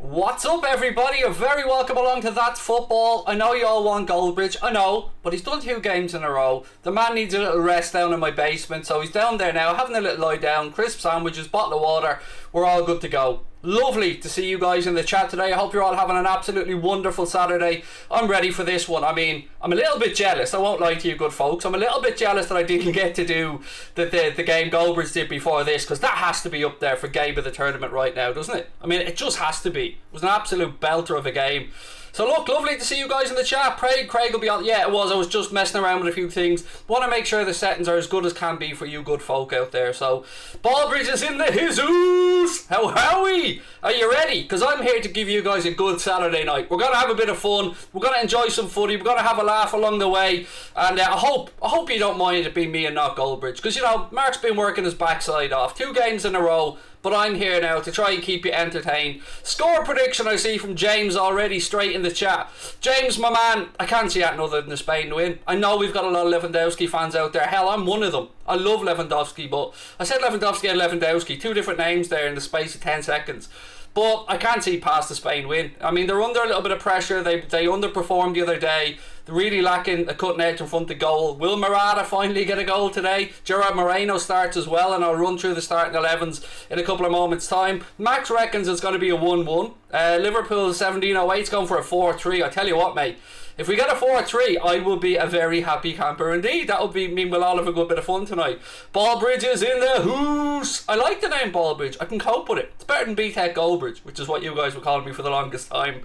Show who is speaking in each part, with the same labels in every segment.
Speaker 1: What's up, everybody? You're very welcome along to That's Football. I know you all want Goldbridge, I know, but he's done 2 games in a row. The man needs a little rest down in my basement, so he's down there now, having a little lie down, crisp sandwiches, bottle of water. We're all good to go. Lovely to see you guys in the chat today. I hope you're all having an absolutely wonderful Saturday. I'm ready for this one. I mean, I'm a little bit jealous, I won't lie to you good folks. I'm a little bit jealous that I didn't get to do the game Goldbridge did before this, because that has to be up there for game of the tournament right now, doesn't it? I mean, it just has to be. It was an absolute belter of a game. So look, lovely to see you guys in the chat. Craig will be on. Yeah, it was. I was just messing around with a few things. Want to make sure the settings are as good as can be for you good folk out there. So, Goldbridge is in the Jesus. How are we? Are you ready? Because I'm here to give you guys a good Saturday night. We're going to have a bit of fun. We're going to enjoy some footy. We're going to have a laugh along the way. And I hope you don't mind it being me and not Goldbridge. Because, you know, Mark's been working his backside off. 2 games in a row. But I'm here now to try and keep you entertained. Score prediction I see from James already straight in the chat. James, my man, I can't see anything other than the Spain win. I know we've got a lot of Lewandowski fans out there. Hell, I'm one of them. I love Lewandowski, but I said Lewandowski and Lewandowski. 2 different names there in the space of 10 seconds. But I can't see past the Spain win. I mean, they're under a little bit of pressure. They underperformed the other day. They're really lacking a cutting edge in front of goal. Will Morata finally get a goal today? Gerard Moreno starts as well, and I'll run through the starting 11s in a couple of moments' time. Max reckons it's going to be a 1-1. Liverpool 1708's going for a 4-3. I tell you what, mate. If we get a 4-3, I will be a very happy camper indeed. That would mean we'll all have a good bit of fun tonight. Goldbridge is in the hoose. I like the name Goldbridge. I can cope with it. It's better than BTEC Goldbridge, which is what you guys were calling me for the longest time.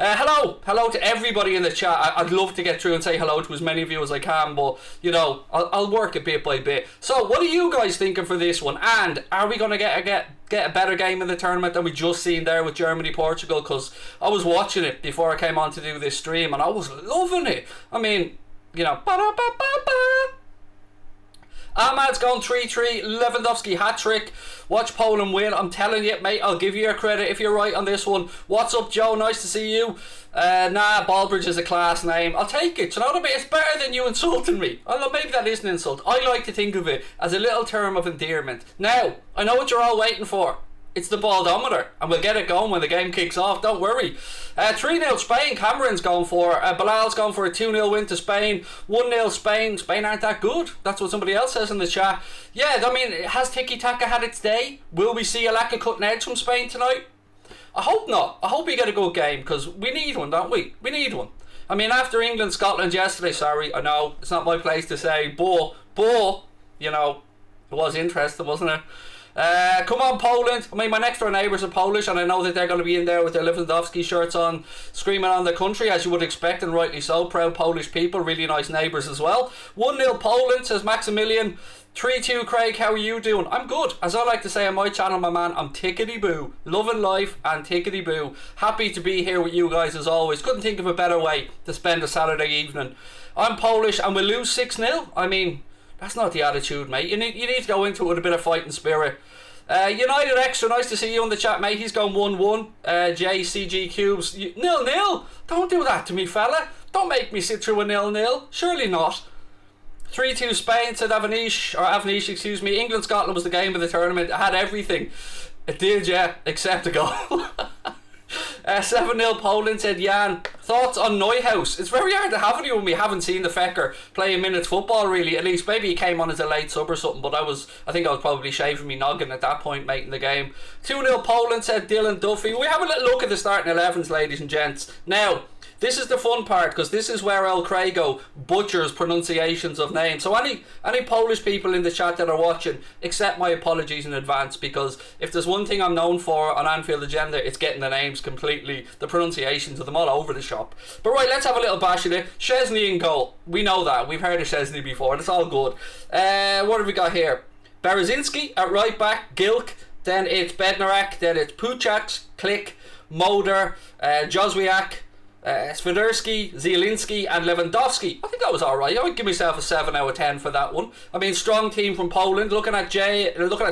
Speaker 1: Hello to everybody in the chat. I'd love to get through and say hello to as many of you as I can, but you know, I'll work it bit by bit. So what are you guys thinking for this one? And are we going to get a better game in the tournament than we just seen there with Germany Portugal? Because I was watching it before I came on to do this stream and I was loving it. I mean, you know, Ahmad's gone 3-3, Lewandowski hat-trick. Watch Poland win. I'm telling you, mate, I'll give you your credit if you're right on this one. What's up, Joe? Nice to see you. Goldbridge is a class name. I'll take it. You know what I mean? It's better than you insulting me. Although maybe that is an insult. I like to think of it as a little term of endearment. Now, I know what you're all waiting for. It's the baldometer, and we'll get it going when the game kicks off, don't worry. 3-0 Spain, Cameron's going for. Bilal's going for a 2-0 win to Spain. 1-0 Spain. Spain aren't that good. That's what somebody else says in the chat. Yeah, I mean, has tiki-taka had its day? Will we see a lack of cutting edge from Spain tonight? I hope not. I hope we get a good game, because we need one, don't we? We need one. I mean, after England-Scotland yesterday, sorry, I know, it's not my place to say, but, you know, it was interesting, wasn't it? Come on, Poland. I mean, my next door neighbours are Polish, and I know that they're going to be in there with their Lewandowski shirts on, screaming on the country, as you would expect, and rightly so. Proud Polish people, really nice neighbours as well. 1-0 Poland, says Maximilian. 3-2 Craig, how are you doing? I'm good. As I like to say on my channel, my man, I'm tickety-boo. Loving life and tickety-boo. Happy to be here with you guys as always. Couldn't think of a better way to spend a Saturday evening. I'm Polish, and we'll lose 6-0. I mean, that's not the attitude, mate. You need to go into it with a bit of fighting spirit. United Extra, nice to see you in the chat, mate. He's gone 1-1. JCG Cubes, 0-0. Don't do that to me, fella. Don't make me sit through a 0-0. Surely not. 3-2 Spain, said Avanish, excuse me. England Scotland was the game of the tournament. It had everything. It did, yeah, except a goal. 7-0 Poland, said Jan. Thoughts on Neuhaus? It's very hard to have any when we haven't seen the fecker playing minutes football, really. At least maybe he came on as a late sub or something, but I think I was probably shaving me noggin at that point, mate, in the game. 2-0 Poland, said Dylan Duffy. We have a little look at the starting 11s, ladies and gents. Now, this is the fun part, because this is where El Craigo butchers pronunciations of names. So any Polish people in the chat that are watching, accept my apologies in advance, because if there's one thing I'm known for on Anfield Agenda, it's getting the names completely, the pronunciations of them all over the shop. But right, let's have a little bash at it. Szczesny in goal. We know that. We've heard of Szczesny before. That's all good. What have we got here? Berezynski at right back, Gilk. Then it's Bednarak. Then it's Puchak, Klich, Moder, Jozwiak, Swiderski, Zielinski and Lewandowski. I think that was alright. I would give myself a 7 out of 10 for that one. I mean, strong team from Poland. Looking at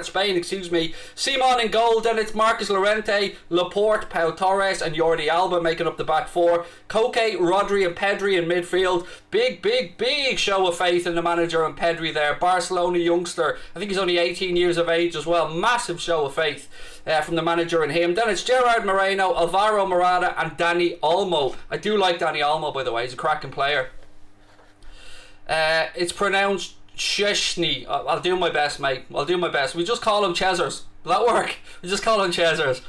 Speaker 1: Spain, excuse me. Simon in goal, then it's Marcus Llorente, Laporte, Pau Torres and Jordi Alba making up the back four. Koke, Rodri and Pedri in midfield. Big show of faith in the manager and Pedri there. Barcelona youngster. I think he's only 18 years of age as well. Massive show of faith. from the manager and him. Then it's Gerard Moreno, Alvaro Morata and Dani Olmo. I do like Dani Olmo, by the way. He's a cracking player. It's pronounced Szczesny. I'll do my best, mate. I'll do my best. We just call him Chesers. Will that work? We just call him Chesers.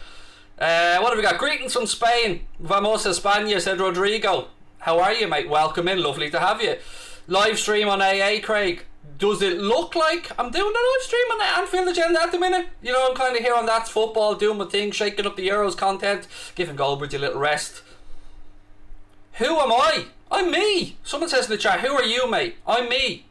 Speaker 1: What have we got? Greetings from Spain. Vamos a España, said Rodrigo. How are you, mate? Welcome in. Lovely to have you. Live stream on AA, Craig. Does it look like I'm doing a live stream on the Anfield Agenda at the minute? You know, I'm kind of here on That's Football, doing my thing, shaking up the Euros content, giving Goldbridge a little rest. Who am I? I'm me. Someone says in the chat, who are you, mate? I'm me.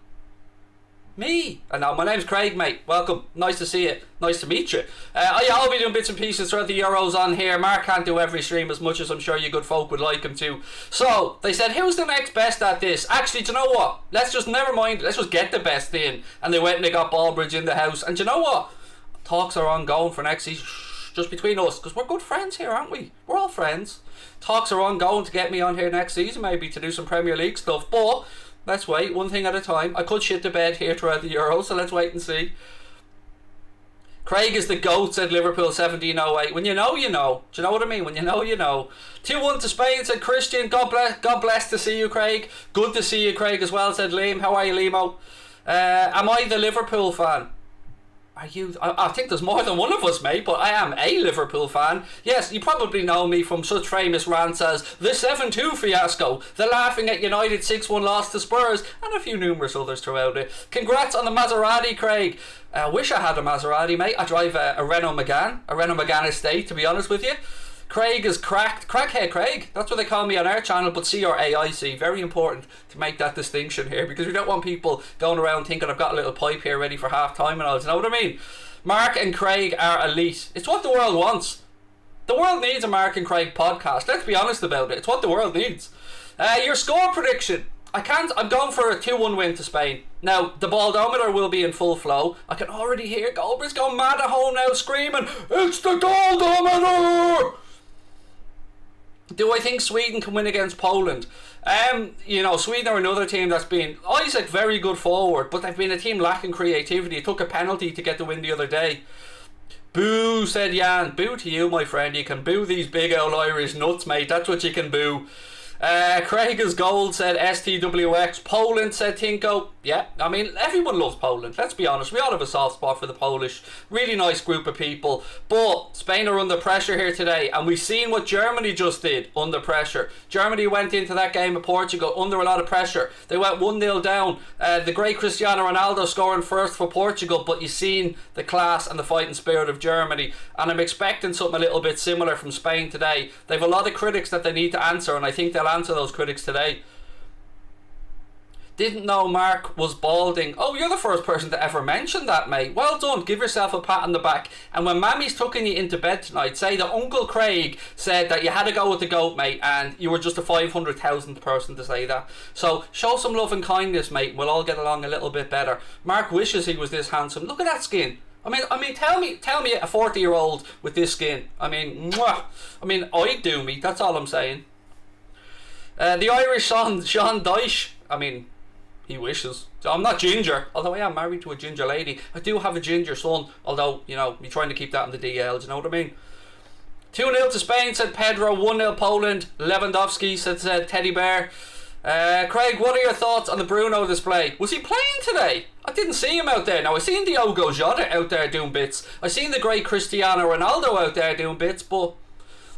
Speaker 1: Me. And now my name's Craig, mate. Welcome. Nice to see you. Nice to meet you. I'll be doing bits and pieces throughout the Euros on here. Mark can't do every stream as much as I'm sure you good folk would like him to. So they said, who's the next best at this? Actually, do you know what? Let's just never mind. Let's just get the best in. And they went and they got Goldbridge in the house. And do you know what? Talks are ongoing for next season. Just between us, because we're good friends here, aren't we? We're all friends. Talks are ongoing to get me on here next season, maybe to do some Premier League stuff. But let's wait, one thing at a time. I could shit the bed here throughout the Euro, so let's wait and see. Craig is the GOAT, said Liverpool 1708. When you know, you know. Do you know what I mean? When you know, you know. 2-1 to Spain, said Christian. God bless to see you, Craig. Good to see you, Craig, as well, said Liam. How are you, Limo? Am I the Liverpool fan? Are you? I think there's more than one of us, mate, but I am a Liverpool fan. Yes, you probably know me from such famous rants as the 7-2 fiasco, the laughing at United 6-1 loss to Spurs, and a few numerous others throughout it. Congrats on the Maserati, Craig. I wish I had a Maserati, mate. I drive a Renault Megane estate, to be honest with you. Craig is crackhead Craig. That's what they call me on our channel, but C-R-A-I-C. Very important to make that distinction here, because we don't want people going around thinking I've got a little pipe here ready for half time and all. Do you know what I mean? Mark and Craig are elite. It's what the world wants. The world needs a Mark and Craig podcast. Let's be honest about it. It's what the world needs. Your score prediction. I'm going for a 2-1 win to Spain. Now, the baldometer will be in full flow. I can already hear Goldbridge going mad at home now, screaming, "It's the baldometer!" Do I think Sweden can win against Poland? You know, Sweden are another team that's been, Isaac, very good forward, but they've been a team lacking creativity. It took a penalty to get the win the other day. Boo, said Jan. Boo to you, my friend. You can boo these big old Irish nuts, mate. That's what you can boo. Craig is gold, said STWX. Poland, said Tinko. Yeah, I mean, everyone loves Poland. Let's be honest. We all have a soft spot for the Polish. Really nice group of people. But Spain are under pressure here today, and we've seen what Germany just did under pressure. Germany went into that game of Portugal under a lot of pressure. They went 1-0 down. The great Cristiano Ronaldo scoring first for Portugal, but you've seen the class and the fighting spirit of Germany, and I'm expecting something a little bit similar from Spain today. They have a lot of critics that they need to answer, and I think they'll answer those critics today. Didn't know Mark was balding. Oh, you're the first person to ever mention that, mate. Well done. Give yourself a pat on the back. And when Mammy's tucking you into bed tonight, say that Uncle Craig said that you had to go with the goat, mate, and you were just a 500,000th person to say that. So show some love and kindness, mate. We'll all get along a little bit better. Mark wishes he was this handsome. Look at that skin. I mean, tell me, a 40-year-old with this skin. I mean, mwah. I mean, I'd do me. That's all I'm saying. The Irish Sean Dyche. I mean, he wishes. So I'm not ginger, although I am married to a ginger lady. I do have a ginger son, although, you know, you're trying to keep that in the DL, do you know what I mean? 2-0 to Spain, said Pedro. 1-0 Poland. Lewandowski, said Teddy Bear. Craig, what are your thoughts on the Bruno display? Was he playing today? I didn't see him out there. Now, I seen Diogo Jota out there doing bits. I seen the great Cristiano Ronaldo out there doing bits, but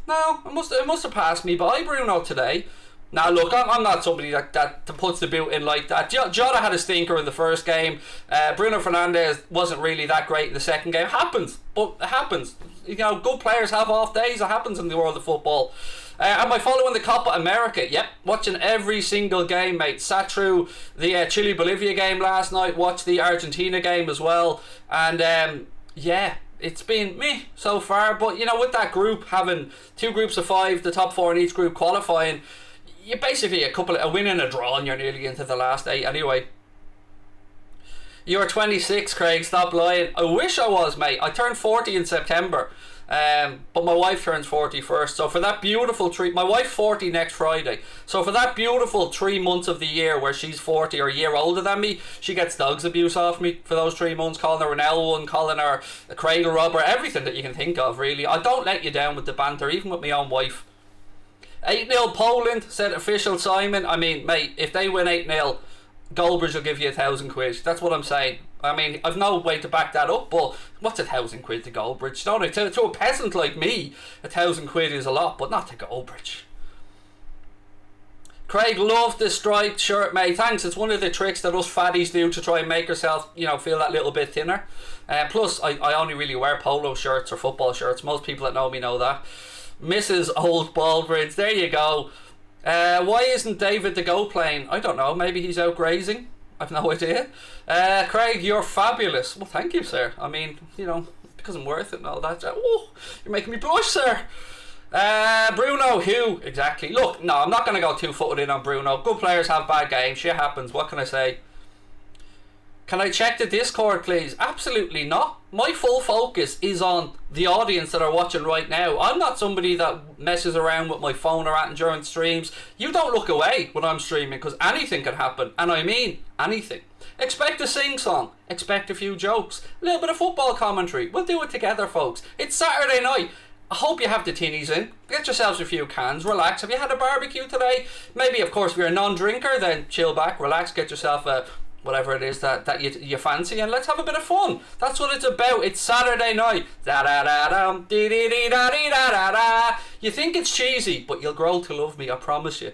Speaker 1: no, it must have passed me by, Bruno, today. Now look, I'm not somebody that puts the boot in like that. Jota had a stinker in the first game. Bruno Fernandes wasn't really that great in the second game. It happens, but it happens. You know, good players have off days. It happens in the world of football. Am I following the Copa America? Yep, watching every single game, mate. Sat through the Chile-Bolivia game last night. Watched the Argentina game as well. And yeah, it's been meh so far. But you know, with that group having 2 groups of 5, the top 4 in each group qualifying, you're basically a win and a draw, and you're nearly into the last 8 anyway. You're 26, Craig. Stop lying. I wish I was, mate. I turned 40 in September. But my wife turns 40 first, so for that beautiful my wife 40 next Friday, so for that beautiful 3 months of the year where she's 40 or a year older than me, she gets dogs abuse off me for those 3 months, calling her an L1, calling her a cradle robber, everything that you can think of really. I don't let you down with the banter, even with my own wife. 8-0 Poland, said official Simon. I mean, mate, if they win 8-0, Goldbridge will give you £1,000. That's what I'm saying. I mean, I've no way to back that up, but what's £1,000 to Goldbridge? Don't I? To a peasant like me, £1,000 is a lot, but not to Goldbridge. Craig, love the striped shirt, mate. Thanks. It's one of the tricks that us fatties do to try and make yourself, you know, feel that little bit thinner. Plus, I only really wear polo shirts or football shirts. Most people that know me know that. Mrs. Old Baldbridge, there you go. Why isn't David the goat playing? I don't know. Maybe he's out grazing. I've no idea. Craig, you're fabulous. Well, thank you, sir. I mean, you know, because I'm worth it and all that. Oh, you're making me blush, sir. Bruno, who? Exactly. Look, no, I'm not going to go 2-footed in on Bruno. Good players have bad games. Shit happens. What can I say? Can I check the Discord, please? Absolutely not. My full focus is on the audience that are watching right now. I'm not somebody that messes around with my phone or at during streams. You don't look away when I'm streaming, because anything can happen. And I mean anything. Expect a sing-song. Expect a few jokes. A little bit of football commentary. We'll do it together, folks. It's Saturday night. I hope you have the tinnies in. Get yourselves a few cans. Relax. Have you had a barbecue today? Maybe, of course, if you're a non-drinker, then chill back, relax, get yourself a whatever it is that you fancy, and let's have a bit of fun. That's what it's about. It's Saturday night. You think it's cheesy, but you'll grow to love me, I promise you.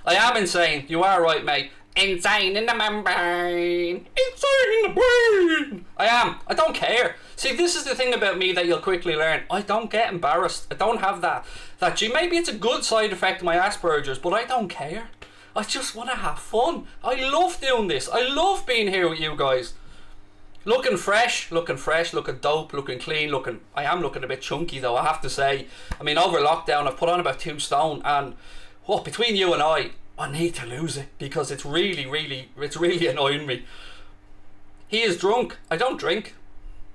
Speaker 1: I am insane. You are right, mate. Insane in the membrane. Insane in the brain. I am. I don't care. See, this is the thing about me that you'll quickly learn. I don't get embarrassed. I don't have that. Maybe it's a good side effect of my Asperger's, but I don't care. I just want to have fun. I love doing this. I love being here with you guys. Looking fresh, looking dope, looking clean, I am looking a bit chunky though, I have to say. I mean, over lockdown I've put on about 2 stone, and between you and I need to lose it, because it's really annoying me. He is drunk. I don't drink.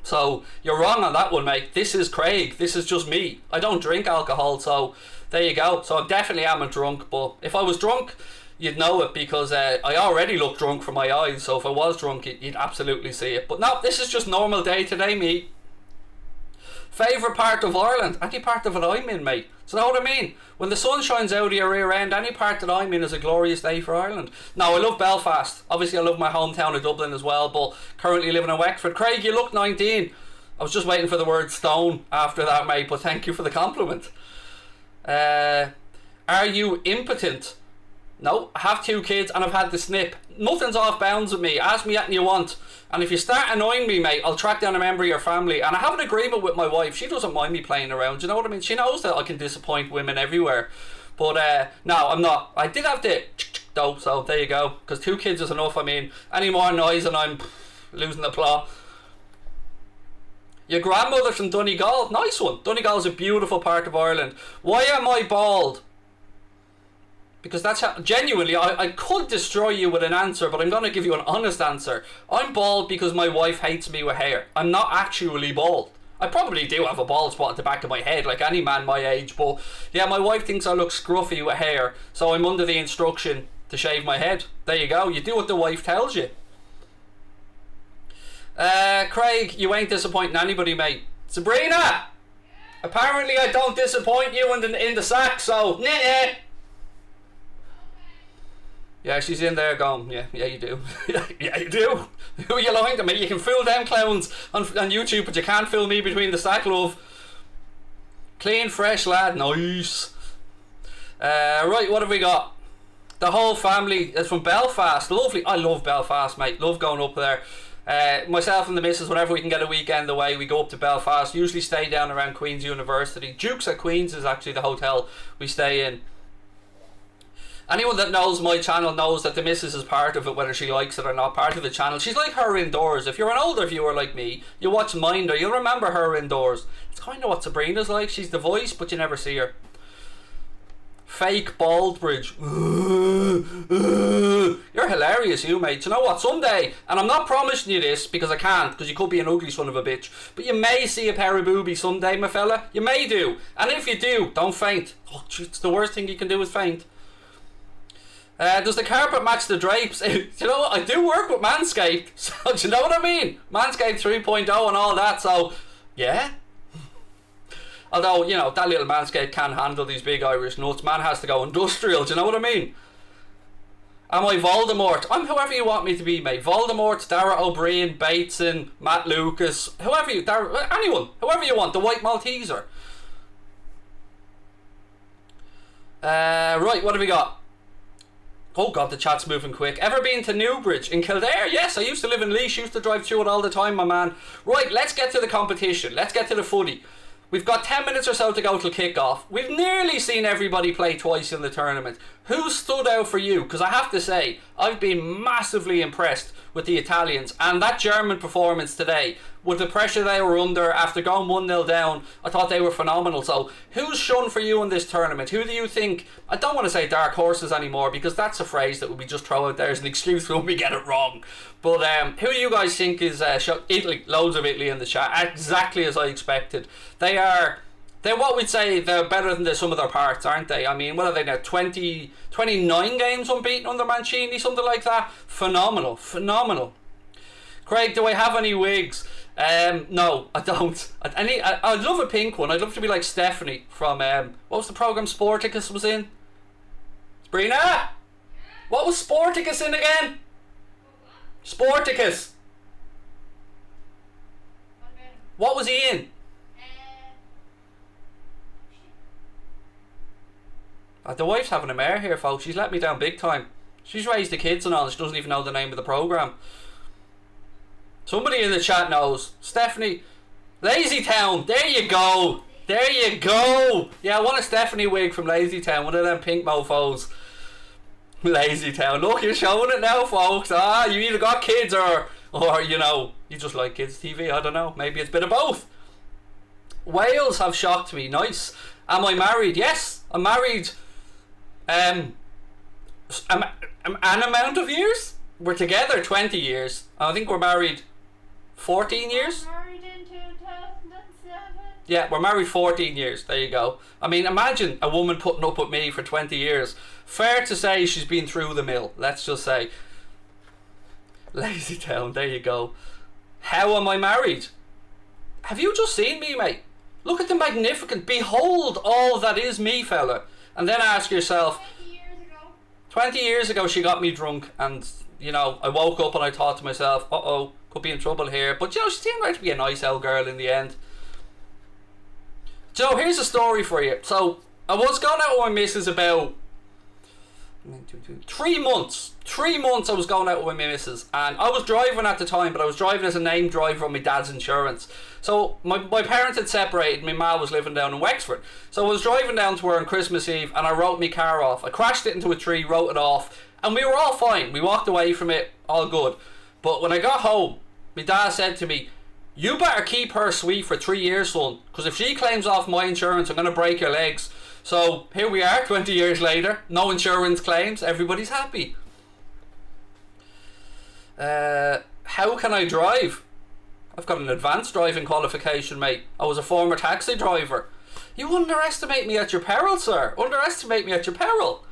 Speaker 1: So you're wrong on that one, mate. This is Craig. This is just me. I don't drink alcohol, so there you go. So I definitely am a drunk, but if I was drunk, you'd know it, because I already look drunk from my eyes, so if I was drunk, you'd absolutely see it. But no, this is just normal day today, me. Favourite part of Ireland? Any part of it I'm in, mate. So you know what I mean? When the sun shines out of your rear end, any part that I'm in is a glorious day for Ireland. Now, I love Belfast. Obviously, I love my hometown of Dublin as well, but currently living in Wexford. Craig, you look 19. I was just waiting for the word stone after that, mate, but thank you for the compliment. Are you impotent? No, I have 2 kids and I've had the snip. Nothing's off bounds with me. Ask me anything you want. And if you start annoying me, mate, I'll track down a member of your family. And I have an agreement with my wife. She doesn't mind me playing around. Do you know what I mean? She knows that I can disappoint women everywhere. But no, I'm not. I did have the though, so there you go. Because 2 kids is enough. I mean, any more noise and I'm losing the plot. Your grandmother's from Donegal. Nice one. Donegal's a beautiful part of Ireland. Why am I bald? Because that's how, genuinely, I could destroy you with an answer, but I'm going to give you an honest answer. I'm bald because my wife hates me with hair. I'm not actually bald. I probably do have a bald spot at the back of my head, like any man my age, but yeah, my wife thinks I look scruffy with hair, so I'm under the instruction to shave my head. There you go. You do what the wife tells you. Craig, you ain't disappointing anybody, mate. Sabrina! Apparently I don't disappoint you in the sack, so nah. Yeah, she's in there going, yeah, you do. Yeah, you do. Who are you lying to me? You can fool them clowns on YouTube, but you can't fool me between the sack, love. Clean, fresh lad. Nice. Right, what have we got? The whole family is from Belfast. Lovely. I love Belfast, mate. Love going up there. Myself and the missus, whenever we can get a weekend away, we go up to Belfast. Usually stay down around Queen's University. Duke's at Queen's is actually the hotel we stay in. Anyone that knows my channel knows that the missus is part of it, whether she likes it or not, part of the channel. She's like her indoors. If you're an older viewer like me, you watch Minder, you'll remember her indoors. It's kind of what Sabrina's like. She's the voice, but you never see her. fake Goldbridge. You're hilarious, you mate. You know what? Someday, and I'm not promising you this because I can't, because you could be an ugly son of a bitch, but you may see a pair of boobies someday, my fella. You may do. And if you do, don't faint. Oh, it's the worst thing you can do is faint. Does the carpet match the drapes? You know what? I do work with Manscaped, so do you know what I mean? Manscaped 3.0 and all that, so yeah. Although, you know, that little Manscaped can't handle these big Irish nuts. Man has to go industrial, do you know what I mean? Am I Voldemort? I'm whoever you want me to be, mate. Voldemort, Dara O'Brien, Bateson, Matt Lucas, whoever you, anyone, whoever you want, the White Malteser. Right, what have we got? Oh god, the chat's moving quick. Ever been to Newbridge in Kildare? Yes, I used to live in Laois, used to drive through it all the time, my man. Right, let's get to the competition. Let's get to the footy. We've got 10 minutes or so to go till kick-off. We've nearly seen everybody play twice in the tournament. Who stood out for you? Because I have to say, I've been massively impressed with the Italians. And that German performance today, with the pressure they were under after going 1-0 down, I thought they were phenomenal. So, who's shone for you in this tournament? Who do you think... I don't want to say dark horses anymore, because that's a phrase that we just throw out there as an excuse when we get it wrong. But who do you guys think is... Italy, loads of Italy in the chat. Exactly as I expected. They're what we'd say, they're better than the sum of their parts, aren't they? I mean, what are they now? 29 games unbeaten under Mancini, something like that? Phenomenal, phenomenal. Craig, do I have any wigs? No, I don't. I'd love a pink one. I'd love to be like Stephanie from, what was the programme Sporticus was in? Sabrina? What was Sporticus in again? Sporticus. What was he in? The wife's having a mare here, folks. She's let me down big time. She's raised the kids and all, and she doesn't even know the name of the programme. Somebody in the chat knows. Stephanie. Lazy Town. There you go. There you go. Yeah, I want a Stephanie wig from Lazy Town. One of them pink mofos. Lazy Town. Look, you're showing it now, folks. Ah, you either got kids or you know, you just like kids TV. I don't know. Maybe it's a bit of both. Wales have shocked me. Nice. Am I married? Yes, I'm married. An amount of years? We're together 20 years. I think we're married 14 years.
Speaker 2: Married in 2007.
Speaker 1: Yeah, we're married 14 years. There you go. I mean, imagine a woman putting up with me for 20 years. Fair to say she's been through the mill. Let's just say. Lazy Town. There you go. How am I married? Have you just seen me, mate? Look at the magnificent. Behold all that is me, fella. And then ask yourself, 20 years ago she got me drunk, and you know, I woke up and I thought to myself, uh-oh, could be in trouble here. But you know, she seemed like to be a nice old girl in the end. So here's a story for you. So I was going out with my missus about 3 months. 3 months I was going out with my missus, and I was driving at the time, but I was driving as a named driver on my dad's insurance. So my parents had separated. My ma was living down in Wexford, so I was driving down to her on Christmas Eve, and I wrote my car off. I crashed it into a tree, wrote it off, and we were all fine. We walked away from it, all good. But when I got home, my dad said to me, "You better keep her sweet for 3 years, son, because if she claims off my insurance, I'm going to break your legs." So here we are 20 years later, no insurance claims, everybody's happy. How can I drive? I've got an advanced driving qualification, mate. I was a former taxi driver. You underestimate me at your peril, sir. Underestimate me at your peril.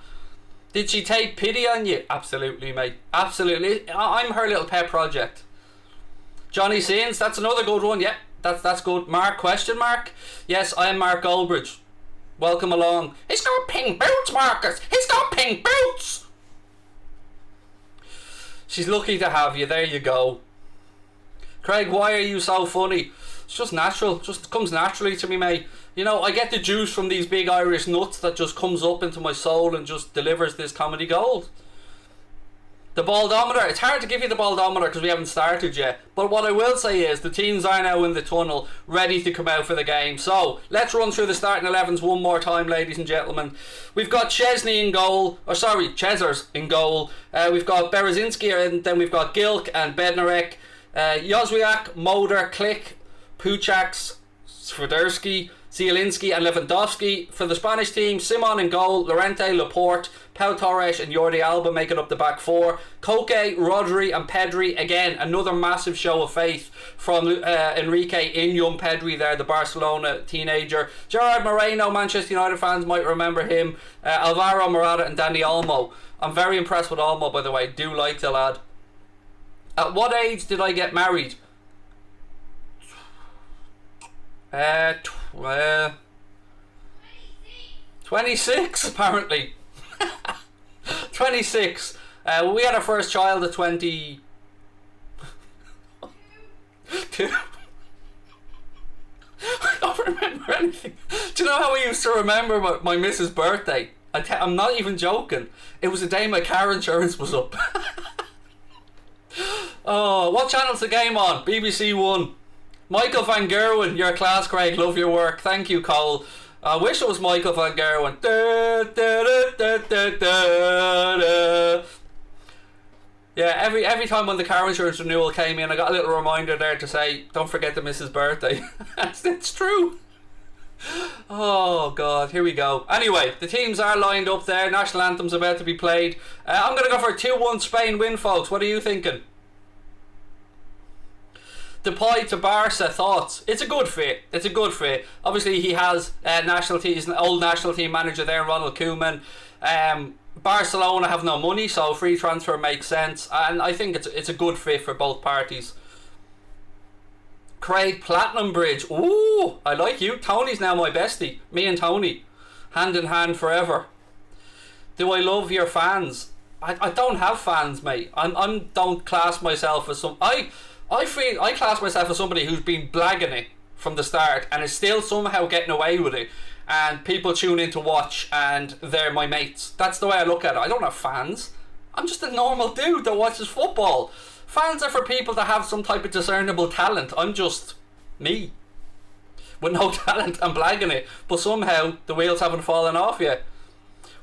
Speaker 1: Did she take pity on you? Absolutely, mate. Absolutely. I'm her little pet project. Johnny Sins, that's another good one. Yep, that's good. Mark, question mark? Yes, I am Mark Goldbridge. Welcome along. He's got pink boots, Marcus. He's got pink boots. She's lucky to have you. There you go. Craig, why are you so funny? It's just natural. Just comes naturally to me, mate. You know, I get the juice from these big Irish nuts that just comes up into my soul and just delivers this comedy gold. The baldometer. It's hard to give you the baldometer because we haven't started yet. But what I will say is the teams are now in the tunnel, ready to come out for the game. So let's run through the starting 11s one more time, ladies and gentlemen. We've got Chesney in goal. Chesers in goal. We've got Berezinski, and then we've got Gilk and Bednarek. Jozwiak, Moder, Klick, Puchaks, Swiderski, Zielinski and Lewandowski. For the Spanish team, Simon in goal, Llorente, Laporte, Pau Torres and Jordi Alba making up the back four. Koke, Rodri and Pedri. Again, another massive show of faith from Enrique in young Pedri there, the Barcelona teenager. Gerard Moreno, Manchester United fans might remember him. Alvaro Morata and Dani Olmo. I'm very impressed with Olmo, by the way. Do like the lad. At what age did I get married? 26 apparently. 26. We had our first child at 22. I don't remember anything. Do you know how we used to remember my missus' birthday? I'm not even joking. It was the day my car insurance was up. Oh, what channel's the game on? BBC One. Michael Van Gerwen, your class, Craig. Love your work. Thank you, Cole. I wish it was Michael Van Gerwen. Da, da, da, da, da, da, da. Yeah, every time when the car insurance renewal came in, I got a little reminder there to say, don't forget the missus' birthday. It's true. Oh God, here we go. Anyway, the teams are lined up there. National anthem's about to be played. I'm going to go for a 2-1 Spain win, folks. What are you thinking? Depay to Barca, thoughts? It's a good fit. It's a good fit. Obviously, he has he's an old national team manager there, Ronald Koeman. Barcelona have no money, so free transfer makes sense, and I think it's a good fit for both parties. Craig, Platinum Bridge. Ooh, I like you. Tony's now my bestie. Me and Tony, hand in hand forever. Do I love your fans? I don't have fans, mate. I don't class myself as some. I class myself as somebody who's been blagging it from the start and is still somehow getting away with it, and people tune in to watch and they're my mates. That's the way I look at it. I don't have fans. I'm just a normal dude that watches football. Fans are for people that have some type of discernible talent. I'm just me with no talent and blagging it, but somehow the wheels haven't fallen off yet.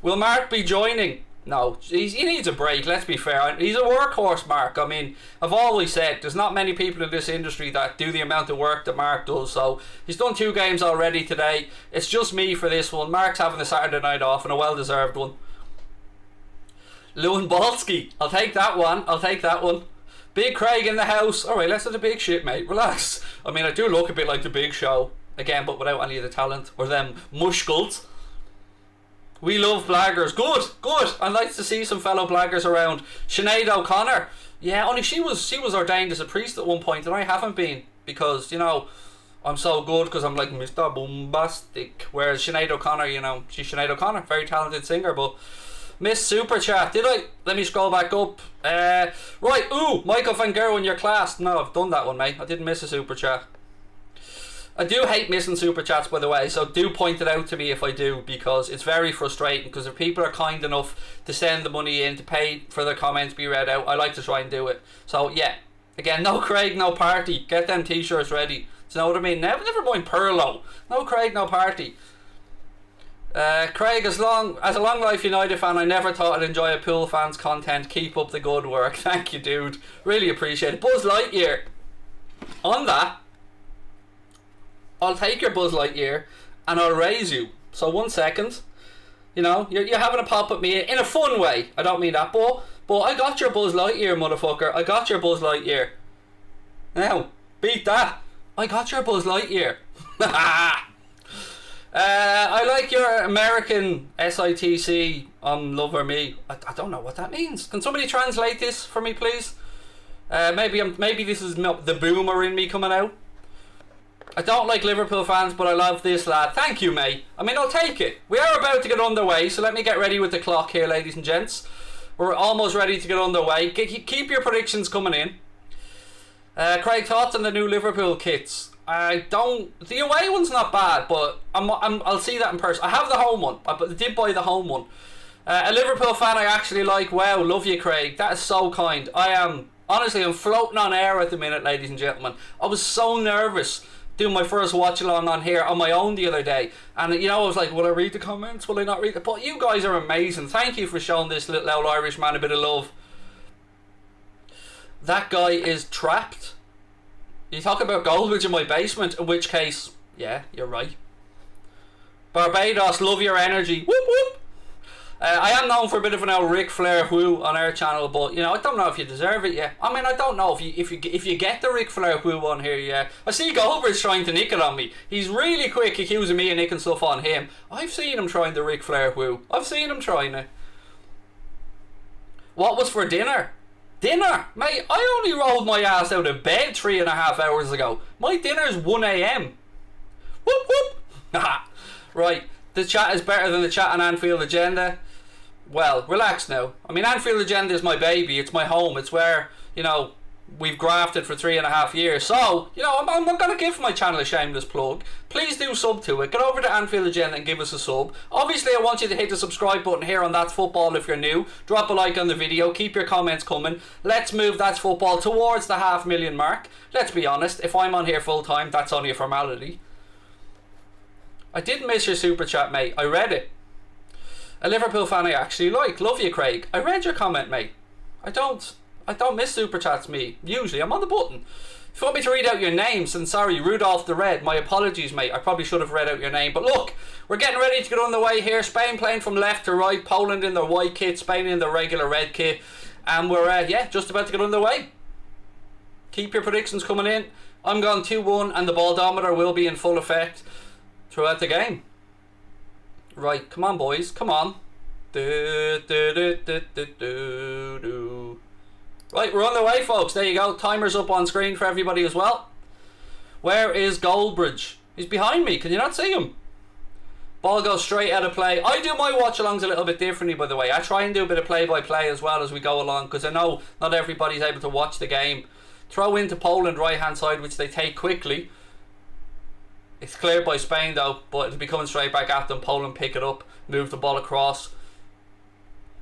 Speaker 1: Will Mark be joining? No, he needs a break, let's be fair. He's a workhorse, Mark. I mean, I've always said there's not many people in this industry that do the amount of work that Mark does, so he's done 2 games already today. It's just me for this one. Mark's having the Saturday night off, and a well-deserved one. Lewandowski, I'll take that one. I'll take that one. Big Craig in the house. Alright, let's do the big shit, mate. Relax. I mean, I do look a bit like the Big Show. Again, but without any of the talent. Or them mushkels. We love blaggers. Good, good. I'd like to see some fellow blaggers around. Sinead O'Connor. Yeah, only she was ordained as a priest at one point, and I haven't been, because, you know, I'm so good because I'm like Mr. Bombastic. Whereas Sinead O'Connor, you know, she's Sinead O'Connor, very talented singer, but miss Super Chat. Did I? Let me scroll back up. Right, ooh, Michael Van Gerwen, your class. No, I've done that one, mate. I didn't miss a Super Chat. I do hate missing Super Chats, by the way, so do point it out to me if I do, because it's very frustrating, because if people are kind enough to send the money in to pay for their comments to be read out, I like to try and do it. So yeah, again, no Craig, no party. Get them t-shirts ready. Do you know what I mean? Never mind Perlo. No Craig, no party. Craig, as a long life United fan, I never thought I'd enjoy a pool fan's content. Keep up the good work. Thank you, dude. Really appreciate it. Buzz Lightyear. On that, I'll take your Buzz Lightyear and I'll raise you. So 1 second. You know, you're having a pop at me in a fun way. I don't mean that, but I got your Buzz Lightyear, motherfucker. I got your Buzz Lightyear. Now, beat that. I got your Buzz Lightyear. I like your American SITC on Love or Me. I don't know what that means. Can somebody translate this for me, please? Maybe this is the boomer in me coming out. I don't like Liverpool fans, but I love this lad. Thank you, mate. I mean, I'll take it. We are about to get underway, so let me get ready with the clock here, ladies and gents. We're almost ready to get underway. Keep your predictions coming in. Craig, thoughts on the new Liverpool kits? The away one's not bad, but I'll see that in person. I have the home one. I did buy the home one. A Liverpool fan I actually like. Wow, love you, Craig. That is so kind. Honestly, I'm floating on air at the minute, ladies and gentlemen. I was so nervous doing my first watch-along on here on my own the other day, and you know, I was like, will I read the comments, will I not read it? But you guys are amazing. Thank you for showing this little old Irish man a bit of love. That guy is trapped. You talk about Goldbridge in my basement, in which case, yeah, you're right. Barbados, love your energy. Whoop whoop. I am known for a bit of an old Ric Flair whoo on our channel, but you know, I don't know if you deserve it yet. I mean, I don't know if you get the Ric Flair whoo on here yet. I see Goldbridge trying to nick it on me. He's really quick accusing me of nicking stuff on him. I've seen him trying the Ric Flair whoo. I've seen him trying it. What was for dinner? Dinner? Mate, I only rolled my ass out of bed 3.5 hours ago. My dinner's 1 AM. Whoop whoop. Right, the chat is better than the chat on Anfield Agenda. Well, relax now. I mean, Anfield Agenda is my baby. It's my home. It's where, you know, we've grafted for 3.5 years. So, you know, I'm going to give my channel a shameless plug. Please do sub to it. Get over to Anfield Agenda and give us a sub. Obviously, I want you to hit the subscribe button here on That's Football if you're new. Drop a like on the video. Keep your comments coming. Let's move That's Football towards the 500,000 mark. Let's be honest. If I'm on here full time, that's only a formality. I didn't miss your super chat, mate. I read it. A Liverpool fan I actually like. Love you, Craig. I read your comment, mate. I don't miss super chats, me. Usually, I'm on the button. If you want me to read out your names, then sorry, Rudolph the Red. My apologies, mate. I probably should have read out your name. But look, we're getting ready to get on the way here. Spain playing from left to right. Poland in their white kit. Spain in their regular red kit. And we're, just about to get on the way. Keep your predictions coming in. I'm going 2-1 and the baldometer will be in full effect throughout the game. Right, come on, boys, come on. Right, we're on the way, folks. There you go. Timer's up on screen for everybody as well. Where is Goldbridge? He's behind me. Can you not see him? Ball goes straight out of play. I do my watch-alongs a little bit differently, by the way. I try and do a bit of play-by-play as well as we go along, because I know not everybody's able to watch the game. Throw into Poland right-hand side, which they take quickly. It's cleared by Spain though, but it'll be coming straight back at them. Poland pick it up, move the ball across.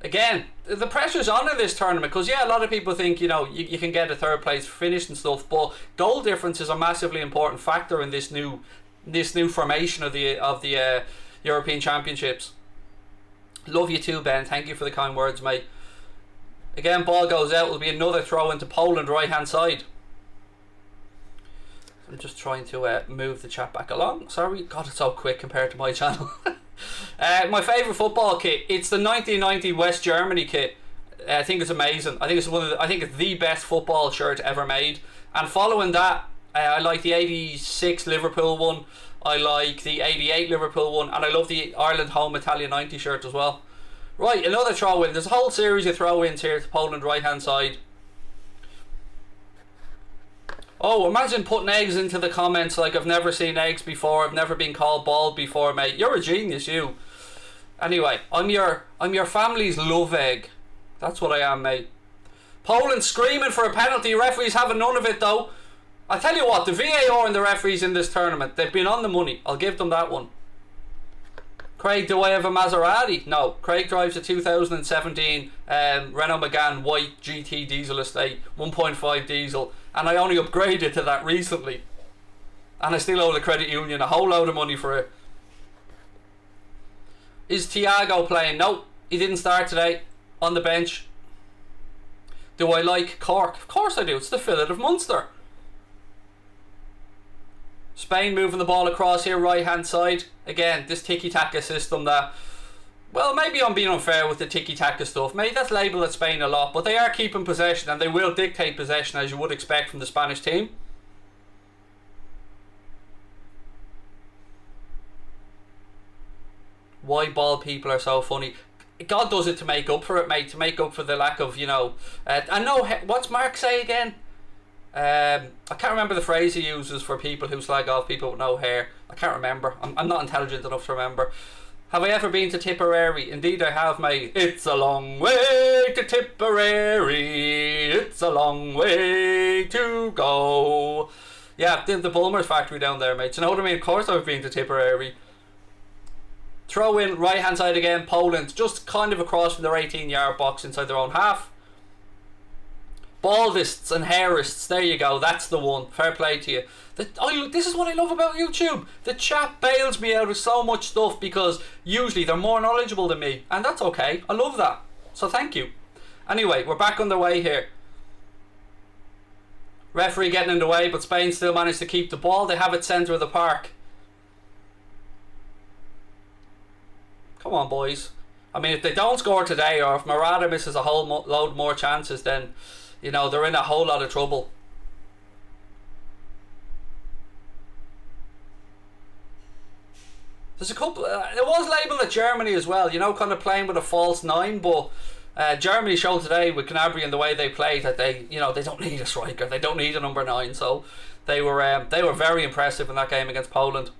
Speaker 1: Again, the pressure's on in this tournament because a lot of people think, you know, you can get a third place finish and stuff, but goal difference is a massively important factor in this new formation of the European Championships. Love you too, Ben. Thank you for the kind words, mate. Again, ball goes out. It'll be another throw into Poland right hand side. I'm just trying to move the chat back along. Sorry, God, it's so quick compared to my channel. My favourite football kit. It's the 1990 West Germany kit. I think it's amazing. I think it's the best football shirt ever made. And following that, I like the 86 Liverpool one. I like the 88 Liverpool one, and I love the Ireland home Italian 90 shirt as well. Right, another throw in. There's a whole series of throw ins here to Poland right hand side. Oh, imagine putting eggs into the comments like I've never seen eggs before, I've never been called bald before, mate. You're a genius, you. Anyway, I'm your family's love egg. That's what I am, mate. Poland screaming for a penalty. Referees having none of it though. I tell you what, the VAR and the referees in this tournament, they've been on the money. I'll give them that one. Craig, do I have a Maserati? No. Craig drives a 2017 Renault Megane white GT diesel estate, 1.5 diesel, and I only upgraded to that recently. And I still owe the credit union a whole load of money for it. Is Thiago playing? No, he didn't start today. On the bench. Do I like Cork? Of course I do. It's the fillet of Munster. Spain moving the ball across here, right hand side. Again, this tiki-taka system that, well, maybe I'm being unfair with the tiki-taka stuff. Maybe that's labelled at Spain a lot, but they are keeping possession and they will dictate possession as you would expect from the Spanish team. Why bald people are so funny. God does it to make up for it, mate. To make up for the lack of, you know... I know, what's Mark say again? I can't remember the phrase he uses for people who slag off people with no hair. I can't remember. I'm not intelligent enough to remember. Have I ever been to Tipperary? Indeed I have, mate. It's a long way to Tipperary. It's a long way to go. Yeah, the Bulmers factory down there, mate. So you know what I mean? Of course I've been to Tipperary. Throw in right hand side again. Poland just kind of across from their 18-yard box inside their own half. Baldists and hairists, there you go, that's the one. Fair play to you. This is what I love about YouTube. The chat bails me out of so much stuff because usually they're more knowledgeable than me, and that's okay. I love that, so thank you. Anyway, we're back on the way here. Referee getting in the way, but Spain still managed to keep the ball. They have it centre of the park. Come on, boys. I mean, if they don't score today, or if Morata misses a whole load more chances, then, you know, they're in a whole lot of trouble. There's a couple. It was labelled at Germany as well, you know, kind of playing with a false nine. But Germany showed today with Gnabry and the way they played that they, you know, they don't need a striker. They don't need a number 9. So they were very impressive in that game against Poland.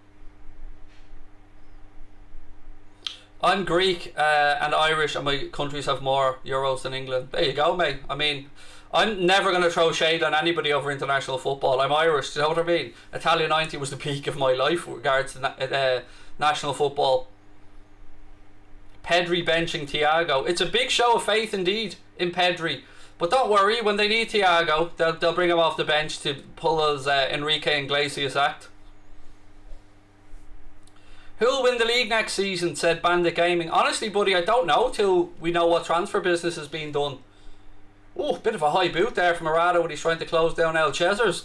Speaker 1: I'm Greek and Irish, and my countries have more Euros than England. There you go, mate. I mean, I'm never going to throw shade on anybody over international football. I'm Irish, do you know what I mean? Italia 90 was the peak of my life with regards to national football. Pedri benching Thiago. It's a big show of faith indeed in Pedri. But don't worry, when they need Thiago, they'll bring him off the bench to pull us Enrique Iglesias act. Who'll win the league next season, said Bandit Gaming. Honestly, buddy, I don't know till we know what transfer business is being done. Oh, bit of a high boot there from Morata when he's trying to close down El Chesers.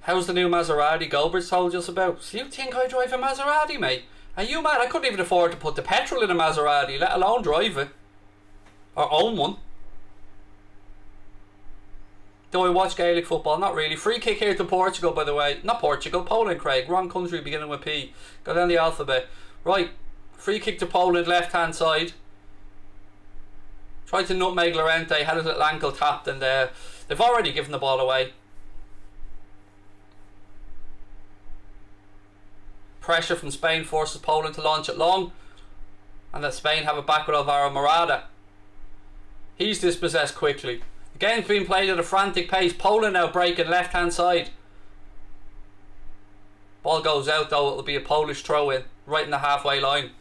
Speaker 1: How's the new Maserati Goldbridge told us about? So you think I drive a Maserati, mate? Are you mad? I couldn't even afford to put the petrol in a Maserati, let alone drive it. Or own one. Do I watch Gaelic football? Not really. Free kick here to Portugal, by the way. Not Portugal, Poland, Craig. Wrong country beginning with P. Go down the alphabet. Right. Free kick to Poland, left hand side. Tried to nutmeg Llorente, had his little ankle tapped, and they've already given the ball away. Pressure from Spain forces Poland to launch it long, and that Spain have it back with Alvaro Morata. He's dispossessed quickly. The game's being played at a frantic pace. Poland now breaking left hand side. Ball goes out though. It'll be a Polish throw in right in the halfway line.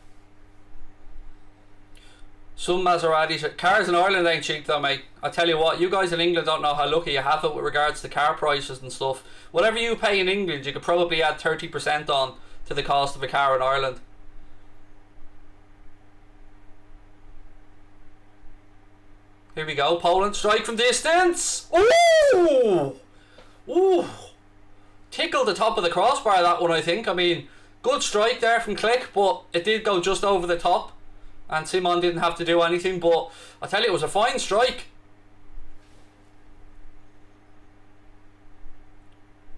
Speaker 1: Some Maseratis, cars in Ireland ain't cheap though, mate. I tell you what, you guys in England don't know how lucky you have it with regards to car prices and stuff. Whatever you pay in England, you could probably add 30% on to the cost of a car in Ireland. Here we go, Poland strike from distance. Ooh! Ooh! Tickled the top of the crossbar, that one, I think. I mean, good strike there from Click, but it did go just over the top. And Simon didn't have to do anything, but I tell you, it was a fine strike.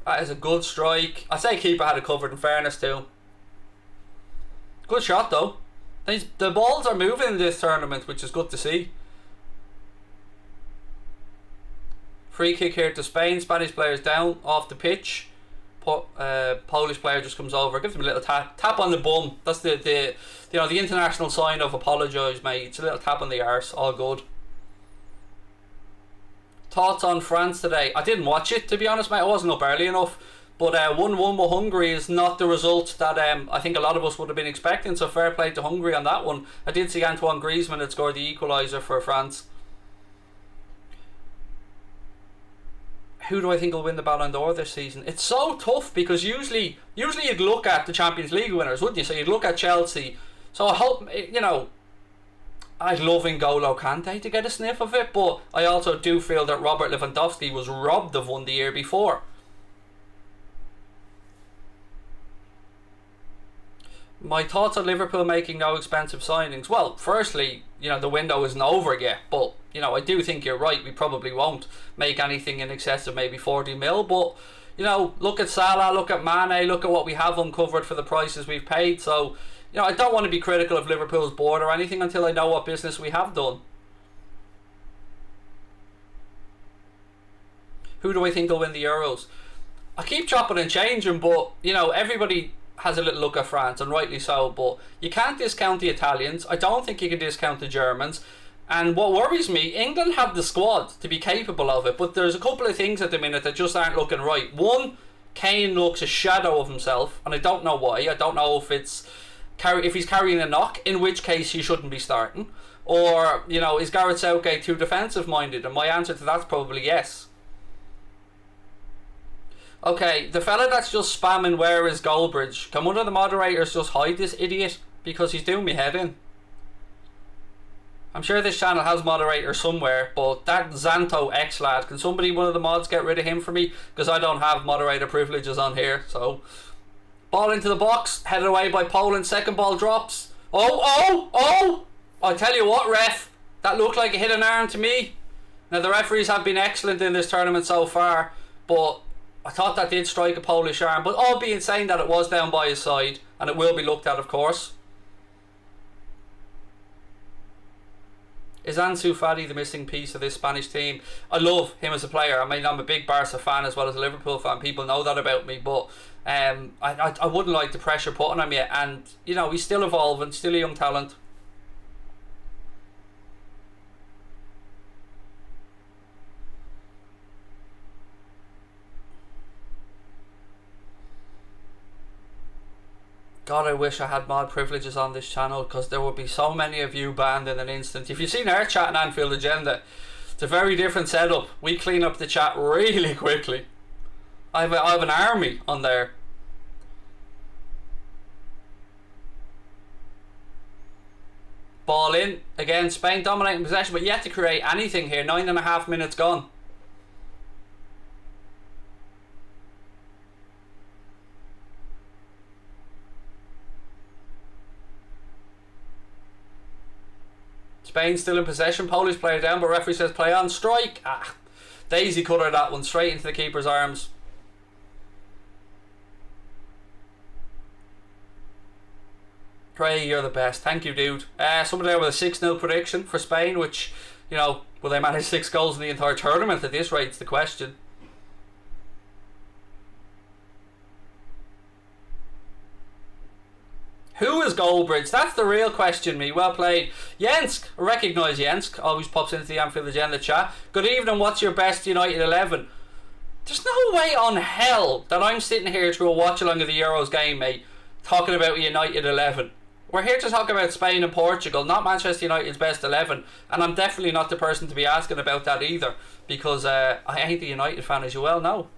Speaker 1: That is a good strike. I say keeper had it covered, in fairness too. Good shot though. The balls are moving in this tournament, which is good to see. Free kick here to Spain. Spanish players down off the pitch. Polish player just comes over, gives him a little tap on the bum. That's the international sign of apologise, mate. It's a little tap on the arse. All good. Thoughts on France today? I didn't watch it, to be honest, mate. I wasn't up early enough. But 1-1 with Hungary is not the result that I think a lot of us would have been expecting. So fair play to Hungary on that one. I did see Antoine Griezmann had scored the equaliser for France. Who do I think will win the Ballon d'Or this season? It's so tough because usually you'd look at the Champions League winners, wouldn't you? So you'd look at Chelsea. So I hope, you know, I'd love N'Golo Kante to get a sniff of it, but I also do feel that Robert Lewandowski was robbed of one the year before. My thoughts on Liverpool making no expensive signings. Well, firstly, you know, the window isn't over yet, but, you know, I do think you're right. We probably won't make anything in excess of maybe 40 mil, but, you know, look at Salah, look at Mane, look at what we have uncovered for the prices we've paid. So, you know, I don't want to be critical of Liverpool's board or anything until I know what business we have done. Who do I think will win the Euros? I keep chopping and changing, but, you know, everybody has a little look at France, and rightly so, but you can't discount the Italians. I don't think you can discount the Germans. And what worries me, England have the squad to be capable of it, but there's a couple of things at the minute that just aren't looking right. One, Kane looks a shadow of himself, and I don't know why. I don't know if he's carrying a knock, in which case he shouldn't be starting, or, you know, is Gareth Southgate too defensive minded? And my answer to that's probably yes. Okay, the fella that's just spamming where is Goldbridge, can one of the moderators just hide this idiot because he's doing me head in? I'm sure this channel has moderator somewhere, but that Xanto X lad, can somebody, one of the mods, get rid of him for me? Because I don't have moderator privileges on here. So, ball into the box, headed away by Poland. Second ball drops. Oh! I tell you what, ref, that looked like it hit an arm to me. Now, the referees have been excellent in this tournament so far, but I thought that did strike a Polish arm. But all being saying that, it was down by his side, and it will be looked at, of course. Is Ansu Fati the missing piece of this Spanish team? I love him as a player. I mean, I'm a big Barca fan as well as a Liverpool fan. People know that about me, but I wouldn't like the pressure put on him yet. And, you know, he's still evolving, still a young talent. God, I wish I had mod privileges on this channel, because there would be so many of you banned in an instant. If you've seen our chat and Anfield Agenda, it's a very different setup. We clean up the chat really quickly. I have an army on there. Ball in. Again, Spain dominating possession, but yet to create anything here. 9.5 minutes gone. Spain still in possession. Polish player down, but referee says play on. Strike. Daisy cutter that one straight into the keeper's arms. Craig, you're the best. Thank you, dude. Somebody there with a 6-0 prediction for Spain, which, you know, will they manage 6 goals in the entire tournament at this rate? It's the question. Who is Goldbridge? That's the real question, me. Well played. Jensk. I recognise Jensk. Always pops into the Anfield Agenda chat. Good evening. What's your best United 11? There's no way on hell that I'm sitting here through a watch-along of the Euros game, mate, talking about United 11. We're here to talk about Spain and Portugal, not Manchester United's best 11. And I'm definitely not the person to be asking about that either, because I ain't a United fan, as you well know.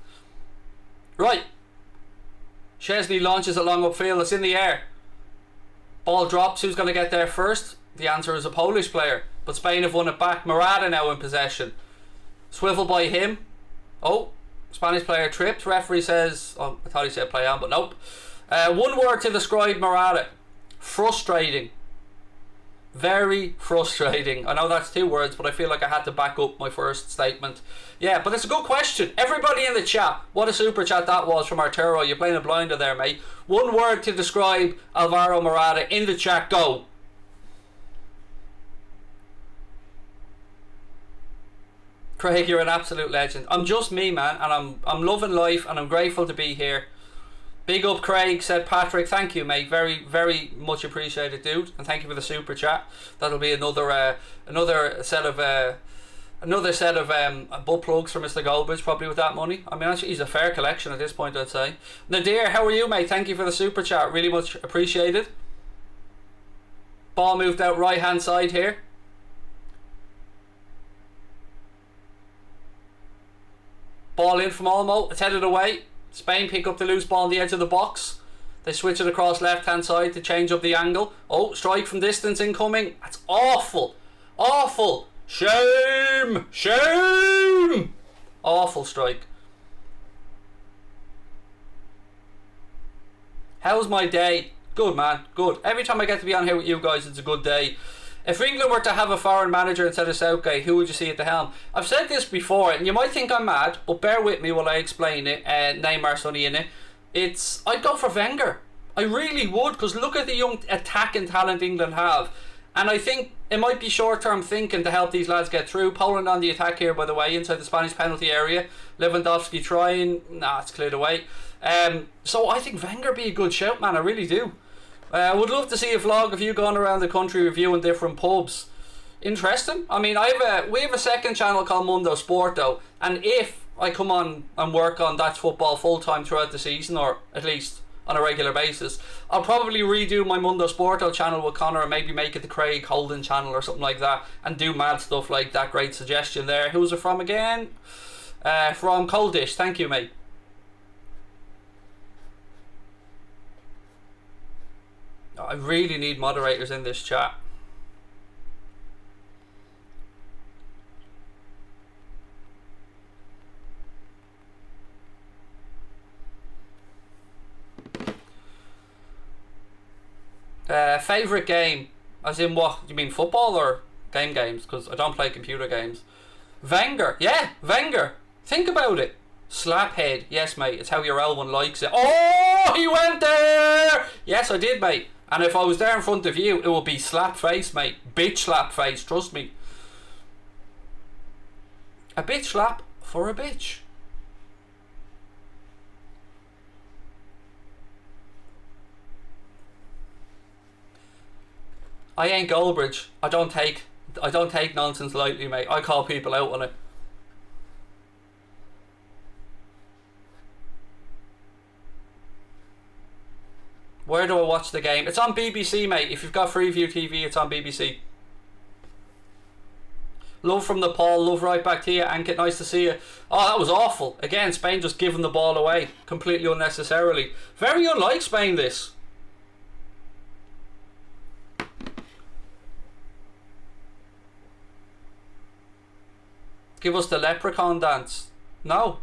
Speaker 1: Right. Chesney launches it long upfield. It's in the air. Ball drops. Who's going to get there first? The answer is a Polish player, but Spain have won it back. Morata now in possession. Swivel by him. Oh, Spanish player tripped. Referee says, oh, I thought he said play on, but nope. One word to describe Morata. Frustrating. Very frustrating. I know that's 2 words, but I feel like I had to back up my first statement. Yeah, but it's a good question. Everybody in the chat, what a super chat that was from Arturo. You're playing a blinder there, mate. One word to describe Alvaro Morata in the chat. Go. Craig, you're an absolute legend. I'm just me, man, and I'm loving life, and I'm grateful to be here. Big up, Craig, said Patrick. Thank you, mate. Very, very much appreciated, dude. And thank you for the super chat. That'll be another set of butt plugs for Mr. Goldbridge, probably with that money. I mean, actually, he's a fair collection at this point, I'd say. Nadir, how are you, mate? Thank you for the super chat. Really much appreciated. Ball moved out right hand side here. Ball in from Olmo. It's headed away. Spain pick up the loose ball on the edge of the box. They switch it across left hand side to change up the angle. Oh, strike from distance incoming. That's awful. Awful. Shame. Shame. Awful strike. How's my day? Good, man. Good. Every time I get to be on here with you guys, it's a good day. If England were to have a foreign manager instead of Southgate, who would you see at the helm? I've said this before, and you might think I'm mad, but bear with me while I explain it. Neymar, Sonny in it. I'd go for Wenger. I really would, because look at the young attacking talent England have. And I think it might be short-term thinking to help these lads get through. Poland on the attack here, by the way, inside the Spanish penalty area. Lewandowski trying. Nah, it's cleared away. So I think Wenger be a good shout, man. I really do. I would love to see a vlog of you going around the country reviewing different pubs. Interesting. I mean, we have a second channel called Mundo Sporto, and if I come on and work on That's Football full time throughout the season, or at least on a regular basis, I'll probably redo my Mundo Sporto channel with Connor and maybe make it the Craig Holden channel or something like that, and do mad stuff like that. Great suggestion there. Who's it from again? From Coldish. Thank you, mate. I really need moderators in this chat. Favourite game? As in what? You mean football or games? Because I don't play computer games. Wenger. Yeah, Wenger. Think about it. Slaphead. Yes, mate. It's how your L1 likes it. Oh, he went there! Yes, I did, mate. And if I was there in front of you, it would be slap face, mate. Bitch slap face, trust me. A bitch slap for a bitch. I ain't Goldbridge. I don't take nonsense lightly, mate. I call people out on it. Where do I watch the game? It's on BBC, mate. If you've got Freeview TV, it's on BBC. Love from Nepal, love right back to you, Ankit, nice to see you. Oh, that was awful. Again, Spain just giving the ball away completely unnecessarily. Very unlike Spain, this. Give us the leprechaun dance. No.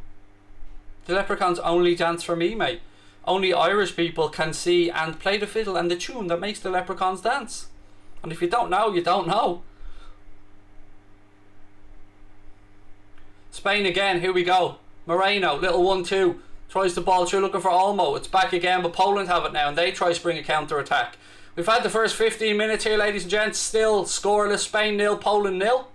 Speaker 1: The leprechauns only dance for me, mate. Only Irish people can see and play the fiddle and the tune that makes the leprechauns dance. And if you don't know, you don't know. Spain again, here we go. Moreno, little 1-2. Tries the ball through looking for Olmo. It's back again, but Poland have it now and they try to spring a counter-attack. We've had the first 15 minutes here, ladies and gents. Still scoreless. Spain 0, Poland 0.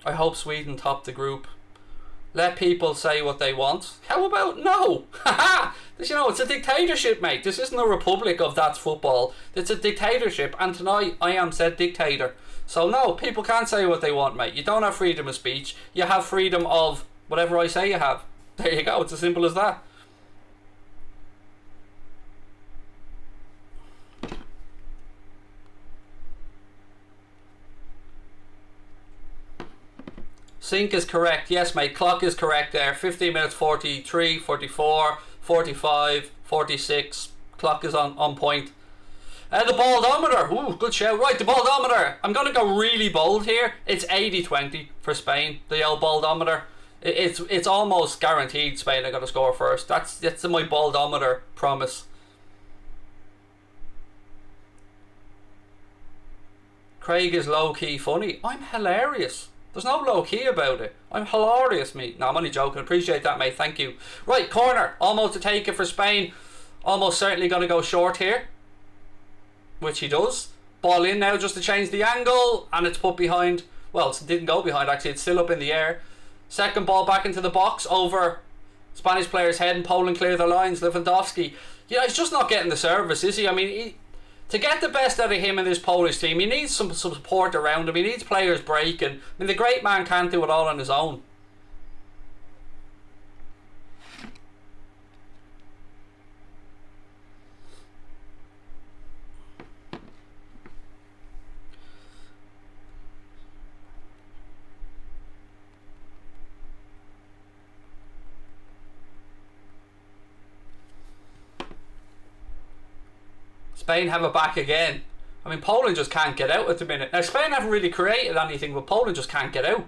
Speaker 1: I hope Sweden top the group. Let people say what they want. How about no? Haha! You know, it's a dictatorship, mate. This isn't a republic of that's football. It's a dictatorship, and tonight I am said dictator. So no, people can't say what they want, mate. You don't have freedom of speech. You have freedom of whatever I say you have. There you go. It's as simple as that. Sync is correct. Yes, mate. Clock is correct there. 15 minutes 43, 44, 45, 46. Clock is on point. The baldometer. Ooh, good shout. Right, the baldometer. I'm going to go really bold here. It's 80-20 for Spain. The old baldometer. It's almost guaranteed Spain are going to score first. That's my baldometer promise. Craig is low-key funny. I'm hilarious. There's no low-key about it. I'm hilarious, mate. No, I'm only joking. Appreciate that, mate. Thank you. Right, corner. Almost to take it for Spain. Almost certainly going to go short here. Which he does. Ball in now just to change the angle. And it's put behind. Well, it didn't go behind, actually. It's still up in the air. Second ball back into the box. Over Spanish player's head. And Poland clear their lines. Lewandowski. You know, he's just not getting the service, is he? I mean, to get the best out of him and this Polish team, he needs some support around him. He needs players breaking. I mean, the great man can't do it all on his own. Spain have it back again. I mean, Poland just can't get out at the minute. Now, Spain haven't really created anything, but Poland just can't get out.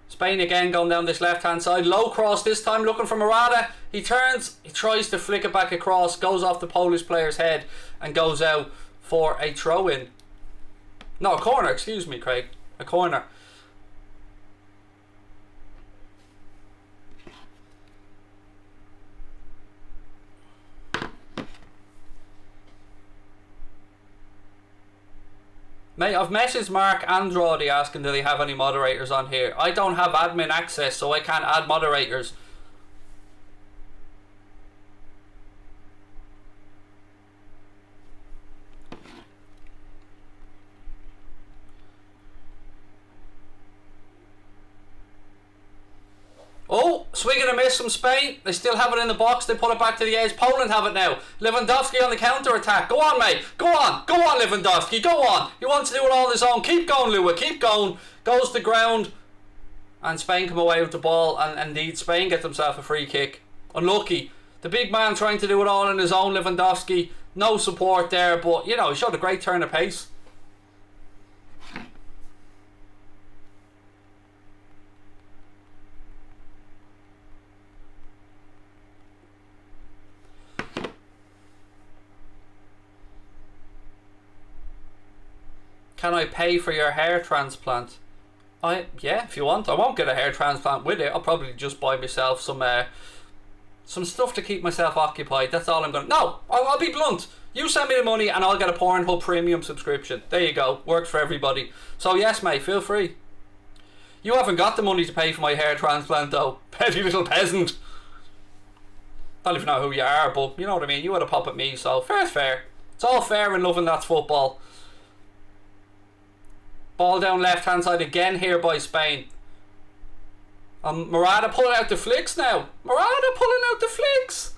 Speaker 1: Spain again going down this left-hand side. Low cross this time, looking for Morata. He turns, he tries to flick it back across, goes off the Polish player's head and goes out for a throw-in. No, a corner, excuse me, Craig. A corner. Mate, I've messaged Mark and Roddy asking do they have any moderators on here. I don't have admin access, so I can't add moderators. Oh, swing and a miss from Spain. They still have it in the box. They put it back to the edge. Poland have it now. Lewandowski on the counter-attack. Go on, mate. Go on. Go on, Lewandowski. Go on. He wants to do it all on his own. Keep going, Lua. Keep going. Goes to ground. And Spain come away with the ball. And indeed, Spain get themselves a free kick. Unlucky. The big man trying to do it all on his own, Lewandowski. No support there, but, you know, he showed a great turn of pace. Can I pay for your hair transplant? Yeah, if you want. I won't get a hair transplant with it. I'll probably just buy myself some stuff to keep myself occupied. That's all I'm gonna. No, I'll be blunt. You send me the money and I'll get a Pornhub premium subscription. There you go. Works for everybody. So yes, mate, feel free. You haven't got the money to pay for my hair transplant though. Petty little peasant. Don't even know who you are, but you know what I mean. You had a pop at me, so fair's fair. It's all fair in love, and that's football. Ball down left hand side again here by Spain. Morata pulling out the flicks now. Morata pulling out the flicks.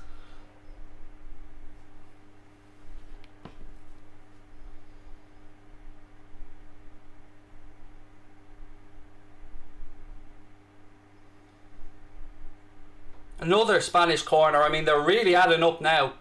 Speaker 1: Another Spanish corner. I mean, they're really adding up now.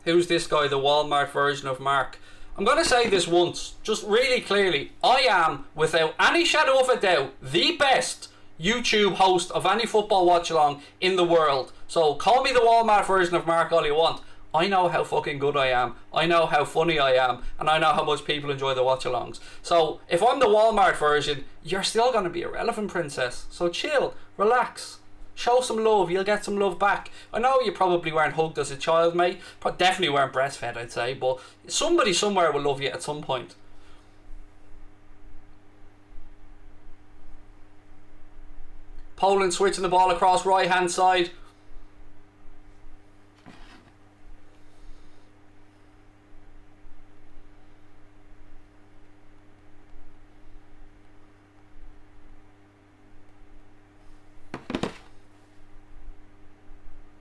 Speaker 1: Who's this guy, the Walmart version of Mark? I'm going to say this once, just really clearly. I am, without any shadow of a doubt, the best YouTube host of any football watch-along in the world. So call me the Walmart version of Mark all you want. I know how fucking good I am. I know how funny I am. And I know how much people enjoy the watch-alongs. So if I'm the Walmart version, you're still going to be irrelevant, princess. So chill, relax. Show some love, you'll get some love back. I know you probably weren't hugged as a child, mate. Definitely weren't breastfed, I'd say. But somebody somewhere will love you at some point. Poland switching the ball across right hand side.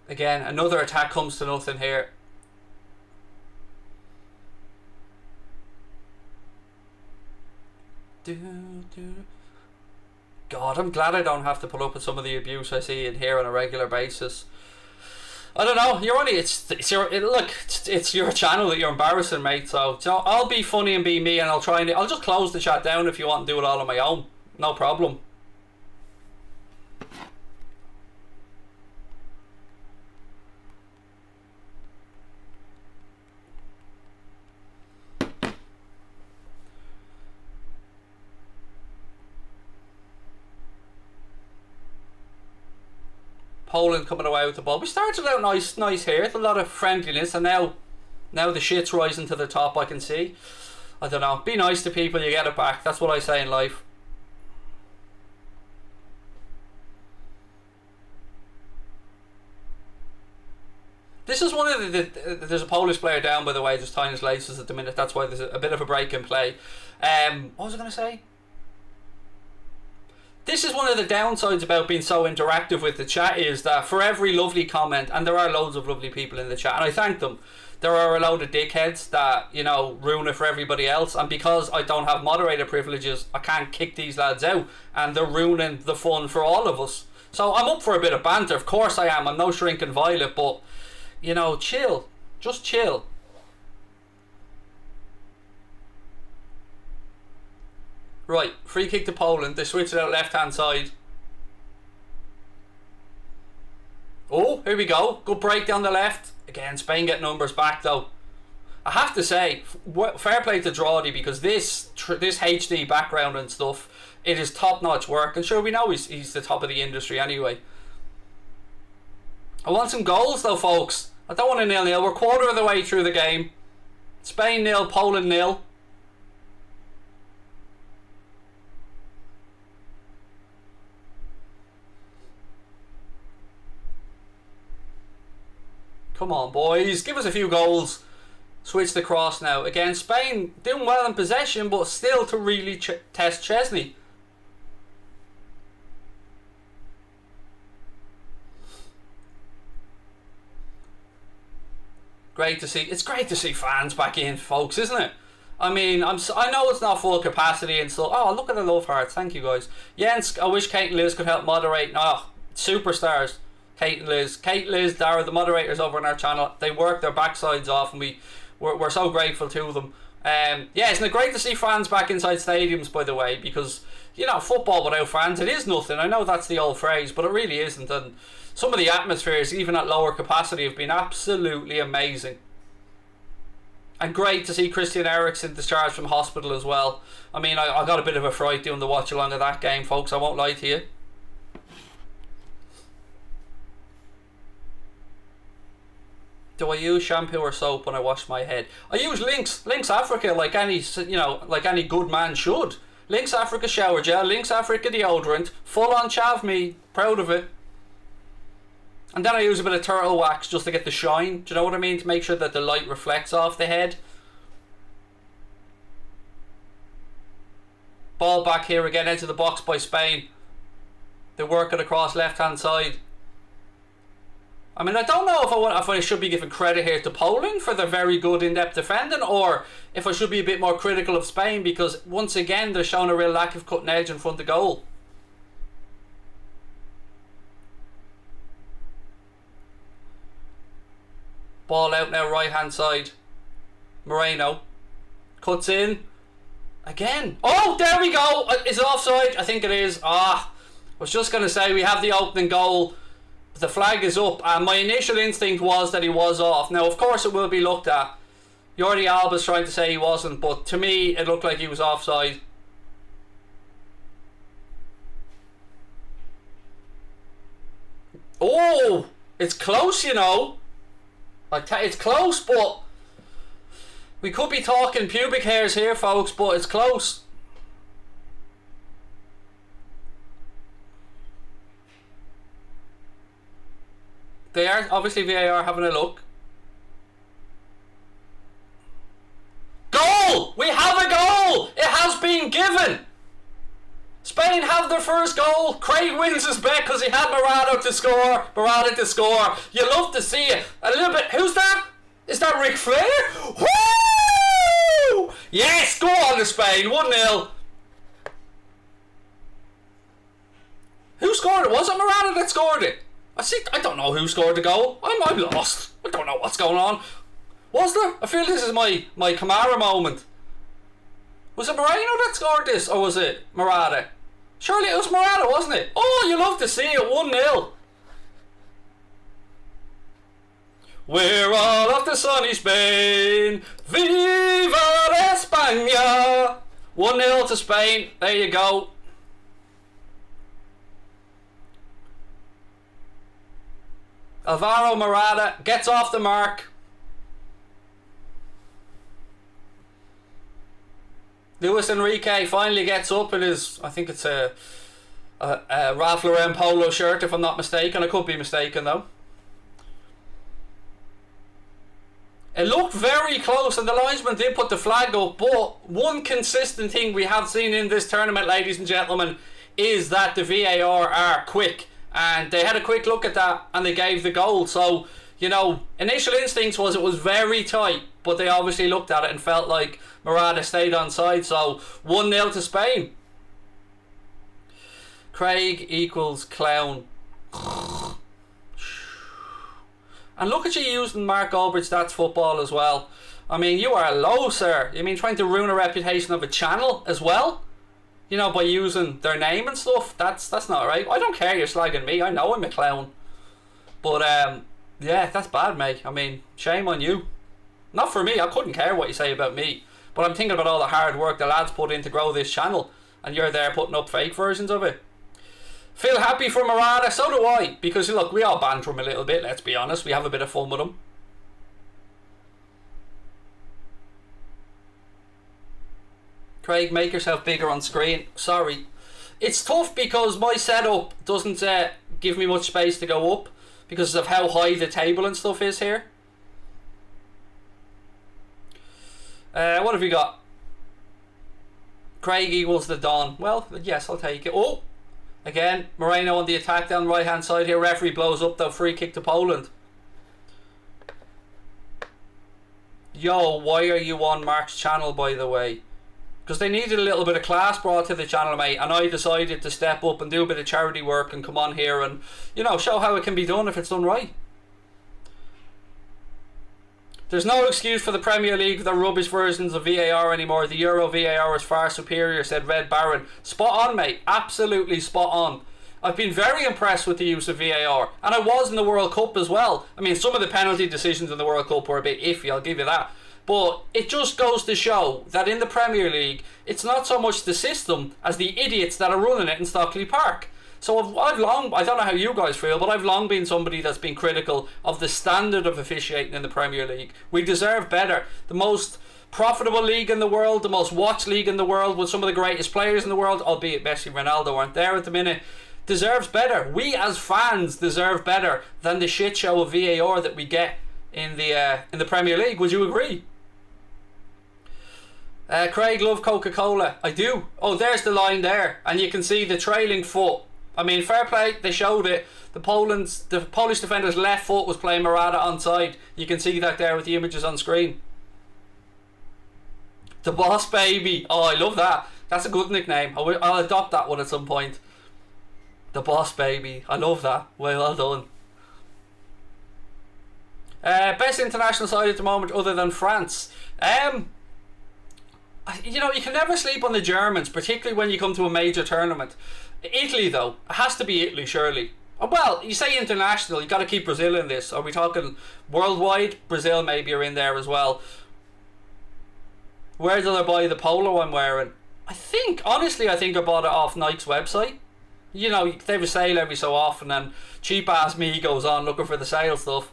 Speaker 1: Again, another attack comes to nothing here. God, I'm glad I don't have to put up with some of the abuse I see in here on a regular basis. I don't know. You're only it's your channel that you're embarrassing, mate. So I'll be funny and be me, and I'll just close the chat down if you want to do it all on my own. No problem. Poland coming away with the ball. We started out nice here. A lot of friendliness, and now the shit's rising to the top. I can see. I don't know. Be nice to people. You get it back. That's what I say in life. This is one of there's a Polish player down, by the way, just tying his laces at the minute. That's why there's a bit of a break in play. What was I going to say? This is one of the downsides about being so interactive with the chat, is that for every lovely comment, and there are loads of lovely people in the chat, and I thank them, there are a load of dickheads that, you know, ruin it for everybody else, and because I don't have moderator privileges, I can't kick these lads out, and they're ruining the fun for all of us. So I'm up for a bit of banter, of course I am. I'm no shrinking violet, but, you know, chill. Just chill. Right, free kick to Poland. They switch it out left hand side. Oh, here we go. Good break down the left. Again, Spain get numbers back though. I have to say, fair play to Drawdy, because this HD background and stuff, it is top notch work. And sure, we know he's the top of the industry anyway. I want some goals though, folks. I don't want a 0-0. We're quarter of the way through the game. Spain 0, Poland 0. Come on, boys. Give us a few goals. Switch the cross now. Again, Spain doing well in possession, but still to really test Chesney. Great to see. It's great to see fans back in, folks, isn't it? I mean, I know it's not full capacity and stuff. Oh, look at the love hearts. Thank you, guys. Jens, I wish Kate and Liz could help moderate. Oh, superstars. Kate and Liz, Dara, the moderators over on our channel, they work their backsides off, and we're so grateful to them. Yeah, isn't it great to see fans back inside stadiums, by the way, because, you know, football without fans, it is nothing. I know that's the old phrase, but it really isn't. And some of the atmospheres, even at lower capacity, have been absolutely amazing. And great to see Christian Eriksen discharged from hospital as well. I mean, I got a bit of a fright doing the watch along of that game, folks. I won't lie to you. Do I use shampoo or soap when I wash my head? I use Lynx Africa, like any, like any good man should. Lynx Africa shower gel, Lynx Africa deodorant, full on chav me, proud of it. And then I use a bit of turtle wax just to get the shine. Do you know what I mean? To make sure that the light reflects off the head. Ball back here again, into the box by Spain. They work it across left hand side. I mean, I don't know if I should be giving credit here to Poland for their very good in-depth defending, or if I should be a bit more critical of Spain, because once again they're showing a real lack of cutting edge in front of goal. Ball out now, right hand side. Moreno cuts in again. Oh, there we go. Is it offside? I think it is. I was just going to say we have the opening goal. The flag is up, and my initial instinct was that he was off. Now, of course, it will be looked at. Jordi Alba's trying to say he wasn't, but to me, it looked like he was offside. Oh, it's close, you know. It's close, but we could be talking pubic hairs here, folks, but it's close. They are, obviously VAR having a look. Goal! We have a goal! It has been given! Spain have their first goal. Craig wins his bet because he had Morata to score. You love to see it. A little bit. Who's that? Is that Ric Flair? Woo! Yes, go on to Spain. 1-0. Who scored it? Was it Morata that scored it? I don't know who scored the goal. I'm lost. I don't know what's going on. Was there? I feel this is my Kamara moment. Was it Moreno that scored this, or was it Morata? Surely it was Morata, wasn't it? Oh, you love to see it. 1-0. We're all off to sunny Spain. Viva España. 1-0 to Spain. There you go. Alvaro Morata gets off the mark. Luis Enrique finally gets up in his, I think it's a Ralph Lauren polo shirt, if I'm not mistaken. I could be mistaken though. It looked very close, and the linesman did put the flag up, but one consistent thing we have seen in this tournament, ladies and gentlemen, is that the VAR are quick. And they had a quick look at that and they gave the goal. So, you know, initial instincts was it was very tight, but they obviously looked at it and felt like Morata stayed on side. So 1-0 to Spain. Craig equals clown. And look at you using Mark Goldbridge That's Football as well. I mean, you are low, sir. You mean trying to ruin a reputation of a channel as well? You know, by using their name and stuff. That's not right. I don't care you're slagging me. I know I'm a clown. But, yeah, that's bad, mate. I mean, shame on you. Not for me. I couldn't care what you say about me. But I'm thinking about all the hard work the lads put in to grow this channel. And you're there putting up fake versions of it. Feel happy for Morata. So do I. Because, look, we all banter him a little bit, let's be honest. We have a bit of fun with him. Craig, make yourself bigger on screen. Sorry. It's tough because my setup doesn't give me much space to go up because of how high the table and stuff is here. What have we got? Craig equals the Don. Well, yes, I'll take it. Oh, again, Moreno on the attack down right hand side here. Referee blows up though. Free kick to Poland. Yo, why are you on Mark's channel, by the way? Because they needed a little bit of class brought to the channel, mate, and I decided to step up and do a bit of charity work and come on here and, you know, show how it can be done if it's done right. There's no excuse for the Premier League with their rubbish versions of VAR anymore. The Euro VAR is far superior, said Red Baron. Spot on, mate. Absolutely spot on. I've been very impressed with the use of VAR, and I was in the World Cup as well. I mean, some of the penalty decisions in the World Cup were a bit iffy, I'll give you that. But it just goes to show that in the Premier League, it's not so much the system as the idiots that are running it in Stockley Park. So I've long, I don't know how you guys feel, but I've long been somebody that's been critical of the standard of officiating in the Premier League. We deserve better. The most profitable league in the world, the most watched league in the world, with some of the greatest players in the world, albeit Messi, Ronaldo aren't there at the minute, deserves better. We as fans deserve better than the shit show of VAR that we get in the Premier League. Would you agree? Craig, love Coca-Cola. I do. Oh, there's the line there, and you can see the trailing foot. I mean, fair play, they showed it. The Polish defender's left foot was playing Morata onside. You can see that there with the images on screen. The Boss Baby. Oh, I love that. That's a good nickname. I'll adopt that one at some point. The Boss Baby. I love that. Well done. Best international side at the moment other than France. You know, you can never sleep on the Germans, particularly when you come to a major tournament. Italy, though, it has to be Italy, surely. Well, you say international, you got to keep Brazil in this. Are we talking worldwide? Brazil maybe are in there as well. Where did I buy the polo I'm wearing? Honestly, I think I bought it off Nike's website. You know, they have a sale every so often, and cheap ass me goes on looking for the sale stuff.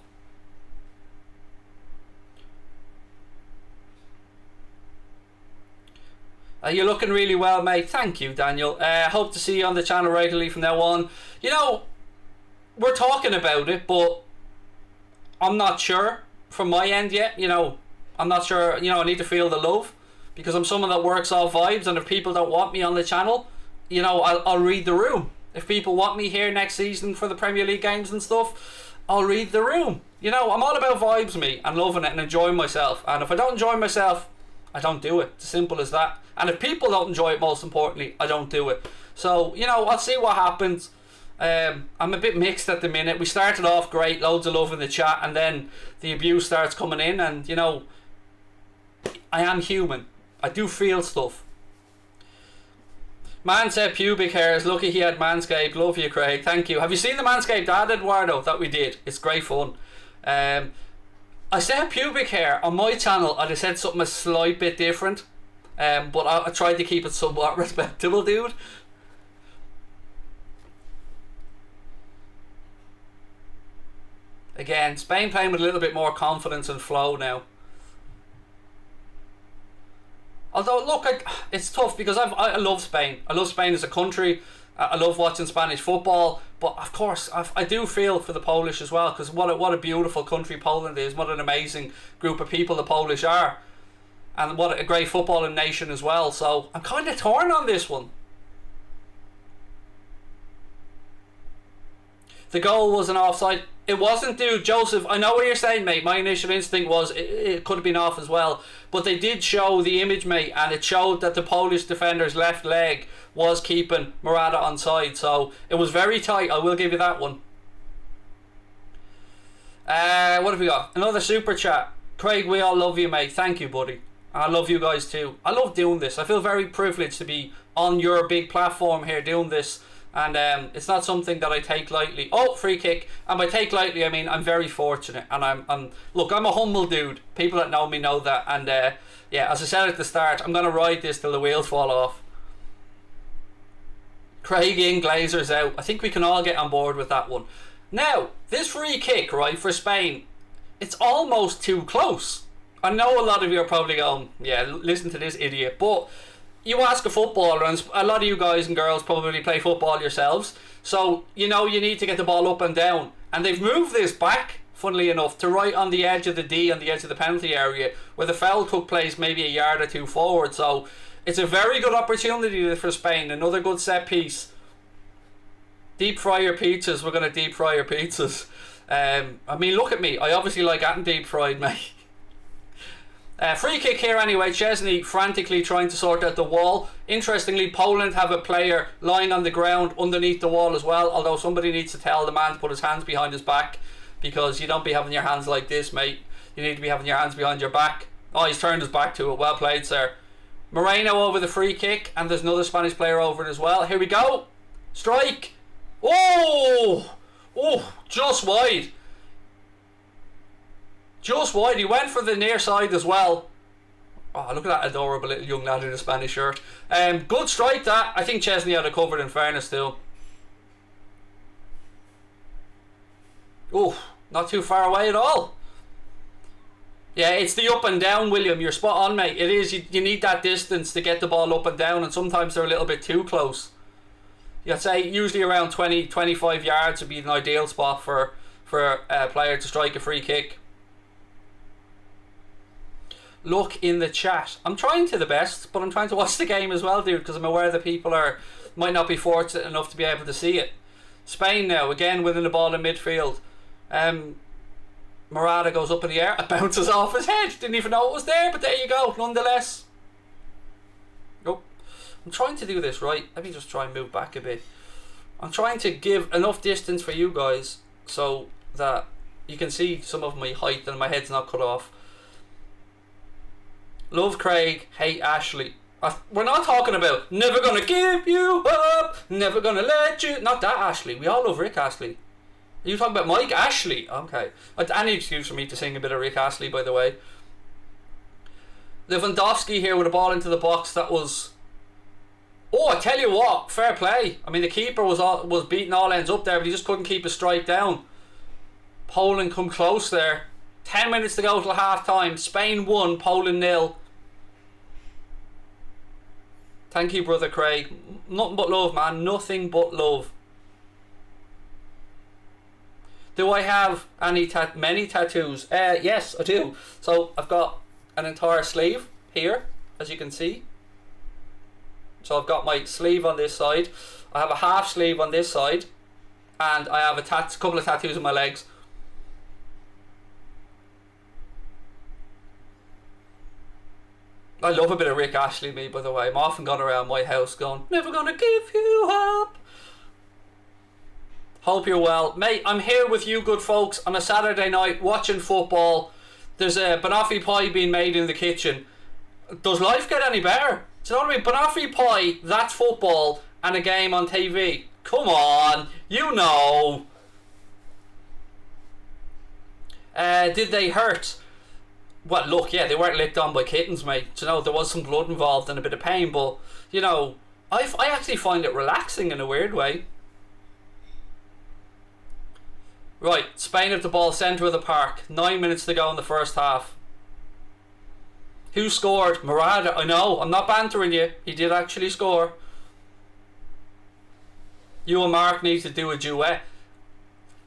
Speaker 1: You're looking really well, mate. Thank you, Daniel. Hope to see you on the channel regularly from now on. You know, we're talking about it, but I'm not sure from my end yet. You know, I'm not sure. You know, I need to feel the love, because I'm someone that works off vibes, and if people don't want me on the channel, you know, I'll read the room. If people want me here next season for the Premier League games and stuff, I'll read the room. You know, I'm all about vibes, me, and loving it and enjoying myself. And if I don't enjoy myself, I don't do it. It's as simple as that. And if people don't enjoy it, most importantly, I don't do it. So, you know, I'll see what happens. I'm a bit mixed at the minute. We started off great, loads of love in the chat, and then the abuse starts coming in, and, you know, I am human. I do feel stuff. Man said pubic hairs. Lucky he had Manscaped. Love you, Craig. Thank you. Have you seen the Manscaped ad, Eduardo, that we did? It's great fun. I said pubic hair on my channel. I'd have said something a slight bit different, but I tried to keep it somewhat respectable, dude. Again, Spain playing with a little bit more confidence and flow now. Although, look, it's tough because I love Spain. I love Spain as a country. I love watching Spanish football. But, of course, I do feel for the Polish as well, because what a beautiful country Poland is. What an amazing group of people the Polish are. And what a great footballing nation as well. So, I'm kind of torn on this one. The goal was an offside. It wasn't, dude. Joseph, I know what you're saying, mate. My initial instinct was it could have been off as well. But they did show the image, mate, and it showed that the Polish defender's left leg was keeping Morata onside. So it was very tight. I will give you that one. What have we got? Another super chat. Craig, we all love you, mate. Thank you, buddy. I love you guys too. I love doing this. I feel very privileged to be on your big platform here doing this. And it's not something that I take lightly. Oh, free kick. And by take lightly, I mean I'm very fortunate. And I'm look, I'm a humble dude. People that know me know that. And yeah, as I said at the start, I'm going to ride this till the wheels fall off. Craig in, Glazers out. I think we can all get on board with that one. Now, this free kick, right, for Spain, it's almost too close. I know a lot of you are probably going, yeah, listen to this idiot. But you ask a footballer, and a lot of you guys and girls probably play football yourselves, so you know you need to get the ball up and down. And they've moved this back, funnily enough, to right on the edge of the D, on the edge of the penalty area, where the foul took place maybe a yard or two forward. So it's a very good opportunity for Spain. Another good set piece. Deep fry your pizzas. We're going to deep fry your pizzas. I mean, look at me. I obviously like getting deep fried, mate. Free kick here anyway. Chesney frantically trying to sort out the wall. Interestingly, Poland have a player lying on the ground underneath the wall as well, although somebody needs to tell the man to put his hands behind his back, because you don't be having your hands like this, mate. You need to be having your hands behind your back. Oh, he's turned his back to it. Well played, sir. Moreno over the free kick, and there's another Spanish player over it as well. Here we go. Strike. Oh, just wide. Just wide. He went for the near side as well. Oh, look at that adorable little young lad in a Spanish shirt. Good strike that. I think Chesney had it covered in fairness too. Oh, not too far away at all. Yeah, it's the up and down, William. You're spot on, mate. It is. You need that distance to get the ball up and down, and sometimes they're a little bit too close. I'd say usually around 20-25 yards would be an ideal spot for a player to strike a free kick. Look in the chat. I'm trying to the best, but I'm trying to watch the game as well, dude, because I'm aware that people might not be fortunate enough to be able to see it. Spain now, again winning the ball in midfield. Morata goes up in the air, it bounces off his head. Didn't even know it was there, but there you go, nonetheless. Oh, I'm trying to do this right. Let me just try and move back a bit. I'm trying to give enough distance for you guys so that you can see some of my height and my head's not cut off. Love Craig, hate Ashley. We're not talking about never gonna give you up, never gonna let you. Not that Ashley. We all love Rick Astley. Are you talking about Mike Ashley? Okay. Any excuse for me to sing a bit of Rick Astley, by the way. Lewandowski here with a ball into the box. That was. Oh, I tell you what, fair play. I mean, the keeper was beating all ends up there, but he just couldn't keep a strike down. Poland come close there. 10 minutes to go till half time. Spain 1, Poland 0. Thank you, brother Craig. Nothing but love, man. Nothing but love. Do I have many tattoos? Yes, I do. So I've got an entire sleeve here, as you can see. So I've got my sleeve on this side. I have a half sleeve on this side, and I have a couple of tattoos on my legs. I love a bit of Rick Astley, me, by the way. I'm often gone around my house going, never gonna give you up. Hope you're well. Mate, I'm here with you good folks on a Saturday night watching football. There's a banoffee pie being made in the kitchen. Does life get any better? Do you know what I mean? Banoffee pie, that's football, and a game on TV. Come on, you know. Did they hurt? Well, look, yeah, they weren't licked on by kittens, mate. You know, there was some blood involved and a bit of pain, but, you know, I actually find it relaxing in a weird way. Right, Spain have the ball, centre of the park. 9 minutes to go in the first half. Who scored? Morata. I know, I'm not bantering you. He did actually score. You and Mark need to do a duet.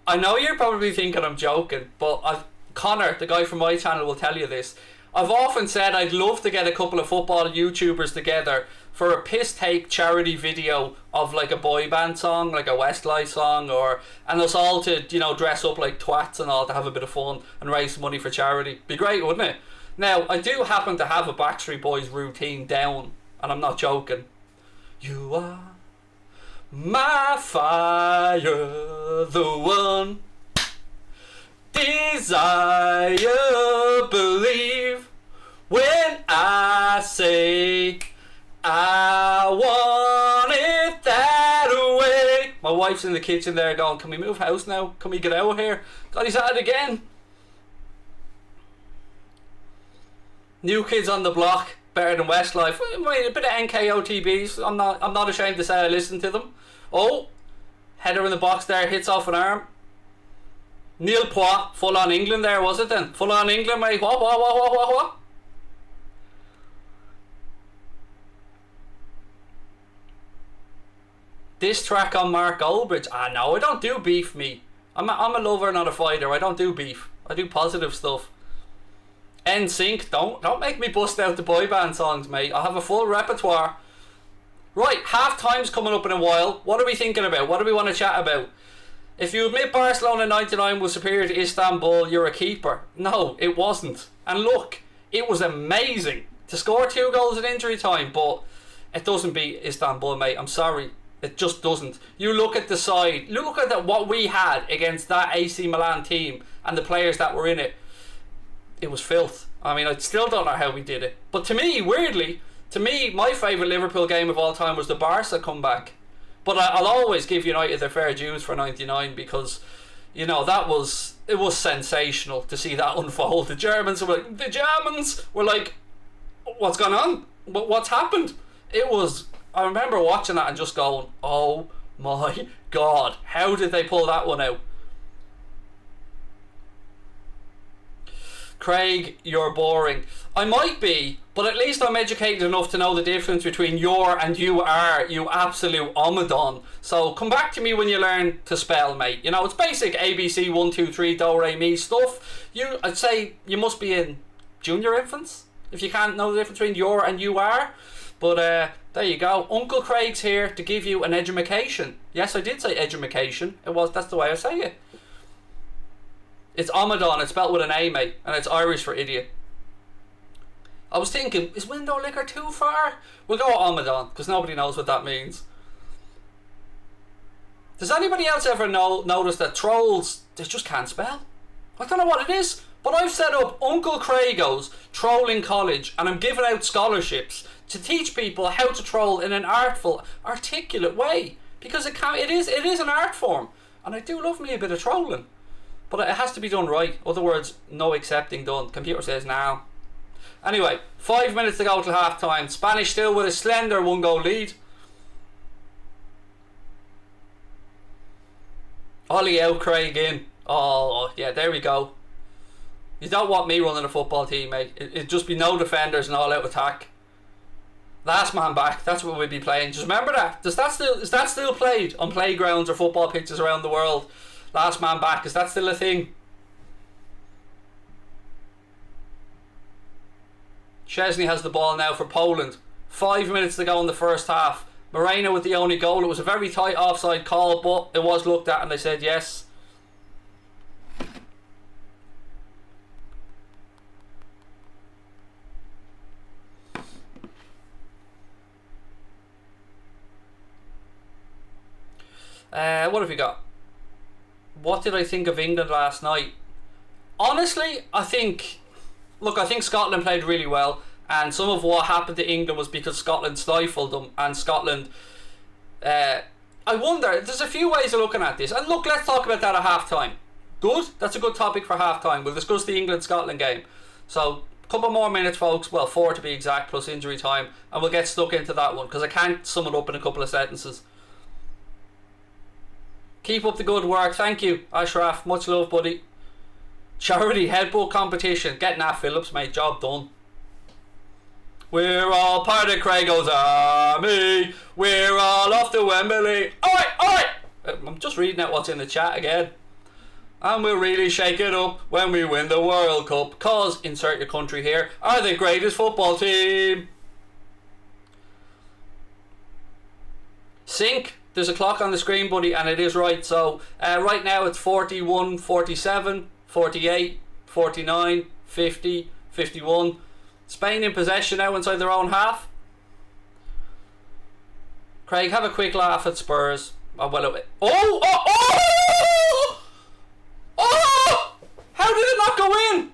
Speaker 1: I know you're probably thinking I'm joking, but Connor, the guy from my channel, will tell you this. I've often said I'd love to get a couple of football YouTubers together for a piss take charity video of like a boy band song, like a Westlife song, and us all to, you know, dress up like twats and all to have a bit of fun and raise money for charity. Be great, wouldn't it? Now, I do happen to have a Backstreet Boys routine down, and I'm not joking. You are my fire, the one desire, believe when I say I want it that way. My wife's in the kitchen there going, can we move house now? Can we get out of here? God, he's at it again. New Kids on the Block, better than Westlife. I mean, a bit of NKOTBs. I'm not ashamed to say I listen to them. Oh, header in the box there, hits off an arm. Neil Poit, full on England there, was it then? Full on England, mate. What? This track on Mark Goldbridge. No, I don't do beef, me. I'm a lover, not a fighter. I don't do beef. I do positive stuff. NSYNC, don't make me bust out the boy band songs, mate. I have a full repertoire. Right, half time's coming up in a while. What are we thinking about? What do we want to chat about? If you admit Barcelona 99 was superior to Istanbul, you're a keeper. No, it wasn't. And look, it was amazing to score 2 goals in injury time, but it doesn't beat Istanbul, mate. I'm sorry. It just doesn't. You look at the side, look at what we had against that AC Milan team and the players that were in it. It was filth. I mean, I still don't know how we did it. But to me, weirdly, my favourite Liverpool game of all time was the Barca comeback. But I'll always give United their fair dues for 99 because, you know, it was sensational to see that unfold. The Germans were like, what's going on? What's happened? I remember watching that and just going, oh my God, how did they pull that one out? Craig, you're boring. I might be, but at least I'm educated enough to know the difference between your and you are, you absolute omadon. So come back to me when you learn to spell, mate. You know, it's basic ABC 1, 2, 3, do, re, mi stuff. I'd say you must be in junior infants if you can't know the difference between your and you are. But there you go. Uncle Craig's here to give you an edumacation. Yes, I did say edumacation. That's the way I say it. It's omadon, it's spelled with an A, mate, and it's Irish for idiot. I was thinking, is window liquor too far? We'll go with omadon, because nobody knows what that means. Does anybody else ever notice that trolls, they just can't spell? I don't know what it is, but I've set up Uncle Crago's Trolling College, and I'm giving out scholarships to teach people how to troll in an artful, articulate way. Because it is an art form, and I do love me a bit of trolling. But it has to be done right. Other words, no accepting done. Computer says now. Anyway, 5 minutes to go till half time. Spanish still with a slender 1-goal lead. Ollie out, Craig in. Oh, yeah, there we go. You don't want me running a football team, mate. It'd just be no defenders and all out attack. Last man back. That's what we'd be playing. Just remember that. Is that still played on playgrounds or football pitches around the world? Last man back, is that still a thing? Szczesny has the ball now for Poland. 5 minutes to go in the first half. Moreno with the only goal. It was a very tight offside call, but it was looked at and they said yes. What have we got? What did I think of England last night? Honestly, I think Scotland played really well, and some of what happened to England was because Scotland stifled them, and Scotland, I wonder, there's a few ways of looking at this, and look, let's talk about that at half time. Good? That's a good topic for half time. We'll discuss the England-Scotland game. So, a couple more minutes, folks, well, 4 to be exact, plus injury time, and we'll get stuck into that one, because I can't sum it up in a couple of sentences. Keep up the good work. Thank you, Ashraf. Much love, buddy. Charity headbutt competition. Get Nat Phillips, mate. Job done. We're all part of Crago's army. We're all off to Wembley. Alright. I'm just reading out what's in the chat again. And we'll really shake it up when we win the World Cup. Cause, insert your country here, are the greatest football team. Sync. There's a clock on the screen, buddy, and it is right. So right now it's 41, 47, 48, 49, 50, 51. Spain in possession now inside their own half. Craig, have a quick laugh at Spurs. Oh, well, how did it not go in?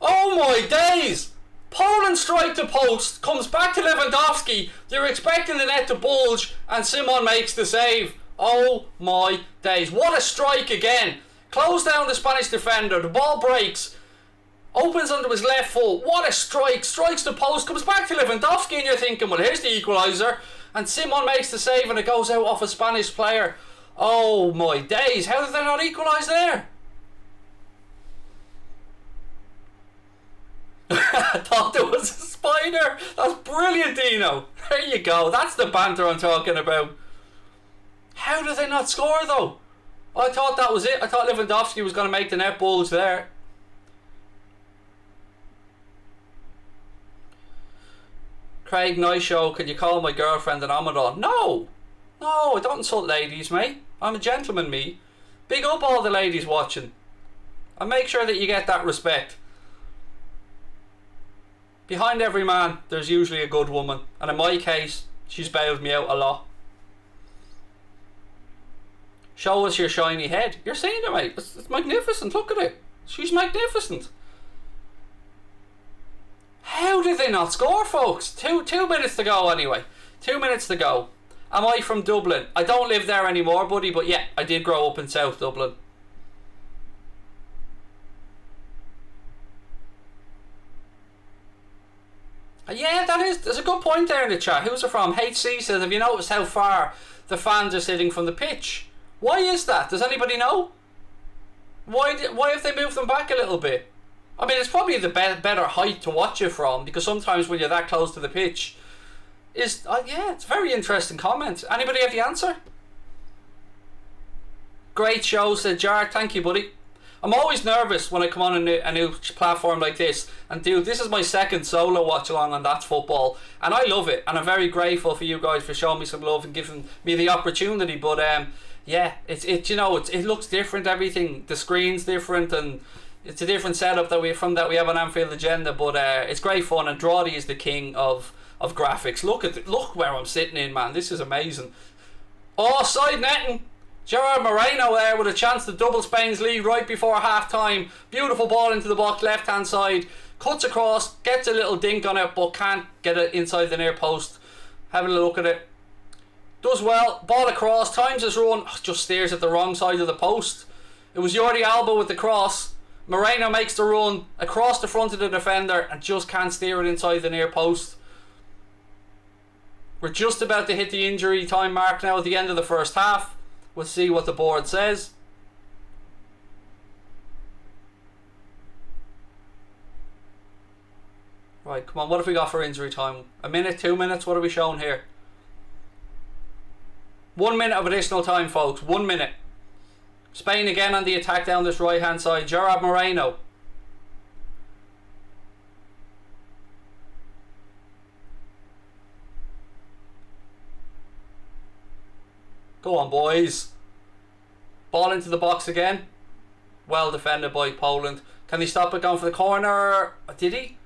Speaker 1: Oh my days. Poland strike to post, comes back to Lewandowski, they're expecting the net to bulge, and Simon makes the save. Oh my days, what a strike again. Close down the Spanish defender, the ball breaks, opens onto his left foot, what a strike, strikes the post, comes back to Lewandowski, and you're thinking, well, here's the equaliser, and Simon makes the save and it goes out off a Spanish player. Oh my days, how did they not equalise there? I thought there was a spider. That's brilliant, Dino. There you go. That's the banter I'm talking about. How did they not score though? I thought that was it. I thought Lewandowski was going to make the net bulge there. Craig, nice show. Could you call my girlfriend an omadon? No, I don't insult ladies, mate. I'm a gentleman, me. Big up all the ladies watching. And make sure that you get that respect. Behind every man, there's usually a good woman. And in my case, she's bailed me out a lot. Show us your shiny head. You're seeing it, mate. It's magnificent. Look at it. She's magnificent. How did they not score, folks? Two minutes to go anyway. 2 minutes to go. Am I from Dublin? I don't live there anymore, buddy, but yeah, I did grow up in South Dublin. Yeah, there's a good point there in the chat. Who's it from? HC says, have you noticed how far the fans are sitting from the pitch? Why is that? Does anybody know? Why have they moved them back a little bit? I mean, it's probably the better height to watch it from, because sometimes when you're that close to the pitch, yeah, it's a very interesting comment. Anybody have the answer? Great show, said Jar. Thank you, buddy. I'm always nervous when I come on a new platform like this, and dude, this is my second solo watch along on That's Football, and I love it, and I'm very grateful for you guys for showing me some love and giving me the opportunity. But yeah, it looks different. Everything, the screen's different, and it's a different setup that we have on Anfield Agenda. But it's great fun, and Drawdy is the king of graphics. Look where I'm sitting in, man. This is amazing. Oh, side netting. Gerard Moreno there with a chance to double Spain's lead right before half time. Beautiful ball into the box, left hand side. Cuts across, gets a little dink on it, but can't get it inside the near post. Having a look at it. Does well, ball across, times his run, just steers at the wrong side of the post. It was Jordi Alba with the cross. Moreno makes the run across the front of the defender and just can't steer it inside the near post. We're just about to hit the injury time mark now at the end of the first half. We'll see what the board says. Right, come on, what have we got for injury time? A minute, 2 minutes, what are we showing here? 1 minute of additional time, folks, 1 minute. Spain again on the attack down this right hand side. Gerard Moreno. Go on, boys. Ball into the box again. Well defended by Poland. Can he stop it going for the corner? Did he?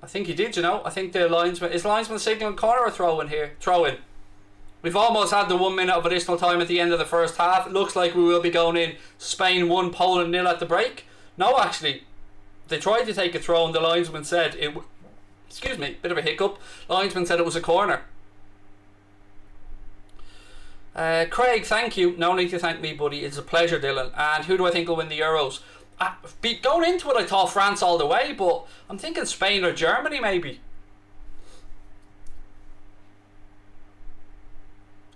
Speaker 1: I think he did, you know. I think the linesman... Is linesman signalling corner or throw in here? Throw in. We've almost had the 1 minute of additional time at the end of the first half. It looks like we will be going in Spain 1, Poland 0 at the break. No, actually. They tried to take a throw and the linesman said it... Excuse me, bit of a hiccup. Linesman said it was a corner. Craig, thank you. No need to thank me, buddy. It's a pleasure, Dylan. And who do I think will win the Euros? Going into it, I thought France all the way, but I'm thinking Spain or Germany, maybe.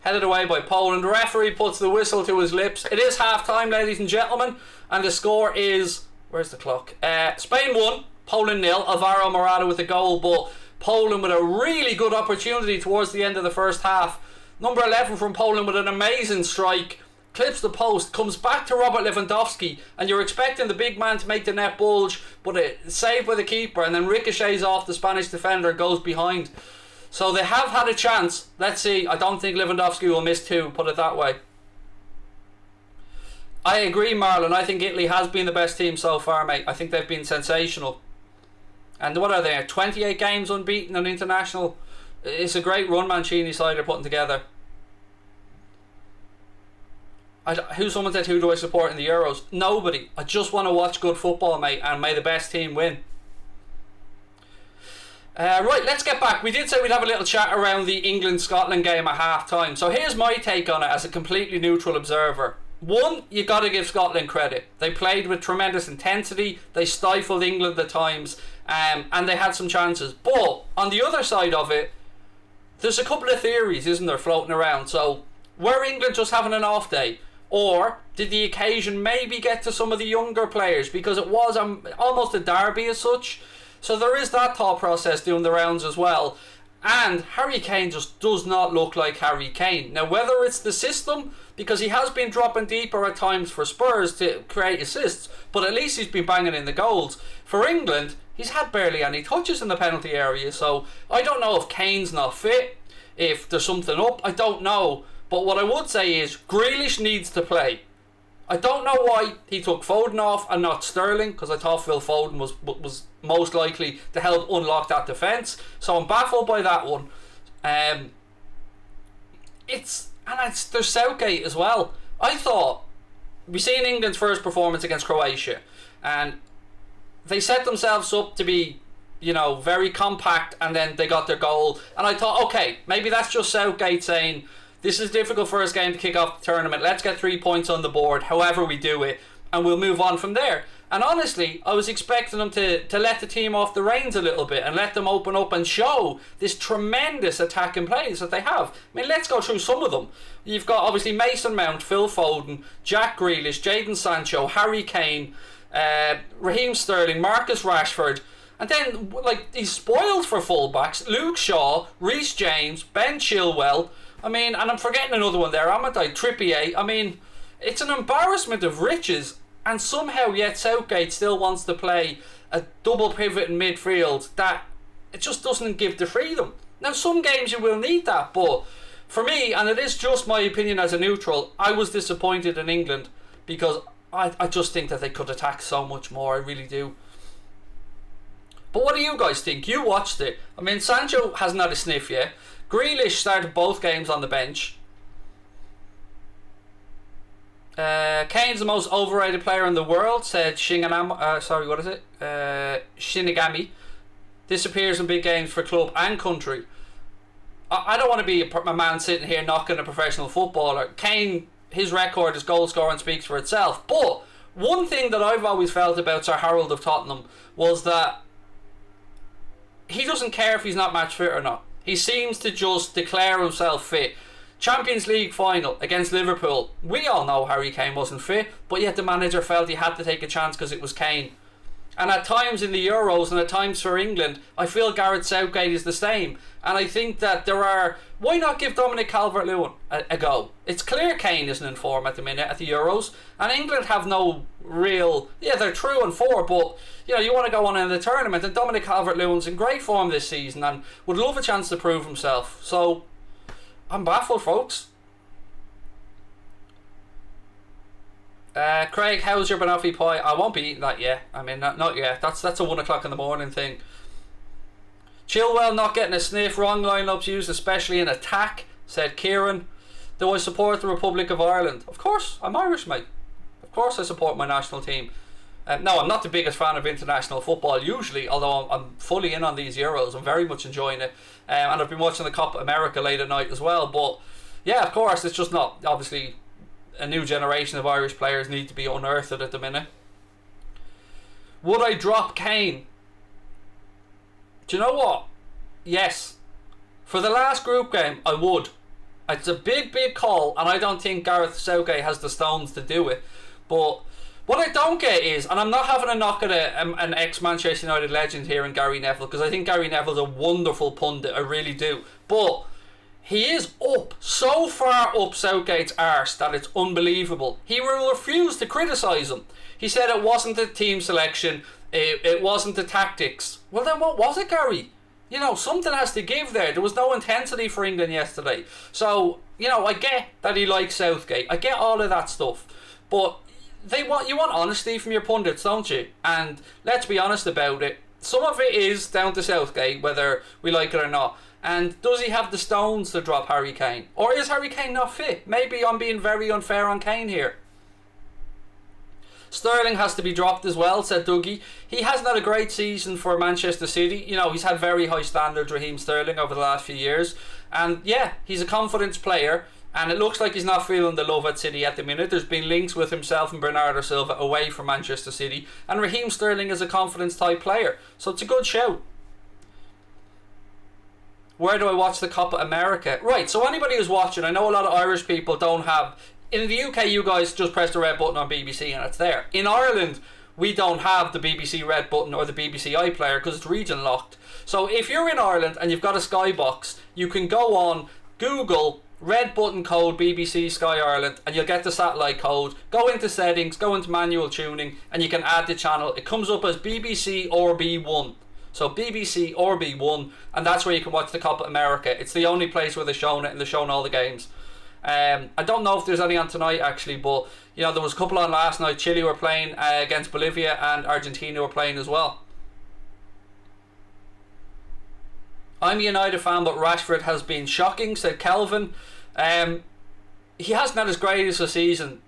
Speaker 1: Headed away by Poland. The referee puts the whistle to his lips. It is half-time, ladies and gentlemen. And the score is... Where's the clock? Spain 1, Poland 0. Alvaro Morata with the goal, but Poland with a really good opportunity towards the end of the first half. Number 11 from Poland with an amazing strike. Clips the post, comes back to Robert Lewandowski, and you're expecting the big man to make the net bulge, but it's saved by the keeper and then ricochets off the Spanish defender, goes behind. So they have had a chance. Let's see. I don't think Lewandowski will miss two, put it that way. I agree, Marlon. I think Italy has been the best team so far, mate. I think they've been sensational. And what are they? 28 games unbeaten on international. It's a great run Mancini's side are putting together. Someone said, who do I support in the Euros? Nobody. I just want to watch good football, mate, and may the best team win. Right, let's get back. We did say we'd have a little chat around the England-Scotland game at half-time. So here's my take on it as a completely neutral observer. One, you got to give Scotland credit. They played with tremendous intensity. They stifled England at times, and they had some chances. But on the other side of it, there's a couple of theories, isn't there, floating around. So, were England just having an off day? Or did the occasion maybe get to some of the younger players? Because it was almost a derby as such. So there is that thought process doing the rounds as well. And Harry Kane just does not look like Harry Kane. Now, whether it's the system, because he has been dropping deeper at times for Spurs to create assists, but at least he's been banging in the goals. For England, he's had barely any touches in the penalty area. So I don't know if Kane's not fit, if there's something up, I don't know. But what I would say is Grealish needs to play. I don't know why he took Foden off and not Sterling, because I thought Phil Foden was most likely to help unlock that defence. So I'm baffled by that one. There's Southgate as well. I thought we seen England's first performance against Croatia, and they set themselves up to be, you know, very compact, and then they got their goal. And I thought, okay, maybe that's just Southgate saying, this is difficult for us game to kick off the tournament. Let's get 3 points on the board, however we do it, and we'll move on from there. And honestly, I was expecting them to let the team off the reins a little bit and let them open up and show this tremendous attacking plays that they have. I mean, let's go through some of them. You've got obviously Mason Mount, Phil Foden, Jack Grealish, Jadon Sancho, Harry Kane, Raheem Sterling, Marcus Rashford. And then, like, he's spoiled for fullbacks. Luke Shaw, Reece James, Ben Chilwell. I mean, and I'm forgetting another one there, Amadou Trippier. I mean, it's an embarrassment of riches. And somehow yet Southgate still wants to play a double pivot in midfield that it just doesn't give the freedom. Now, some games you will need that, but for me, and it is just my opinion as a neutral, I was disappointed in England because I just think that they could attack so much more. I really do. But what do you guys think? You watched it. I mean, Sancho hasn't had a sniff yet. Grealish started both games on the bench. Kane's the most overrated player in the world, said Shinigami. Disappears in big games for club and country. I don't want to be a man sitting here knocking a professional footballer. Kane, his record as goal scoring speaks for itself. But one thing that I've always felt about Sir Harold of Tottenham was that he doesn't care if he's not match fit or not. He seems to just declare himself fit. Champions League final against Liverpool. We all know Harry Kane wasn't fit, but yet the manager felt he had to take a chance because it was Kane. And at times in the Euros and at times for England, I feel Gareth Southgate is the same. And I think that why not give Dominic Calvert-Lewin a go? It's clear Kane isn't in form at the minute at the Euros, and England have no real, they're true and four, but you want to go on in the tournament, and Dominic Calvert-Lewin's in great form this season and would love a chance to prove himself. So I'm baffled, folks. Craig, how's your banoffee pie? I won't be eating that yet. I mean, not yet. That's a 1 o'clock in the morning thing. Chilwell not getting a sniff. Wrong lineups used, especially in attack, said Kieran. Do I support the Republic of Ireland? Of course, I'm Irish, mate. Of course I support my national team. No, I'm not the biggest fan of international football usually, although I'm fully in on these Euros. I'm very much enjoying it. And I've been watching the Copa America late at night as well. But yeah, of course, it's just not, obviously, a new generation of Irish players need to be unearthed at the minute. Would I drop Kane? Do you know what? Yes. For the last group game, I would. It's a big call, and I don't think Gareth Southgate has the stones to do it. But what I don't get is, and I'm not having a knock at an ex-Manchester United legend here in Gary Neville, because I think Gary Neville's a wonderful pundit, I really do. But he is so far up Southgate's arse that it's unbelievable. He will refuse to criticise him. He said it wasn't the team selection, it wasn't the tactics. Well then what was it, Gary? Something has to give there. There was no intensity for England yesterday. So, I get that he likes Southgate. I get all of that stuff. But you want honesty from your pundits, don't you? And let's be honest about it. Some of it is down to Southgate, whether we like it or not. And does he have the stones to drop Harry Kane? Or is Harry Kane not fit? Maybe I'm being very unfair on Kane here. Sterling has to be dropped as well, said Dougie. He hasn't had a great season for Manchester City. He's had very high standards, Raheem Sterling, over the last few years. And yeah, he's a confidence player. And it looks like he's not feeling the love at City at the minute. There's been links with himself and Bernardo Silva away from Manchester City. And Raheem Sterling is a confidence type player. So it's a good shout. Where do I watch the Copa America? Right, so anybody who's watching, I know a lot of Irish people don't have... In the UK, you guys just press the red button on BBC and it's there. In Ireland, we don't have the BBC red button or the BBC iPlayer because it's region locked. So if you're in Ireland and you've got a Skybox, you can go on Google red button code BBC Sky Ireland and you'll get the satellite code. Go into settings, go into manual tuning, and you can add the channel. It comes up as BBC or B1. So BBC or B1, and that's where you can watch the Copa America. It's the only place where they're showing it, and they're showing all the games. I don't know if there's any on tonight actually, but there was a couple on last night. Chile were playing against Bolivia, and Argentina were playing as well. I'm a United fan, but Rashford has been shocking, said Kelvin. He hasn't had as great as a season.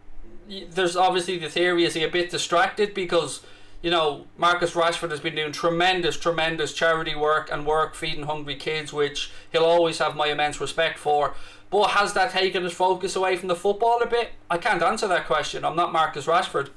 Speaker 1: There's obviously the theory, is he a bit distracted because Marcus Rashford has been doing tremendous charity work and work feeding hungry kids, which he'll always have my immense respect for. But has that taken his focus away from the football a bit? I can't answer that question. I'm not Marcus Rashford.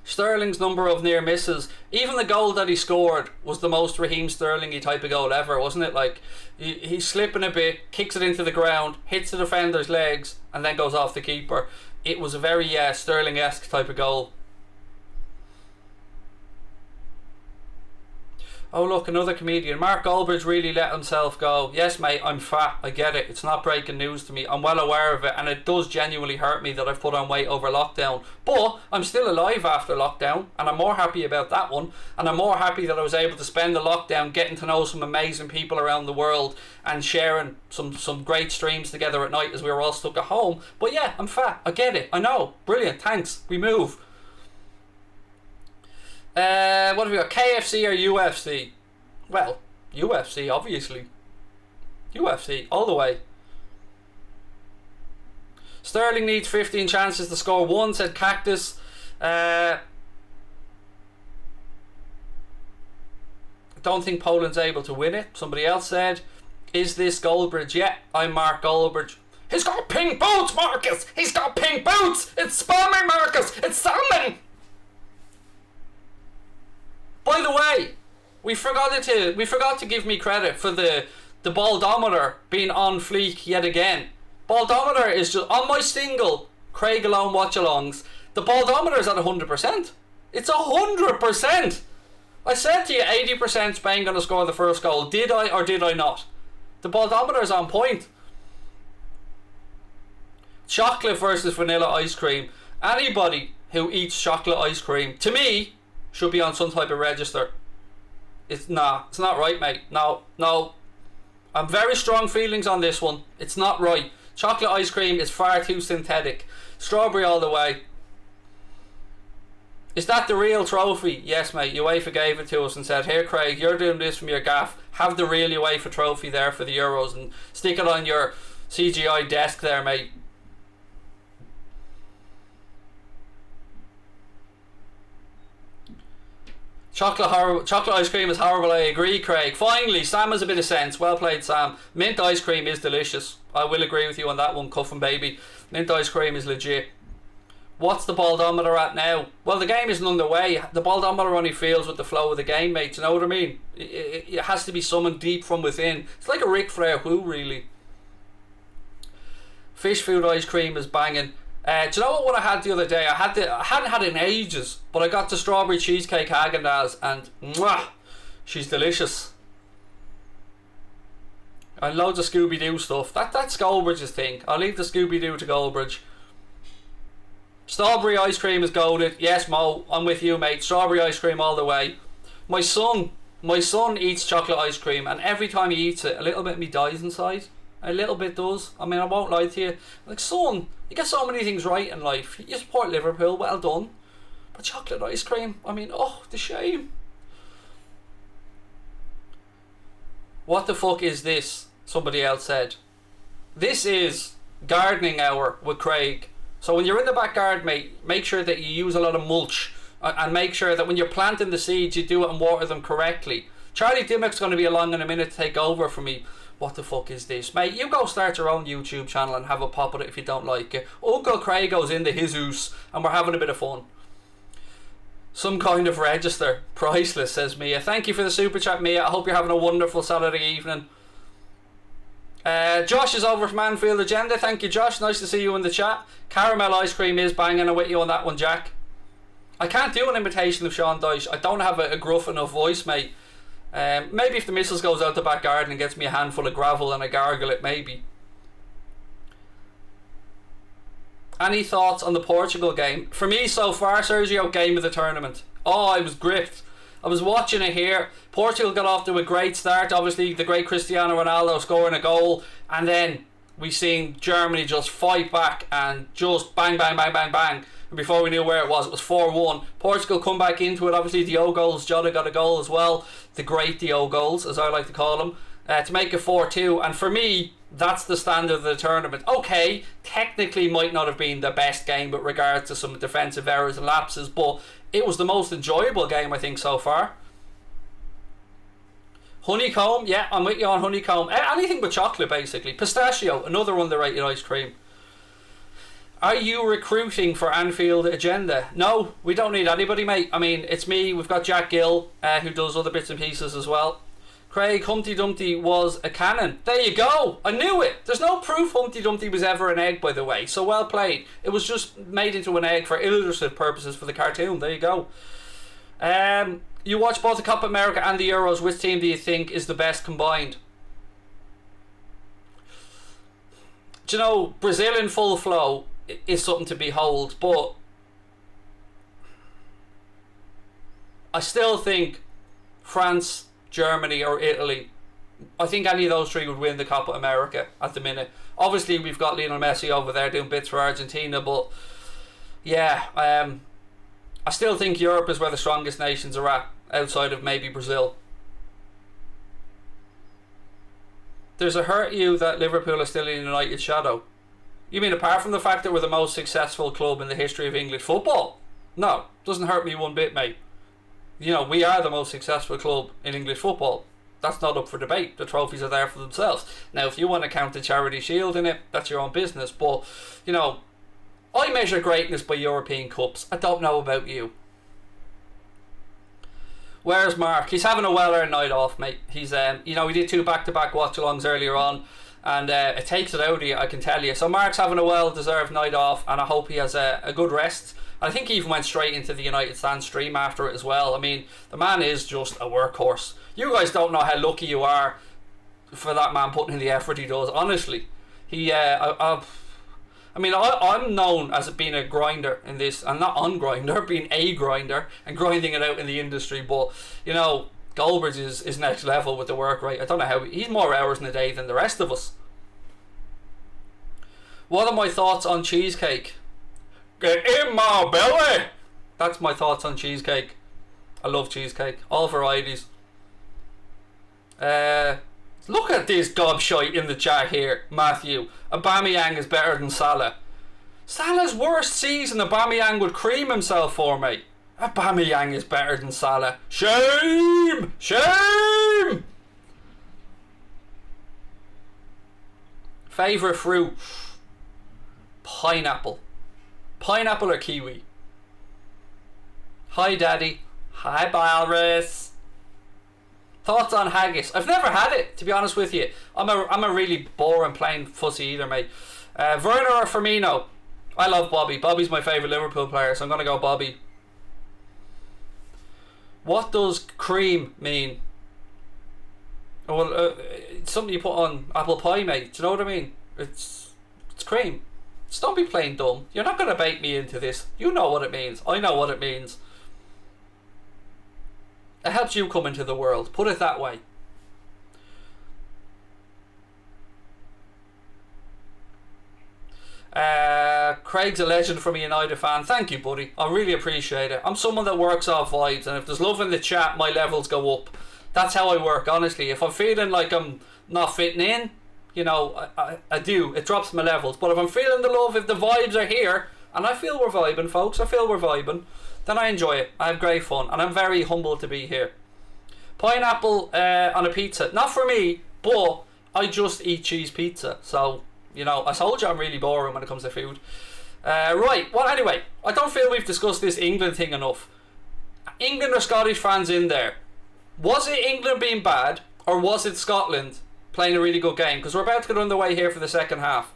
Speaker 1: Sterling's number of near misses, even the goal that he scored was the most Raheem Sterling-y type of goal ever, wasn't it? Like, he's slipping a bit, kicks it into the ground, hits the defender's legs, and then goes off the keeper. It was a very Sterling-esque type of goal. Oh look, another comedian. Mark Goldbridge really let himself go. Yes mate, I'm fat, I get it. It's not breaking news to me. I'm well aware of it, and it does genuinely hurt me that I've put on weight over lockdown. But I'm still alive after lockdown, and I'm more happy about that one. And I'm more happy that I was able to spend the lockdown getting to know some amazing people around the world and sharing some great streams together at night as we were all stuck at home. But yeah, I'm fat, I get it, I know. Brilliant, thanks, we move. What have we got? KFC or UFC? Well, UFC, obviously. UFC, all the way. Sterling needs 15 chances to score one, said Cactus. Don't think Poland's able to win it. Somebody else said, is this Goldbridge? Yeah, I'm Mark Goldbridge. He's got pink boots, Marcus! He's got pink boots! It's spamming, Marcus! It's salmon! By the way, we forgot to give me credit for the baldometer being on fleek yet again. Baldometer is just on my single Craig alone watchalongs. The baldometer is at 100%. It's 100%. I said to you 80% Spain going to score the first goal. Did I or did I not? The baldometer is on point. Chocolate versus vanilla ice cream. Anybody who eats chocolate ice cream, to me, should be on some type of register. It's not right, mate. No. I'm very strong feelings on this one. It's not right. Chocolate ice cream is far too synthetic. Strawberry all the way. Is that the real trophy? Yes, mate. UEFA gave it to us and said, here, Craig, you're doing this from your gaff. Have the real UEFA trophy there for the Euros and stick it on your CGI desk there, mate. Chocolate ice cream is horrible, I agree, Craig. Finally, Sam has a bit of sense. Well played, Sam. Mint ice cream is delicious. I will agree with you on that one, Cuffin baby. Mint ice cream is legit. What's the baldometer at now? Well, the game isn't underway. The baldometer only feels with the flow of the game, mate. Do you know what I mean? It has to be summoned deep from within. It's like a Ric Flair who, really. Fish food ice cream is banging. Do you know what I had the other day? I hadn't had it in ages, but I got the strawberry cheesecake Haagen-Dazs, and mwah, she's delicious. And loads of Scooby-Doo stuff. That's Goldbridge's thing. I'll leave the Scooby-Doo to Goldbridge. Strawberry ice cream is goated. Yes, Mo, I'm with you, mate. Strawberry ice cream all the way. My son eats chocolate ice cream, and every time he eats it, a little bit of me dies inside. A little bit does. I mean, I won't lie to you. Like, son, you get so many things right in life. You support Liverpool, well done. But chocolate ice cream, I mean, oh, the shame. What the fuck is this? Somebody else said. This is gardening hour with Craig. So when you're in the back garden, mate, make sure that you use a lot of mulch. And make sure that when you're planting the seeds, you do it and water them correctly. Charlie Dimmock's going to be along in a minute to take over for me. What the fuck is this? Mate, you go start your own YouTube channel and have a pop at it if you don't like it. Uncle Craig goes into his house and we're having a bit of fun. Some kind of register. Priceless, says Mia. Thank you for the super chat, Mia. I hope you're having a wonderful Saturday evening. Josh is over from Anfield Agenda. Thank you, Josh. Nice to see you in the chat. Caramel ice cream is banging. I'm with you on that one, Jack. I can't do an imitation of Sean Dyche. I don't have a gruff enough voice, mate. Maybe if the missus goes out the back garden and gets me a handful of gravel and I gargle it, maybe. Any thoughts on the Portugal game? For me so far, Sergio, game of the tournament. Oh, I was gripped. I was watching it here. Portugal got off to a great start. Obviously, the great Cristiano Ronaldo scoring a goal. And then we seen Germany just fight back and just bang, bang, bang, bang, bang. And before we knew where it was 4-1. Portugal come back into it. Obviously, Diogo goals. Jota got a goal as well. The great Diogo goals, as I like to call them. To make it 4-2. And for me, that's the standard of the tournament. Okay, technically might not have been the best game with regards to some defensive errors and lapses, but it was the most enjoyable game, I think, so far. Honeycomb, yeah, I'm with you on honeycomb. Anything but chocolate, basically. Pistachio, another underrated ice cream. Are you recruiting for Anfield agenda? No, we don't need anybody, mate. I mean, it's me. We've got Jack Gill, who does other bits and pieces as well. Craig, Humpty Dumpty was a cannon. There you go. I knew it. There's no proof Humpty Dumpty was ever an egg, by the way. So well played. It was just made into an egg for illustrative purposes for the cartoon. There you go. You watch both the Copa America and the Euros. Which team do you think is the best combined? Do you know, Brazil in full flow is something to behold, but I still think France, Germany or Italy, I think any of those three would win the Copa America at the minute. Obviously we've got Lionel Messi over there doing bits for Argentina, but yeah, I still think Europe is where the strongest nations are at, outside of maybe Brazil. Does it hurt you that Liverpool are still in United shadow? You mean apart from the fact that we're the most successful club in the history of English football? No, doesn't hurt me one bit, mate. You know, we are the most successful club in English football. That's not up for debate. The trophies are there for themselves. Now, if you want to count the Charity Shield in it, that's your own business. But, you know, I measure greatness by European Cups. I don't know about you. Where's Mark? He's having a well-earned night off, mate. He's, you know, we did 2 back-to-back watch-alongs earlier on, and it takes it out of you, I can tell you. So Mark's having a well-deserved night off, and I hope he has a good rest. I think he even went straight into the United Stand stream after it as well. I mean, the man is just a workhorse. You guys don't know how lucky you are for that man putting in the effort he does. Honestly, he, I mean, I'm known as being a grinder in this, and not on grinder, being a grinder and grinding it out in the industry. But you know, Goldbridge is next level with the work rate. I don't know how he's more hours in a day than the rest of us. What are my thoughts on cheesecake? Get in my belly. That's my thoughts on cheesecake. I love cheesecake, all varieties. Look at this gobshite in the chat here, Matthew. Aubameyang is better than Salah. Salah's worst season, Aubameyang would cream himself for me. Aubameyang is better than Salah. Shame! Shame! Favourite fruit? Pineapple. Pineapple or kiwi? Hi Daddy. Hi Balrus. Thoughts on haggis? I've never had it, to be honest with you. I'm a really boring, plain fussy either, mate. Werner or Firmino? I love Bobby. Bobby's my favourite Liverpool player, so I'm going to go Bobby. What does cream mean? Well, it's something you put on apple pie, mate. Do you know what I mean? It's cream. Just don't be plain dumb. You're not going to bait me into this. You know what it means. I know what it means. It helps you come into the world. Put it that way. Craig's a legend from a United fan. Thank you, buddy. I really appreciate it. I'm someone that works off vibes, and if there's love in the chat, my levels go up. That's how I work, honestly. If I'm feeling like I'm not fitting in, you know, I do. It drops my levels. But if I'm feeling the love, if the vibes are here, and I feel we're vibing, folks, I feel we're vibing, then I enjoy it. I have great fun, and I'm very humbled to be here. Pineapple on a pizza. Not for me, but I just eat cheese pizza. So, you know, I told you I'm really boring when it comes to food. Right, well, anyway, I don't feel we've discussed this England thing enough. England or Scottish fans in there. Was it England being bad, or was it Scotland playing a really good game? Because we're about to get underway here for the second half.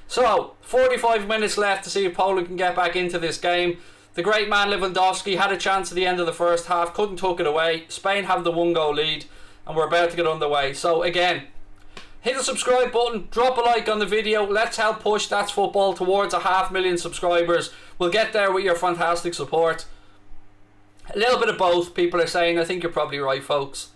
Speaker 1: So, 45 minutes left to see if Poland can get back into this game. The great man Lewandowski had a chance at the end of the first half, couldn't tuck it away. Spain have the 1-goal lead, and we're about to get underway. So again, hit the subscribe button, drop a like on the video. Let's help push That's Football towards 500,000 subscribers. We'll get there with your fantastic support. A little bit of both, people are saying. I think you're probably right, folks.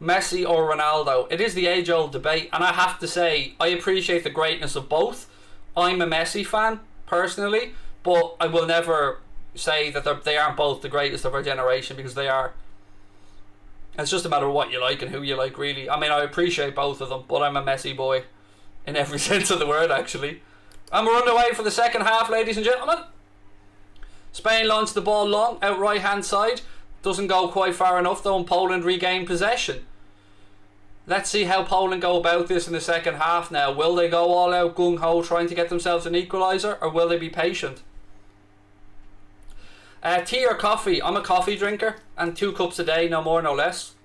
Speaker 1: Messi or Ronaldo? It is the age-old debate, and I have to say, I appreciate the greatness of both. I'm a Messi fan, personally, but I will never say that they aren't both the greatest of our generation, because they are. It's just a matter of what you like and who you like, really. I mean, I appreciate both of them, but I'm a Messi boy in every sense of the word, actually. And we're underway for the second half, ladies and gentlemen. Spain launched the ball long, out right-hand side. Doesn't go quite far enough, though, and Poland regained possession. Let's see how Poland go about this in the second half now. Will they go all out gung-ho trying to get themselves an equaliser, or will they be patient? Tea or coffee? I'm a coffee drinker, and 2 cups a day, no more, no less.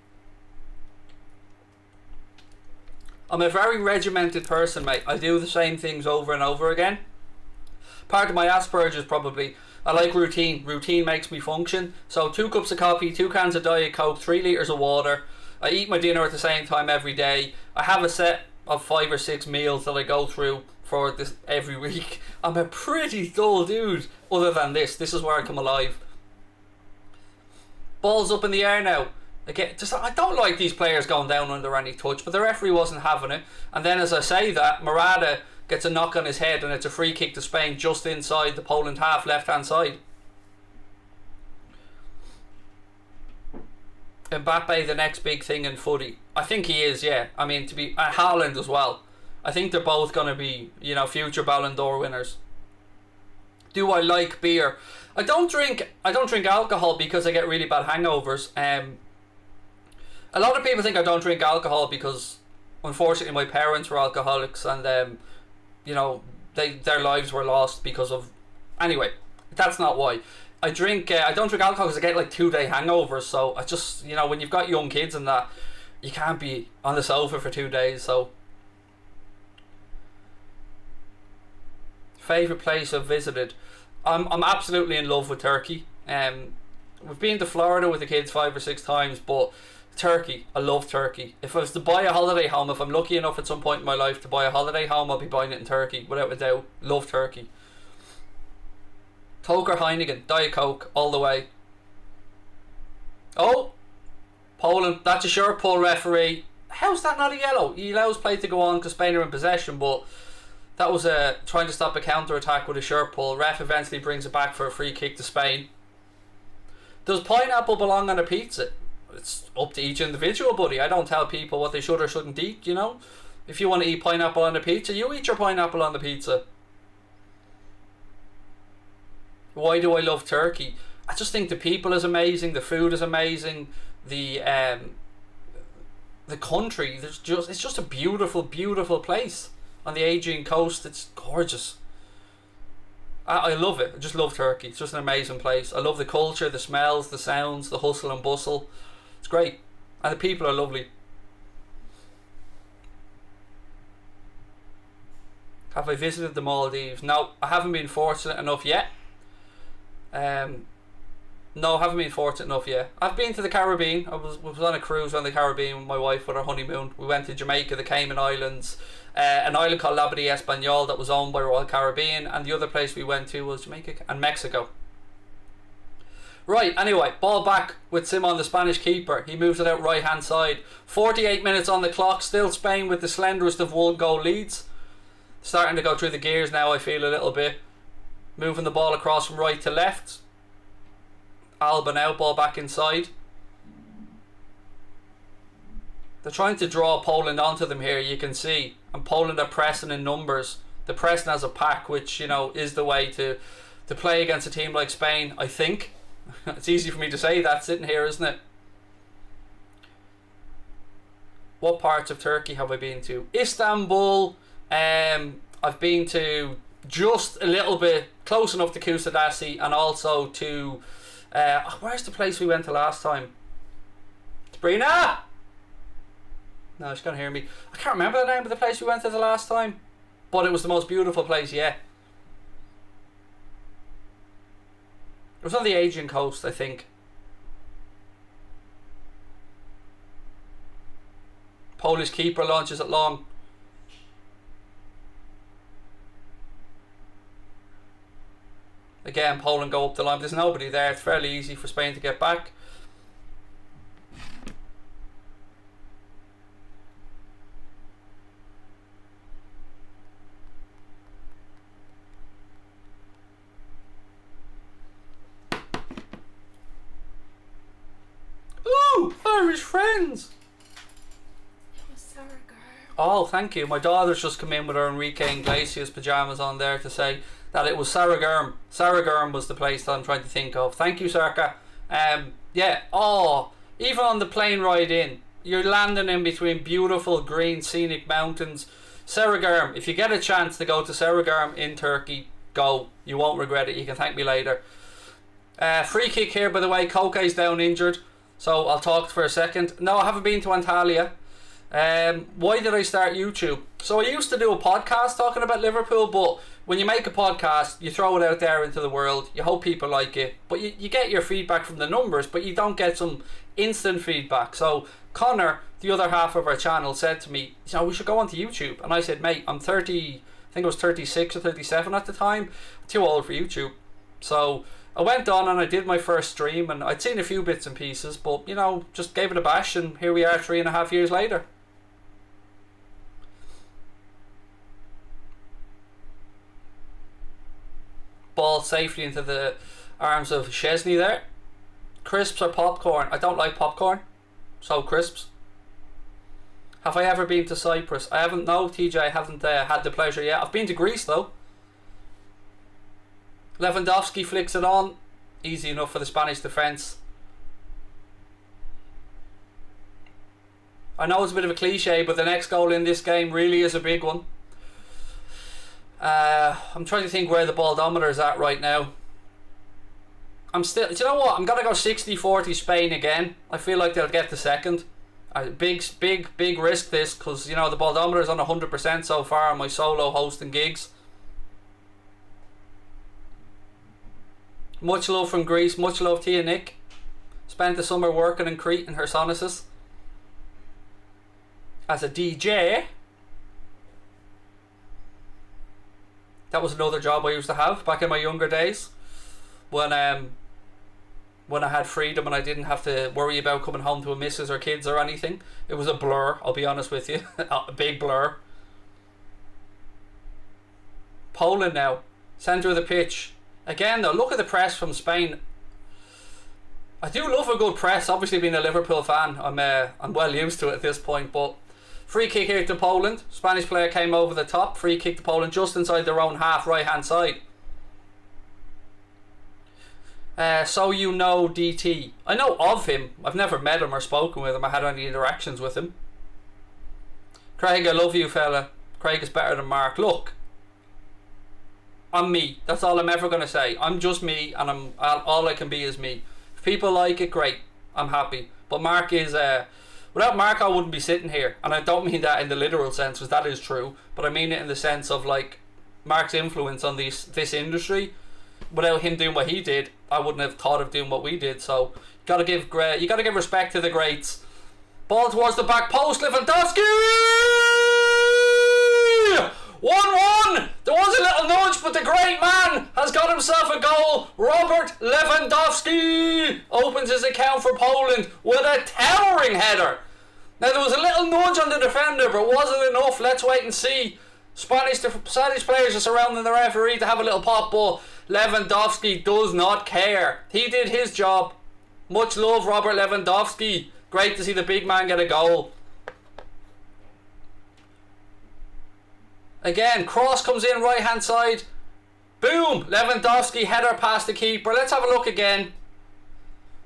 Speaker 1: I'm a very regimented person, mate. I do the same things over and over again. Part of my Asperger's probably. I like routine. Routine makes me function. So 2 cups of coffee, 2 cans of Diet Coke, 3 litres of water. I eat my dinner at the same time every day. I have a set of 5 or 6 meals that I go through for this every week. I'm a pretty dull dude. Other than this is where I come alive. Balls up in the air now. Again, I don't like these players going down under any touch, but the referee wasn't having it. And then as I say that, Morata gets a knock on his head and it's a free kick to Spain just inside the Poland half left hand side. Mbappe the next big thing in footy. I think he is, yeah. I mean, to be Haaland as well. I think they're both going to be, you know, future Ballon d'Or winners. Do I like beer? I don't drink alcohol because I get really bad hangovers. A lot of people think I don't drink alcohol because unfortunately my parents were alcoholics and you know, their lives were lost because of... Anyway, that's not why. I don't drink alcohol because I get like 2-day hangovers, so I just, you know, when you've got young kids and that, you can't be on the sofa for 2 days, so... Favourite place I've visited? I'm absolutely in love with Turkey. We've been to Florida with the kids 5 or 6 times, but Turkey, I love Turkey. If I was to buy a holiday home, if I'm lucky enough at some point in my life to buy a holiday home, I'll be buying it in Turkey, without a doubt. Love Turkey. Coke or Heineken? Diet Coke, all the way. Oh! Poland, that's a shirt pull, referee. How's that not a yellow? He allows play to go on because Spain are in possession, but that was trying to stop a counter-attack with a shirt pull. Ref eventually brings it back for a free kick to Spain. Does pineapple belong on a pizza? It's up to each individual, buddy. I don't tell people what they should or shouldn't eat, you know. If you want to eat pineapple on a pizza, you eat your pineapple on the pizza. Why do I love Turkey? I just think the people is amazing, the food is amazing, the country, it's just a beautiful, beautiful place on the Aegean coast. It's gorgeous. I love it. I just love Turkey. It's just an amazing place. I love the culture, the smells, the sounds, the hustle and bustle. It's great. And the people are lovely. Have I visited the Maldives? No, I haven't been fortunate enough yet. No, I haven't been fortunate enough yet. I've been to the Caribbean. I was on a cruise on the Caribbean with my wife with our honeymoon. We went to Jamaica, the Cayman Islands, an island called Labadee Espanol that was owned by Royal Caribbean, and the other place we went to was Jamaica and Mexico. Right, anyway, ball back with Simon, the Spanish keeper. He moves it out right hand side. 48 minutes on the clock, still Spain with the slenderest of 1-goal leads. Starting to go through the gears now, I feel a little bit. Moving the ball across from right to left. Alba now, ball back inside. They're trying to draw Poland onto them here, you can see. And Poland are pressing in numbers. They're pressing as a pack, which, you know, is the way to play against a team like Spain, I think. It's easy for me to say that sitting here, isn't it? What parts of Turkey have I been to? Istanbul. I've been to just a little bit, close enough to Kusadasi, and also to where's the place we went to last time? Sabrina! No, she's gonna hear me. I can't remember the name of the place we went to the last time, but it was the most beautiful place yet. It was on the Aegean coast, I think. Polish keeper launches it long. Again, Poland go up the line. There's nobody there. It's fairly easy for Spain to get back. Ooh, Irish friends.
Speaker 2: It was Sarah Girl.
Speaker 1: Oh, thank you. My daughter's just come in with her Enrique Iglesias pyjamas on there to say that it was Saragurm. Saragurm was the place that I'm trying to think of. Thank you, Sarka. Yeah. Oh, even on the plane ride in, You're landing in between beautiful green scenic mountains. Sarıgerm, if you get a chance to go to Sarıgerm in Turkey, go. You won't regret it. You can thank me later. Free kick here, by the way. Koke's down injured, so I'll talk for a second. No, I haven't been to Antalya. Why did I start YouTube? So I used to do a podcast talking about Liverpool, but when you make a podcast, you throw it out there into the world. You hope people like it, but you get your feedback from the numbers, but you don't get some instant feedback. So Connor, the other half of our channel, said to me, you know, we should go onto YouTube. And I said, mate, I'm 30, I think I was 36 or 37 at the time, too old for YouTube. So I went on and I did my first stream, and I'd seen a few bits and pieces, but you know, just gave it a bash, and here we are 3.5 years later. Ball safely into the arms of Chesney there. Crisps or popcorn? I don't like popcorn, so crisps. Have I ever been to Cyprus? I haven't. No, TJ, I haven't had the pleasure yet. I've been to Greece though. Lewandowski flicks it on. Easy enough for the Spanish defence. I know it's a bit of a cliche, but the next goal in this game really is a big one. I'm trying to think where the baldometer is at right now. I'm still, do you know what? I'm gonna go 60-40 Spain again. I feel like they'll get the second. Big risk this, because you know the baldometer is on 100% so far on my solo hosting gigs. Much love from Greece. Much love to you, Nick. Spent the summer working in Crete and Chersonesus as a DJ. That was another job I used to have back in my younger days, when I had freedom and I didn't have to worry about coming home to a missus or kids or anything. It was a blur, I'll be honest with you. A big blur. Poland now, centre of the pitch. Again though, look at the press from Spain. I do love a good press. Obviously, being a Liverpool fan, I'm well used to it at this point, but free kick here to Poland. Spanish player came over the top. Free kick to Poland just inside their own half, right hand side. So you know DT. I know of him. I've never met him or spoken with him. I had any interactions with him. Craig, I love you, fella. Craig is better than Mark. Look, I'm me. That's all I'm ever going to say. I'm just me, and all I can be is me. If people like it, great. I'm happy. But Mark is... without Mark, I wouldn't be sitting here. And I don't mean that in the literal sense, because that is true. But I mean it in the sense of, like, Mark's influence on this industry. Without him doing what he did, I wouldn't have thought of doing what we did. So you gotta give respect to the greats. Ball towards the back post. Lewandowski! 1-1. There was a little nudge, but the great man has got himself a goal. Robert Lewandowski opens his account for Poland with a towering header. Now there was a little nudge on the defender, but was it enough? Let's wait and see. Spanish players are surrounding the referee to have a little pop, but Lewandowski does not care. He did his job. Much love, Robert Lewandowski. Great to see the big man get a goal. Again, cross comes in right hand side. Boom! Lewandowski header past the keeper. Let's have a look again.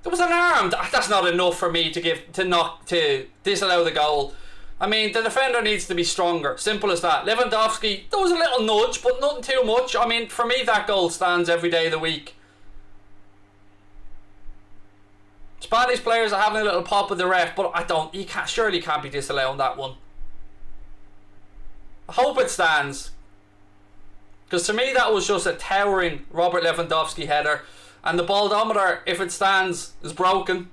Speaker 1: There was an arm. That's not enough for me to disallow the goal. I mean, the defender needs to be stronger. Simple as that. Lewandowski, there was a little nudge, but nothing too much. I mean, for me, that goal stands every day of the week. Spanish players are having a little pop with the ref, but surely can't be disallowing that one. I hope it stands, because to me that was just a towering Robert Lewandowski header, and the baldometer, if it stands, is broken.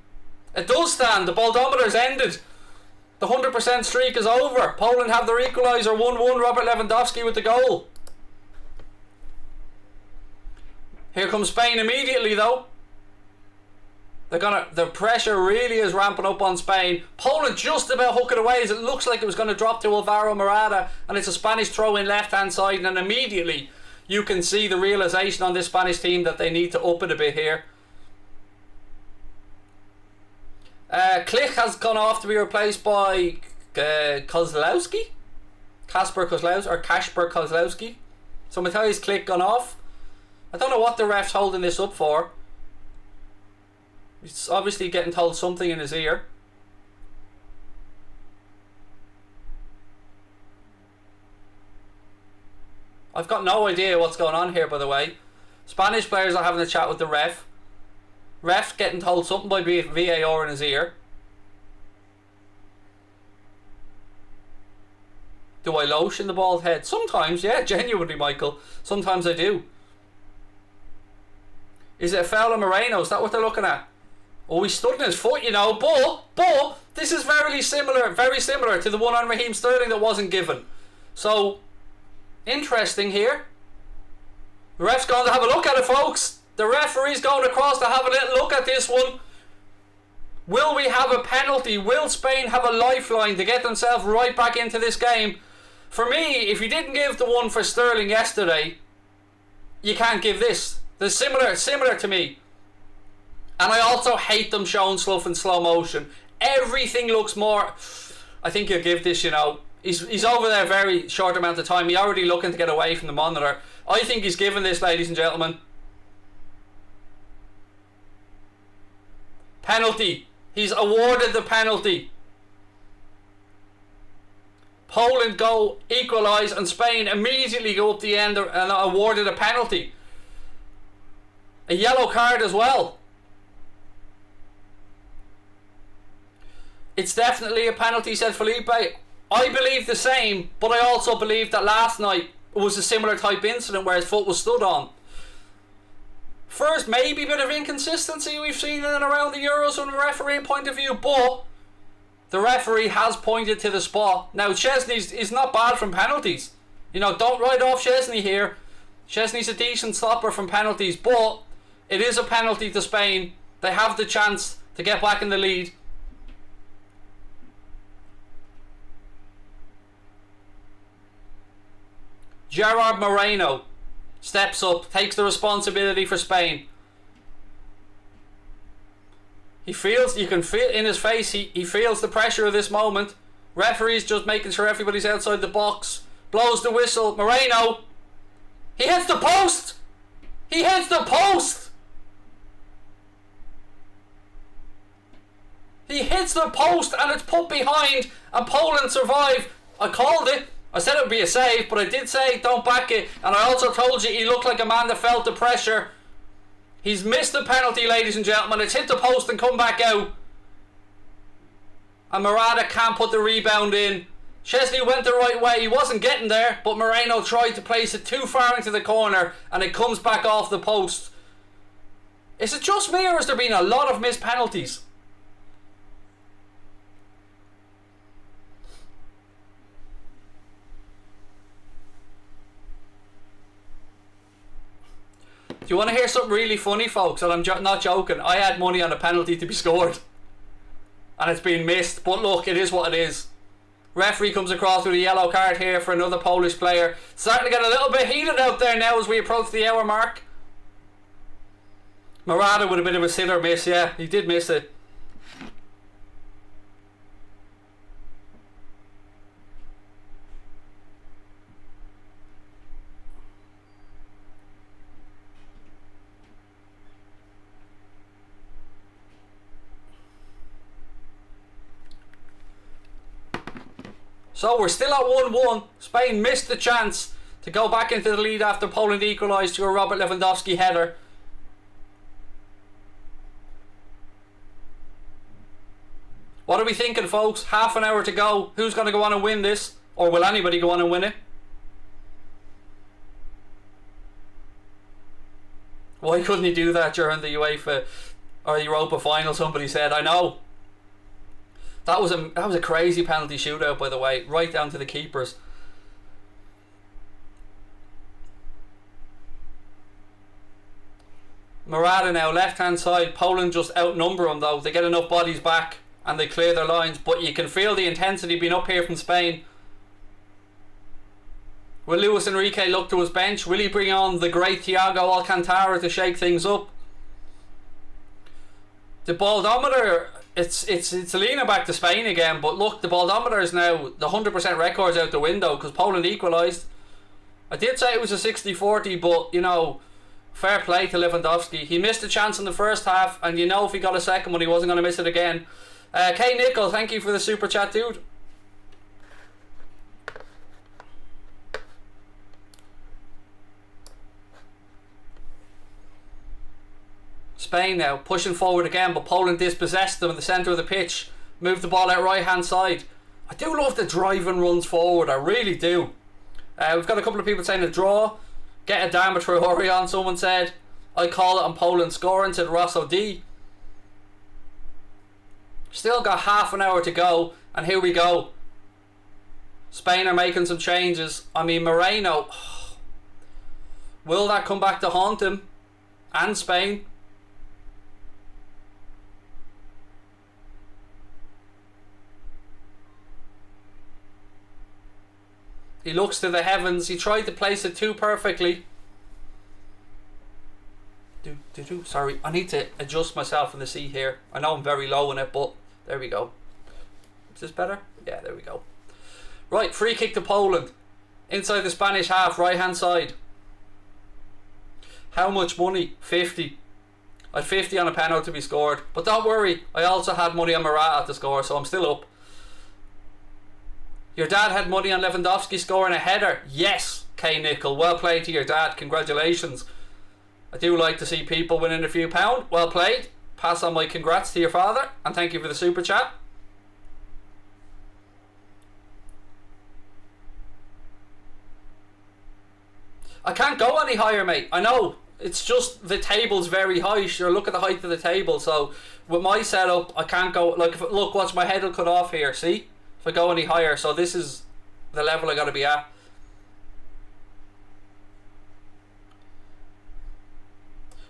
Speaker 1: It does stand. The baldometer's ended. The 100% streak is over. Poland have their equaliser. 1-1. Robert Lewandowski with the goal. Here comes Spain immediately though. The pressure really is ramping up on Spain. Poland just about hook it away, as it looks like it was going to drop to Alvaro Morata, and it's a Spanish throw in left hand side, and immediately you can see the realisation on this Spanish team that they need to up it a bit here. Klich has gone off to be replaced by Kozlowski? Kasper Kozlowski. So Mateusz Klich gone off. I don't know what the ref's holding this up for. He's obviously getting told something in his ear. I've got no idea what's going on here, by the way. Spanish players are having a chat with the ref. Ref getting told something by VAR in his ear. Do I lotion the bald head? Sometimes, yeah, genuinely, Michael. Sometimes I do. Is it a foul on Moreno? Is that what they're looking at? Oh, he stood in his foot, you know. But this is very similar to the one on Raheem Sterling that wasn't given. So, interesting here. The ref's going to have a look at it, folks. The referee's going across to have a little look at this one. Will we have a penalty? Will Spain have a lifeline to get themselves right back into this game? For me, if you didn't give the one for Sterling yesterday, you can't give this. They're similar to me. And I also hate them showing stuff in slow motion. Everything looks more... I think you'll give this, you know. He's over there a very short amount of time. He's already looking to get away from the monitor. I think he's given this, ladies and gentlemen. Penalty. He's awarded the penalty. Poland go equalise and Spain immediately go up the end and awarded a penalty. A yellow card as well. It's definitely a penalty, said Felipe. I believe the same, but I also believe that last night it was a similar type incident where his foot was stood on. First, maybe a bit of inconsistency we've seen in and around the Euros from a refereeing point of view, but the referee has pointed to the spot. Now, Chesney's is not bad from penalties. You know, don't write off Chesney here. Chesney's a decent stopper from penalties, but it is a penalty to Spain. They have the chance to get back in the lead. Gerard Moreno steps up, takes the responsibility for Spain. He feels, you can feel in his face, he feels the pressure of this moment. Referee's just making sure everybody's outside the box. Blows the whistle. Moreno. He hits the post. He hits the post. He hits the post and it's put behind and Poland survive. I called it. I said it would be a save, but I did say don't back it. And I also told you he looked like a man that felt the pressure. He's missed the penalty, ladies and gentlemen. It's hit the post and come back out. And Morata can't put the rebound in. Chesney went the right way. He wasn't getting there, but Moreno tried to place it too far into the corner and it comes back off the post. Is it just me or has there been a lot of missed penalties? Do you want to hear something really funny, folks? And I'm not joking. I had money on a penalty to be scored. And it's been missed. But look, it is what it is. Referee comes across with a yellow card here for another Polish player. Starting to get a little bit heated out there now as we approach the hour mark. Morata with a bit of a sitter miss, yeah. He did miss it. So we're still at 1-1. Spain missed the chance to go back into the lead after Poland equalised to a Robert Lewandowski header. What are we thinking, folks? Half an hour to go. Who's going to go on and win this? Or will anybody go on and win it? Why couldn't he do that during the UEFA or Europa final? Somebody said. I know. That was a crazy penalty shootout, by the way, right down to the keepers. Morata now, left hand side. Poland just outnumber them though. They get enough bodies back and they clear their lines, but you can feel the intensity being up here from Spain. Will Luis Enrique look to his bench? Will he bring on the great Thiago Alcantara to shake things up? The baldometer, it's leaning back to Spain again, but look, the baldometer is now, the 100% record's out the window because Poland equalised. I did say it was a 60-40, but you know, fair play to Lewandowski. He missed a chance in the first half, and you know if he got a second one he wasn't going to miss it again. K Nickel, thank you for the super chat, dude. Spain now pushing forward again, but Poland dispossessed them in the centre of the pitch. Moved the ball out right hand side. I do love the driving runs forward, I really do. We've got a couple of people saying a draw. Get a damn Traore on, someone said. I call it on Poland scoring, said Rosso D. Still got half an hour to go, and here we go. Spain are making some changes. I mean, Moreno, will that come back to haunt him and Spain? He looks to the heavens. He tried to place it too perfectly. Sorry, I need to adjust myself in the seat here. I know I'm very low in it, but there we go. Is this better? Yeah, there we go. Right, free kick to Poland. Inside the Spanish half, right hand side. How much money? 50. I had 50 on a penalty to be scored. But don't worry, I also had money on Morata to score, so I'm still up. Your dad had money on Lewandowski scoring a header. Yes, K Nickel. Well played to your dad. Congratulations. I do like to see people winning a few pound. Well played. Pass on my congrats to your father, and thank you for the super chat. I can't go any higher, mate. I know. It's just the table's very high. Sure, look at the height of the table. So with my setup, I can't go. Like, if, look, watch, my head will cut off here. See? If I go any higher. So this is the level I got to be at.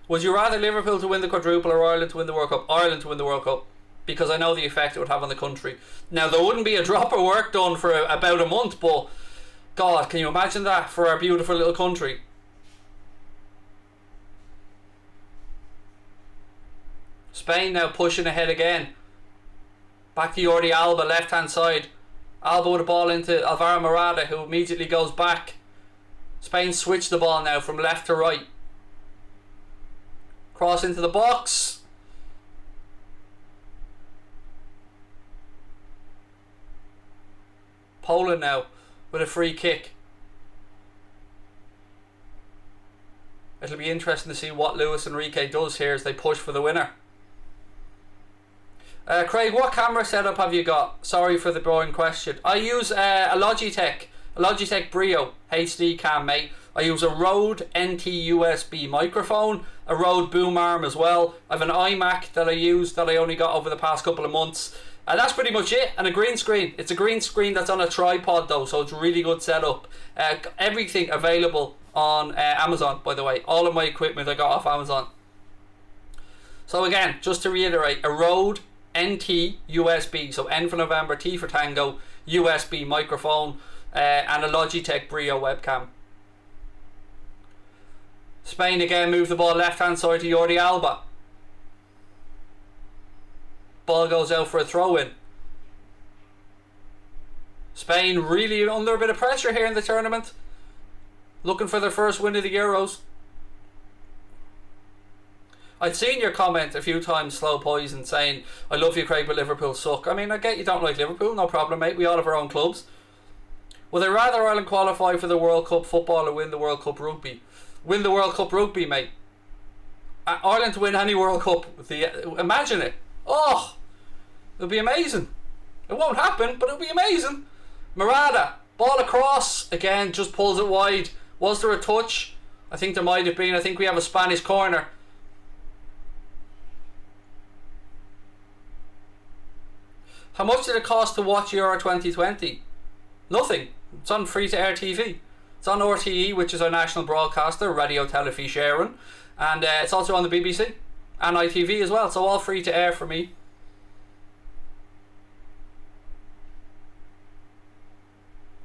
Speaker 1: Would you rather Liverpool to win the quadruple or Ireland to win the World Cup? Ireland to win the World Cup, because I know the effect it would have on the country. Now, there wouldn't be a drop of work done for about a month, but God, can you imagine that for our beautiful little country? Spain now pushing ahead again. Back to Jordi Alba, left hand side. Alba with the ball into Alvaro Morata, who immediately goes back. Spain switch the ball now from left to right. Cross into the box. Poland now with a free kick. It'll be interesting to see what Luis Enrique does here as they push for the winner. Craig, what camera setup have you got? Sorry for the boring question. I use a Logitech Brio HD cam, mate. I use a Rode NT USB microphone, a Rode boom arm as well. I have an iMac that I use that I only got over the past couple of months. And that's pretty much it. And a green screen. It's a green screen that's on a tripod though, so it's a really good setup. Everything available on Amazon, by the way. All of my equipment I got off Amazon. So again, just to reiterate, a Rode NT USB, so N for November, T for Tango, USB microphone, and a Logitech Brio webcam. Spain again move the ball left hand side to Jordi Alba. Ball goes out for a throw in. Spain really under a bit of pressure here in the tournament, looking for their first win of the Euros. I'd seen your comment a few times, Slow Poison, saying, I love you, Craig, but Liverpool suck. I mean, I get you don't like Liverpool, no problem, mate. We all have our own clubs. Would they rather Ireland qualify for the World Cup football or win the World Cup rugby? Win the World Cup rugby, mate. Ireland to win any World Cup. Imagine it. Oh, it'll be amazing. It won't happen, but it'll be amazing. Morata, ball across. Again, just pulls it wide. Was there a touch? I think there might have been. I think we have a Spanish corner. How much did it cost to watch Euro 2020? Nothing. It's on free-to-air TV. It's on RTE, which is our national broadcaster, Radio Telefís Éireann, and it's also on the BBC and ITV as well, so all free-to-air for me.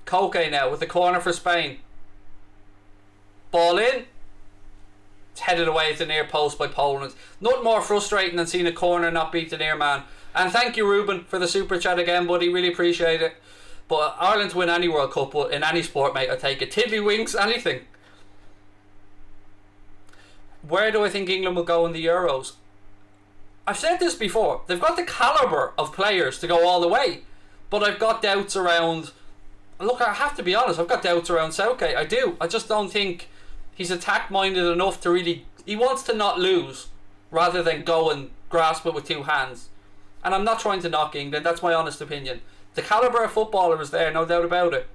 Speaker 1: Koke now with the corner for Spain. Ball in. It's headed away at the near post by Poland. Nothing more frustrating than seeing a corner not beat the near man. And thank you, Ruben, for the super chat again, buddy. Really appreciate it. But Ireland to win any World Cup in any sport, mate, I take it. Tiddlywinks, anything. Where do I think England will go in the Euros? I've said this before. They've got the calibre of players to go all the way. But I've got doubts around... Look, I have to be honest. I've got doubts around Southgate. I do. I just don't think he's attack-minded enough to really... He wants to not lose, rather than go and grasp it with two hands. And I'm not trying to knock England, that's my honest opinion. The calibre of footballer is there, no doubt about it.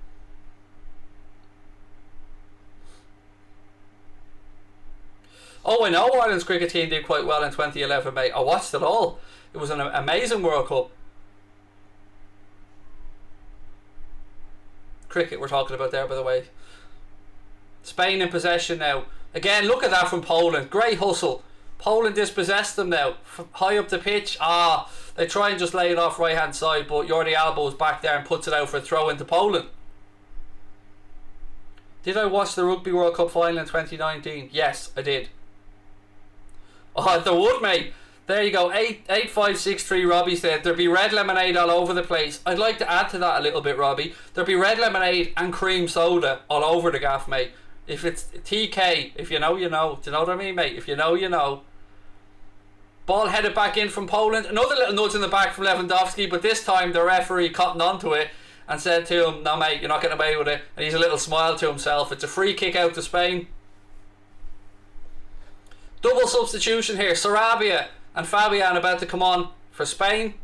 Speaker 1: Oh, I know Ireland's cricket team did quite well in 2011, mate. I watched it all. It was an amazing World Cup. Cricket we're talking about there, by the way. Spain in possession now. Again, look at that from Poland. Great hustle. Poland dispossessed them now. High up the pitch. They try and just lay it off right hand side, but Jordi Alba is back there and puts it out for a throw into Poland. Did I watch the Rugby World Cup final in 2019? Yes, I did. Oh, there would, mate. There you go. 8-5-6-3. Robbie said there'd be red lemonade all over the place. I'd like to add to that a little bit, Robbie. There'd be red lemonade and cream soda all over the gaff, mate. If it's TK, if you know, you know. Do you know what I mean, mate? If you know, you know. Ball headed back in from Poland. Another little nudge in the back from Lewandowski, but this time the referee cottoned onto it and said to him, no, mate, you're not getting away with it. And he's a little smile to himself. It's a free kick out to Spain. Double substitution here. Sarabia and Fabian about to come on for Spain.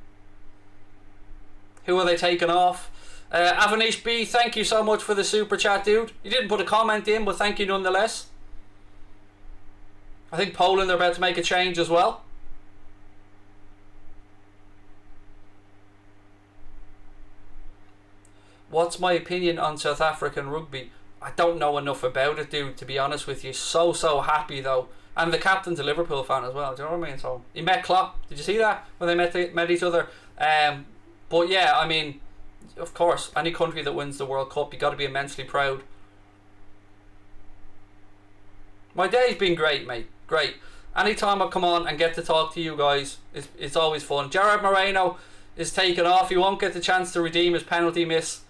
Speaker 1: Who are they taking off? Avanish B, thank you so much for the super chat, dude. You didn't put a comment in, but thank you nonetheless. I think Poland are about to make a change as well. What's my opinion on South African rugby? I don't know enough about it, dude, to be honest with you. So happy though. And the captain's a Liverpool fan as well. Do you know what I mean? So he met Klopp. Did you see that when they met each other? But yeah, I mean, of course, any country that wins the World Cup, you got to be immensely proud. My day's been great, mate. Great. Anytime I come on and get to talk to you guys, it's always fun. Gerard Moreno is taken off. He won't get the chance to redeem his penalty miss.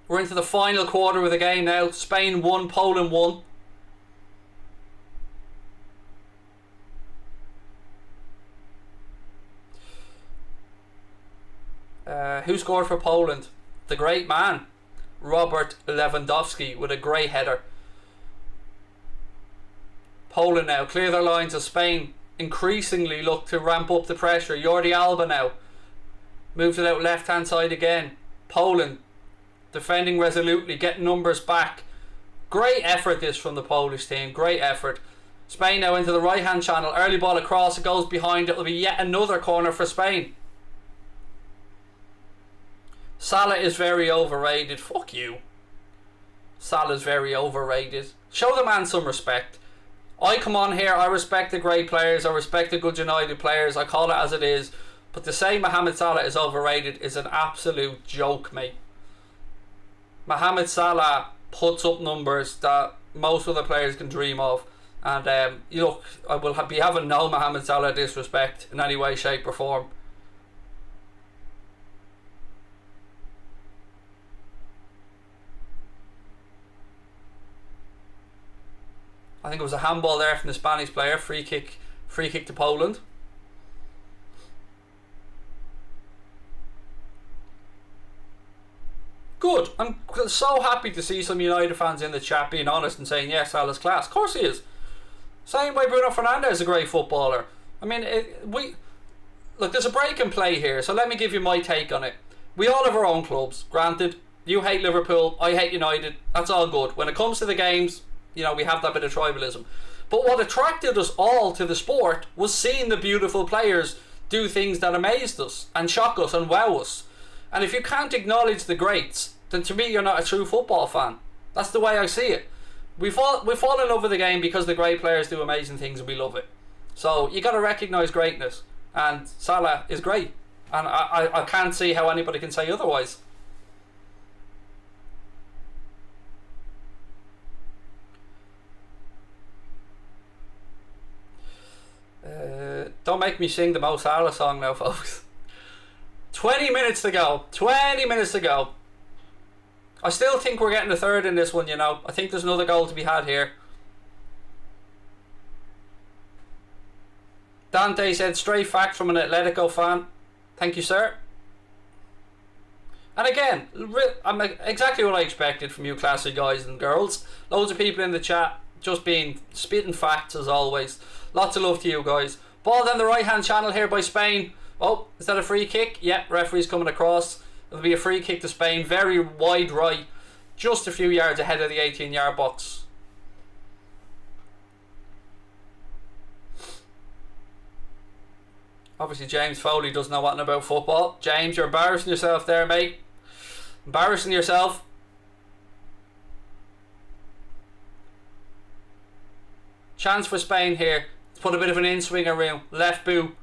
Speaker 1: We're into the final quarter of the game now. Spain 1, Poland 1. Who scored for Poland? The great man, Robert Lewandowski, with a great header. Poland now clear their lines as Spain increasingly look to ramp up the pressure. Jordi Alba now moves it out left hand side again. Poland defending resolutely, getting numbers back. Great effort this from the Polish team. Great effort. Spain now into the right hand channel. Early ball across. It goes behind. It will be yet another corner for Spain. Salah is very overrated. Fuck you. Salah's very overrated. Show the man some respect. I come on here. I respect the great players. I respect the good United players. I call it as it is. But to say Mohamed Salah is overrated is an absolute joke, mate. Mohamed Salah puts up numbers that most other players can dream of, and look, I will be having no Mohamed Salah disrespect in any way, shape or form. I think it was a handball there from the Spanish player. Free kick to Poland. Good. I'm so happy to see some United fans in the chat being honest and saying, yes, Salah's class. Of course he is. Same way Bruno Fernandes is a great footballer. I mean, look, there's a break in play here, so let me give you my take on it. We all have our own clubs. Granted, you hate Liverpool, I hate United. That's all good. When it comes to the games, you know, we have that bit of tribalism. But what attracted us all to the sport was seeing the beautiful players do things that amazed us and shock us and wow us. And if you can't acknowledge the greats, then to me you're not a true football fan. That's the way I see it. We fall in love with the game because the great players do amazing things and we love it. So you got to recognise greatness, and Salah is great, and I can't see how anybody can say otherwise. Don't make me sing the Mo Salah song now, folks. 20 minutes to go. 20 minutes to go. I still think we're getting a third in this one, you know. I think there's another goal to be had here. Dante said, straight fact from an Atletico fan. Thank you, sir. And again, I'm exactly what I expected from you classy guys and girls. Loads of people in the chat just being spitting facts as always. Lots of love to you guys. Ball down the right hand channel here by Spain. Oh, is that a free kick? Yeah, referee's coming across. It'll be a free kick to Spain. Very wide right. Just a few yards ahead of the 18-yard box. Obviously James Foley doesn't know anything about football. James, you're embarrassing yourself there, mate. Embarrassing yourself. Chance for Spain here. Let's put a bit of an in-swinger room. Left boot.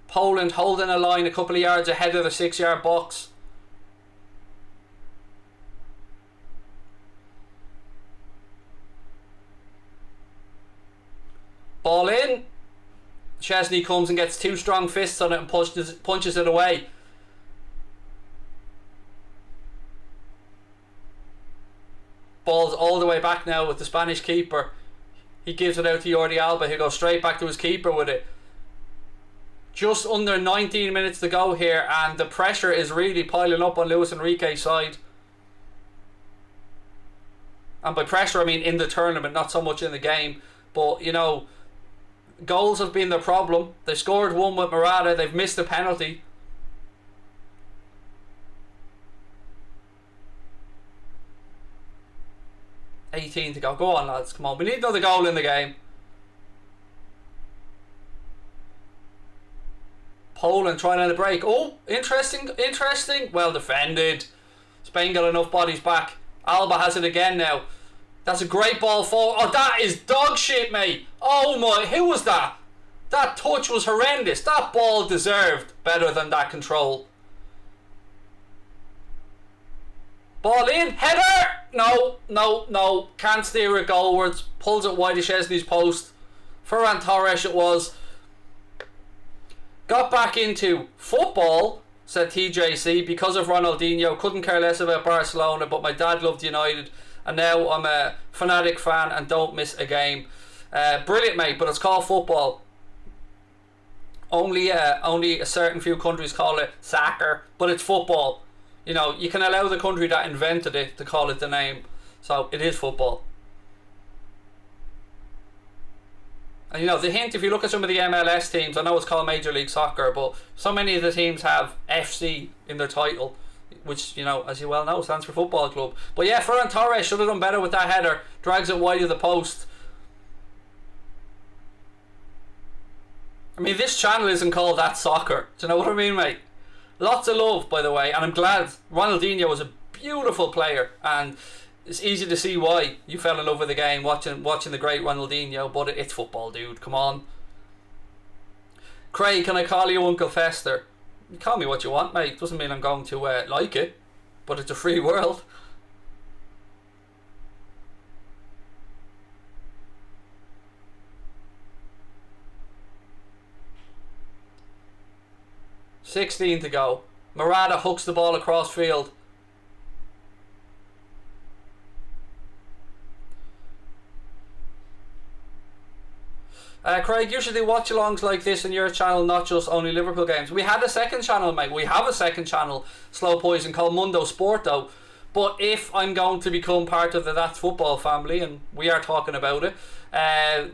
Speaker 1: Poland holding a line a couple of yards ahead of the 6-yard box. Ball in. Chesney comes and gets 2 strong fists on it and punches it away. Ball's all the way back now with the Spanish keeper. He gives it out to Jordi Alba, who goes straight back to his keeper with it. Just under 19 minutes to go here, and the pressure is really piling up on Luis Enrique's side. And by pressure I mean in the tournament, not so much in the game. But, you know, goals have been the problem. They scored one with Morata. They've missed a penalty. $18 to go. Go on, lads. Come on. We need another goal in the game. Poland trying on the break. Oh, interesting. Well defended. Spain got enough bodies back. Alba has it again now. That's a great ball forward. Oh, that is dog shit, mate. Oh my, who was that? That touch was horrendous. That ball deserved better than that control. Ball in, header! No. Can't steer it goalwards. Pulls it wide of Chesney's post. Ferran Torres it was. Got back into football, said TJC, because of Ronaldinho. Couldn't care less about Barcelona, but my dad loved United. And now I'm a fanatic fan and don't miss a game. Brilliant, mate, but it's called football. Only a certain few countries call it soccer, but it's football. You know, you can allow the country that invented it to call it the name. So it is football. And you know, the hint, if you look at some of the MLS teams, I know it's called Major League Soccer, but so many of the teams have FC in their title, which, you know, as you well know, stands for football club. But yeah, Ferran Torres should have done better with that header. Drags it wide of the post. I mean, this channel isn't called That Soccer. Do you know what I mean, mate? Lots of love, by the way, and I'm glad. Ronaldinho was a beautiful player, and it's easy to see why you fell in love with the game watching the great Ronaldinho, but it's football, dude. Come on. Craig, can I call you Uncle Fester? You call me what you want, mate. Doesn't mean I'm going to like it, but it's a free world. $16 to go. Morata hooks the ball across field. Craig, usually watch-alongs like this on your channel, not just only Liverpool games. We had a second channel, mate. We have a second channel, Slow Poison, called Mundo Sport, though. But if I'm going to become part of the That's Football family, and we are talking about it,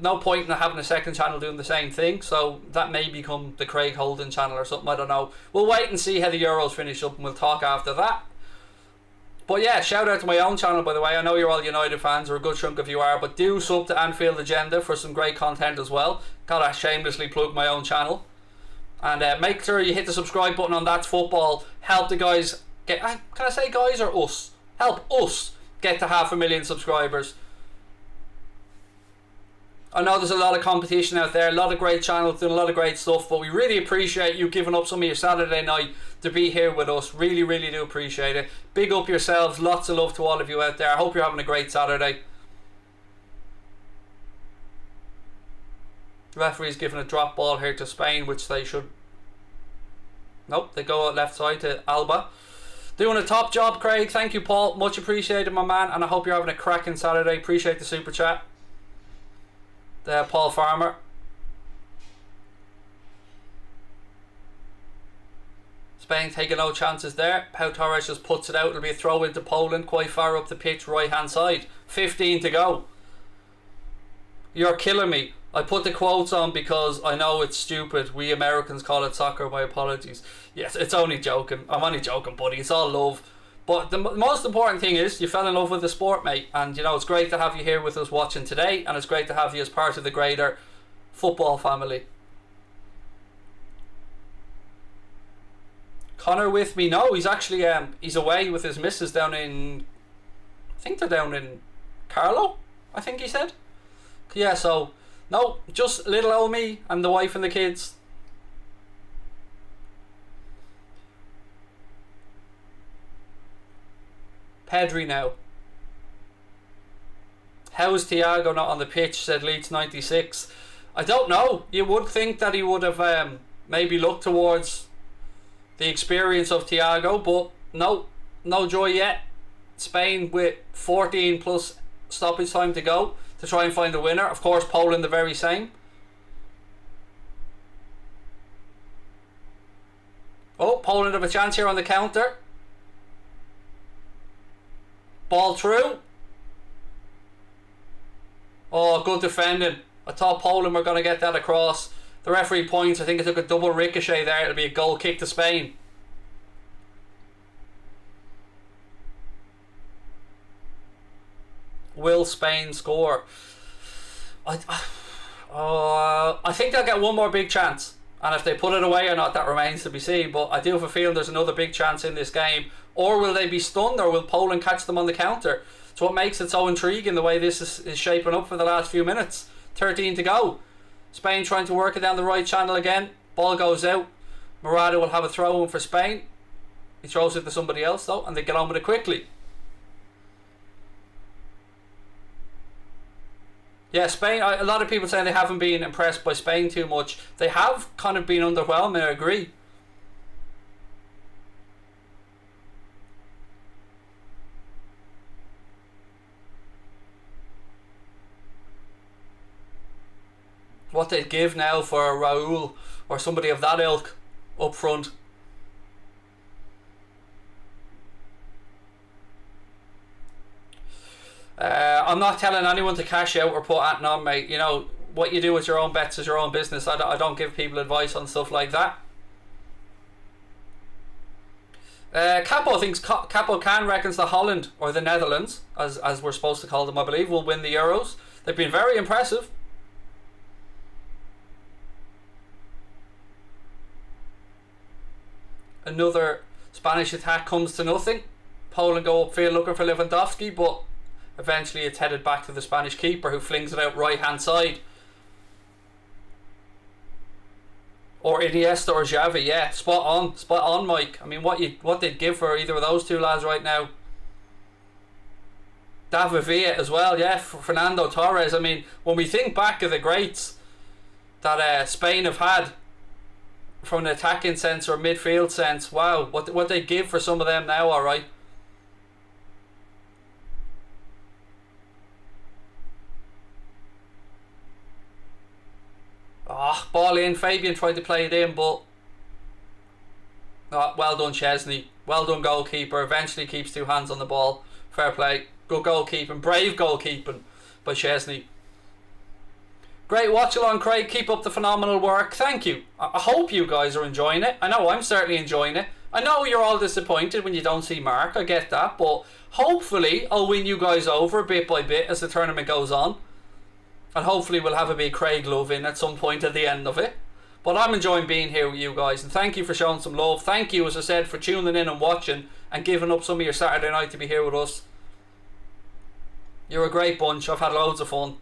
Speaker 1: no point in having a second channel doing the same thing. So that may become the Craig Holden channel or something, I don't know. We'll wait and see how the Euros finish up, and we'll talk after that. But yeah, shout out to my own channel, by the way. I know you're all United fans, or a good chunk of you are, but do sub to Anfield Agenda for some great content as well. Gotta shamelessly plug my own channel. And make sure you hit the subscribe button on That's Football. Help the guys get... Can I say guys or us? Help us get to 500,000 subscribers. I know there's a lot of competition out there, a lot of great channels doing a lot of great stuff, but we really appreciate you giving up some of your Saturday night to be here with us. Really, really do appreciate it. Big up yourselves. Lots of love to all of you out there. I hope you're having a great Saturday. The referee's giving a drop ball here to Spain, which they should... Nope, they go out left side to Alba. Doing a top job, Craig. Thank you, Paul. Much appreciated, my man. And I hope you're having a cracking Saturday. Appreciate the super chat. Paul Farmer. Spain taking no chances there. Pau Torres just puts it out. It'll be a throw into Poland, quite far up the pitch, right hand side. 15 to go. You're killing me. I put the quotes on because I know it's stupid. We Americans call it soccer. My apologies. Yes, it's only joking. I'm only joking, buddy. It's all love. But the most important thing is you fell in love with the sport, mate. And, you know, it's great to have you here with us watching today. And it's great to have you as part of the greater football family. Connor with me? No, he's actually he's away with his missus down in, I think they're down in Carlow, I think he said. Yeah, so no, just little old me and the wife and the kids. Pedri now. How is Thiago not on the pitch? Said Leeds 96. I don't know. You would think that he would have maybe looked towards the experience of Thiago, but no joy yet. Spain with 14 plus stoppage time to go to try and find a winner. Of course, Poland the very same. Oh, Poland have a chance here on the counter. Ball through. Oh, good defending. I thought Poland were going to get that across. The referee points. I think it took a double ricochet there. It'll be a goal kick to Spain. Will Spain score? I think they'll get one more big chance. And if they put it away or not, that remains to be seen. But I do have a feeling there's another big chance in this game. Or will they be stunned, or will Poland catch them on the counter? It's what makes it so intriguing, the way this is shaping up for the last few minutes. 13 to go. Spain trying to work it down the right channel again. Ball goes out. Morata will have a throw in for Spain. He throws it to somebody else though, and they get on with it quickly. Yeah, Spain, a lot of people saying they haven't been impressed by Spain too much. They have kind of been underwhelming, I agree. What they'd give now for Raul or somebody of that ilk up front. I'm not telling anyone to cash out or put anything on, mate. You know, what you do with your own bets is your own business. I don't give people advice on stuff like that. Capo thinks Capo can reckons that Holland, or the Netherlands, as we're supposed to call them, I believe, will win the Euros. They've been very impressive. Another Spanish attack comes to nothing. Poland go upfield looking for Lewandowski, but eventually it's headed back to the Spanish keeper, who flings it out right hand side. Or Iniesta or Xavi. Yeah, spot on, Mike. I mean, what they'd give for either of those two lads right now. David Villa as well. Yeah, Fernando Torres. I mean, when we think back of the greats that Spain have had from an attacking sense or midfield sense, wow, what they give for some of them now. All right. Ball in. Fabian tried to play it in, but well done, Chesney. Well done, goalkeeper. Eventually keeps two hands on the ball. Fair play. Good goalkeeping. Brave goalkeeping by Chesney. Great watch along, Craig. Keep up the phenomenal work. Thank you. I hope you guys are enjoying it. I know I'm certainly enjoying it. I know you're all disappointed when you don't see Mark. I get that. But hopefully I'll win you guys over bit by bit as the tournament goes on. And hopefully we'll have a big Craig love in at some point at the end of it. But I'm enjoying being here with you guys. And thank you for showing some love. Thank you, as I said, for tuning in and watching. And giving up some of your Saturday night to be here with us. You're a great bunch. I've had loads of fun.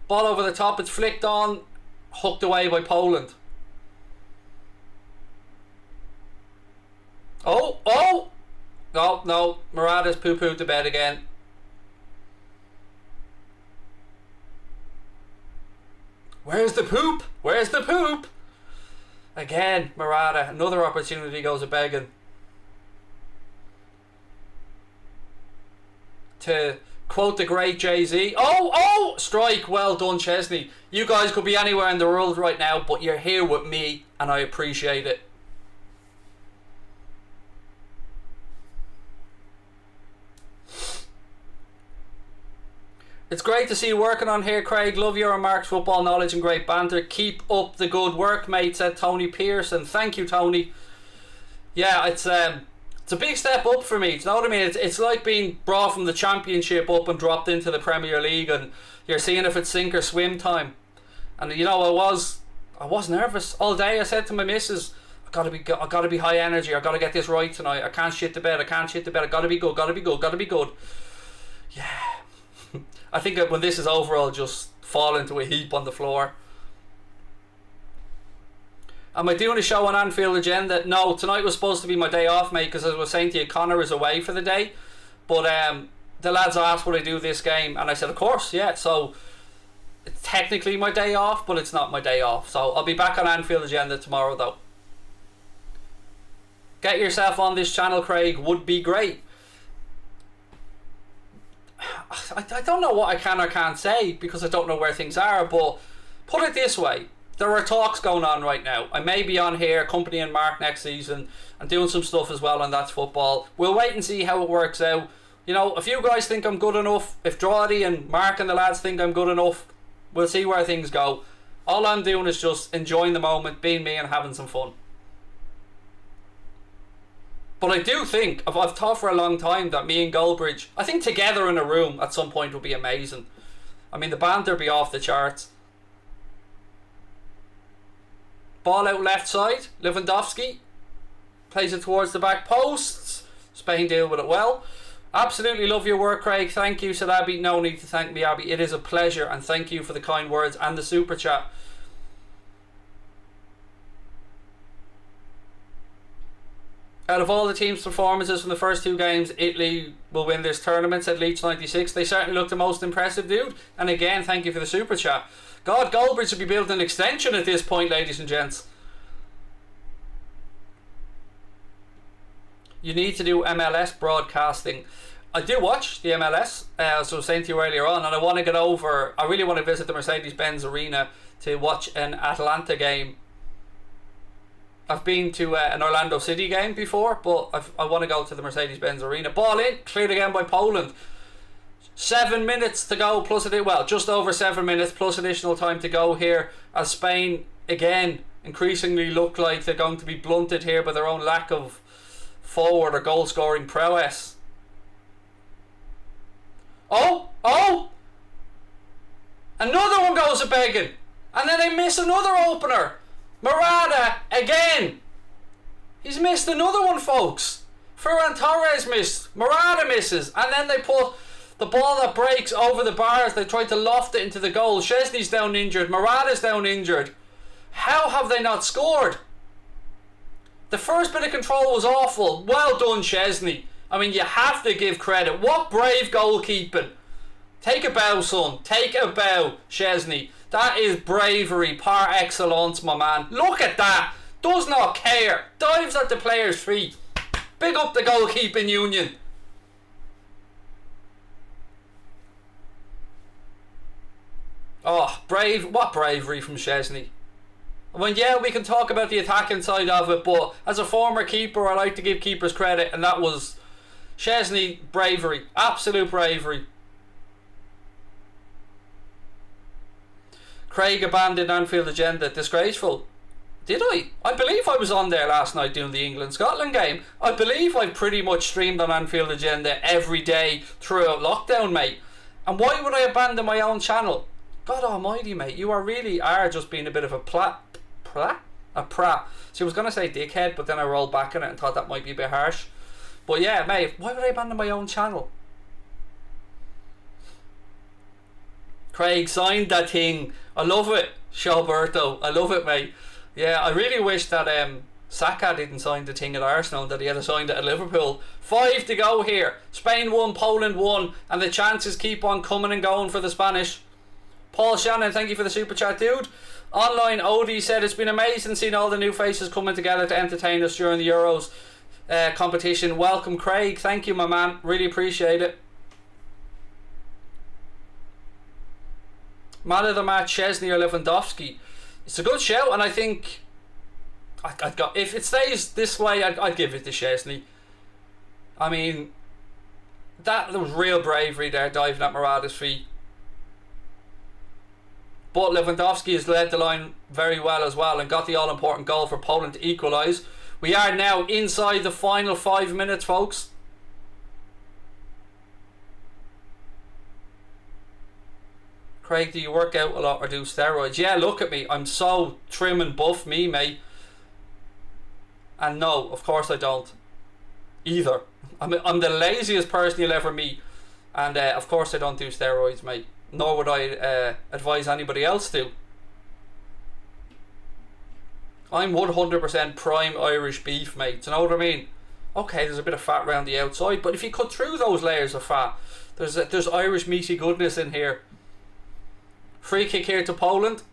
Speaker 1: Ball over the top. It's flicked on. Hooked away by Poland. Oh! No. Morata's poo-pooed to bed again. Where's the poop? Where's the poop? Again, Morata. Another opportunity goes a begging. To quote the great Jay-Z. Oh! Strike. Well done, Chesney. You guys could be anywhere in the world right now, but you're here with me, and I appreciate it. It's great to see you working on here, Craig. Love your remarks, football knowledge and great banter. Keep up the good work, mate, said Tony Pearson. Thank you, Tony. Yeah, it's a big step up for me. Do you know what I mean? It's like being brought from the Championship up and dropped into the Premier League, and you're seeing if it's sink or swim time. And you know, I was nervous all day. I said to my missus, I gotta be high energy. I gotta get this right tonight. I can't shit the bed. I gotta be good. Yeah. I think that when this is over, I'll just fall into a heap on the floor. Am I doing a show on Anfield Agenda? No, tonight was supposed to be my day off, mate, because as I was saying to you, Connor is away for the day. But the lads asked would I do this game, and I said, of course, yeah. So it's technically my day off, but it's not my day off. So I'll be back on Anfield Agenda tomorrow, though. Get yourself on this channel, Craig, would be great. I don't know what I can or can't say because I don't know where things are, but put it this way, there are talks going on right now. I may be on here accompanying Mark next season and doing some stuff as well on That's Football. We'll wait and see how it works out. You know, if you guys think I'm good enough, if Drawdy and Mark and the lads think I'm good enough, we'll see where things go. All I'm doing is just enjoying the moment, being me and having some fun. But I do think, I've thought for a long time that me and Goldbridge, I think together in a room at some point would be amazing. I mean, the banter would be off the charts. Ball out left side, Lewandowski plays it towards the back posts. Spain deal with it well. Absolutely love your work, Craig. Thank you, said Abby. No need to thank me, Abby. It is a pleasure, and thank you for the kind words and the super chat. Out of all the team's performances from the first two games, Italy will win this tournament, said Leach96. They certainly look the most impressive, dude. And again, thank you for the super chat. God, Goldbridge should be building an extension at this point, ladies and gents. You need to do MLS broadcasting. I do watch the MLS, as I was saying to you earlier on, and I want to get over, I really want to visit the Mercedes-Benz Arena to watch an Atlanta game. I've been to an Orlando City game before, but I want to go to the Mercedes-Benz Arena. Ball in, cleared again by Poland. 7 minutes to go, plus just over 7 minutes, plus additional time to go here, as Spain, again, increasingly look like they're going to be blunted here by their own lack of forward or goal-scoring prowess. Oh! Another one goes a-begging, and then they miss another opener. Morata again. He's missed another one, folks. Ferran Torres missed. Morata misses. And then they put the ball that breaks over the bars. They tried to loft it into the goal. Szczesny's down injured. Morata's down injured. How have they not scored? The first bit of control was awful. Well done, Szczesny. I mean, you have to give credit. What brave goalkeeping. Take a bow, son. Take a bow, Szczesny. That is bravery par excellence, my man. Look at that. Does not care. Dives at the player's feet. Big up the goalkeeping union. Oh, what bravery from Szczesny. I mean, yeah, we can talk about the attacking side of it, but as a former keeper, I like to give keepers credit, and that was Szczesny bravery. Absolute bravery. Craig abandoned Anfield Agenda. Disgraceful. Did I? I believe I was on there last night doing the England-Scotland game. I believe I pretty much streamed on Anfield Agenda every day throughout lockdown, mate. And why would I abandon my own channel? God almighty, mate. You really are just being a bit of a prat. See, I was going to say dickhead, but then I rolled back on it and thought that might be a bit harsh. But yeah, mate, why would I abandon my own channel? Craig signed that thing. I love it, Shawberto. I love it, mate. Yeah, I really wish that Saka didn't sign the thing at Arsenal, that he had signed it at Liverpool. 5 to go here. Spain 1, Poland 1, and the chances keep on coming and going for the Spanish. Paul Shannon, thank you for the super chat, dude. Online Odie said it's been amazing seeing all the new faces coming together to entertain us during the Euros competition. Welcome, Craig. Thank you, my man. Really appreciate it. Man of the match, Szczesny or Lewandowski. It's a good shout, and I think I'd go, if it stays this way, I'd give it to Szczesny. I mean, that was real bravery there, diving at Morata's feet. But Lewandowski has led the line very well as well and got the all-important goal for Poland to equalise. We are now inside the final 5 minutes, folks. Craig, do you work out a lot or do steroids? Yeah, look at me. I'm so trim and buff, me, mate. And no, of course I don't. Either. I'm the laziest person you'll ever meet. And of course I don't do steroids, mate. Nor would I advise anybody else to. I'm 100% prime Irish beef, mate. Do you know what I mean? Okay, there's a bit of fat around the outside, but if you cut through those layers of fat, there's Irish meaty goodness in here. Free kick here to Poland.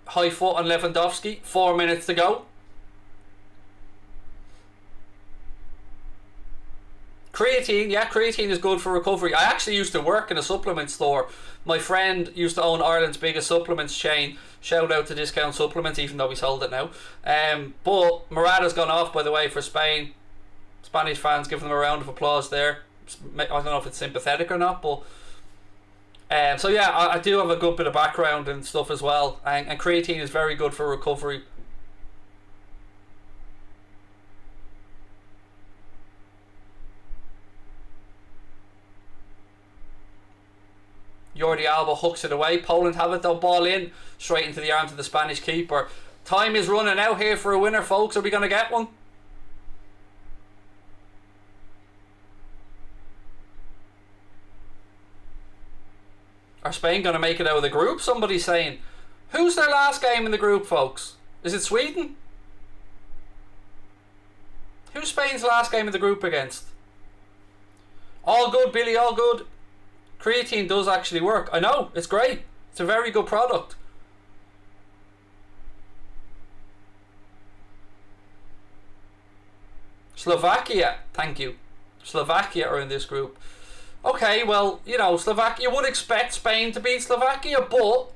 Speaker 1: High foot on Lewandowski. 4 minutes to go. Creatine, yeah, creatine is good for recovery. I actually used to work in a supplement store. My friend used to own Ireland's biggest supplements chain. Shout out to Discount Supplements, even though we sold it now. But Morata's gone off, by the way, for Spain. Spanish fans give them a round of applause there. I don't know if it's sympathetic or not, but so yeah, I do have a good bit of background and stuff as well. And creatine is very good for recovery. Jordi Alba hooks it away. Poland have it though. Ball in straight into the arms of the Spanish keeper. Time is running out here for a winner, folks. Are we going to get one? Are Spain going to make it out of the group? Somebody's saying. Who's their last game in the group, folks? Is it Sweden? Who's Spain's last game in the group against? All good, Billy, all good. Creatine does actually work. I know, it's great. It's a very good product. Slovakia, thank you. Slovakia are in this group. Okay, well, you know, Slovakia, you would expect Spain to beat Slovakia, but,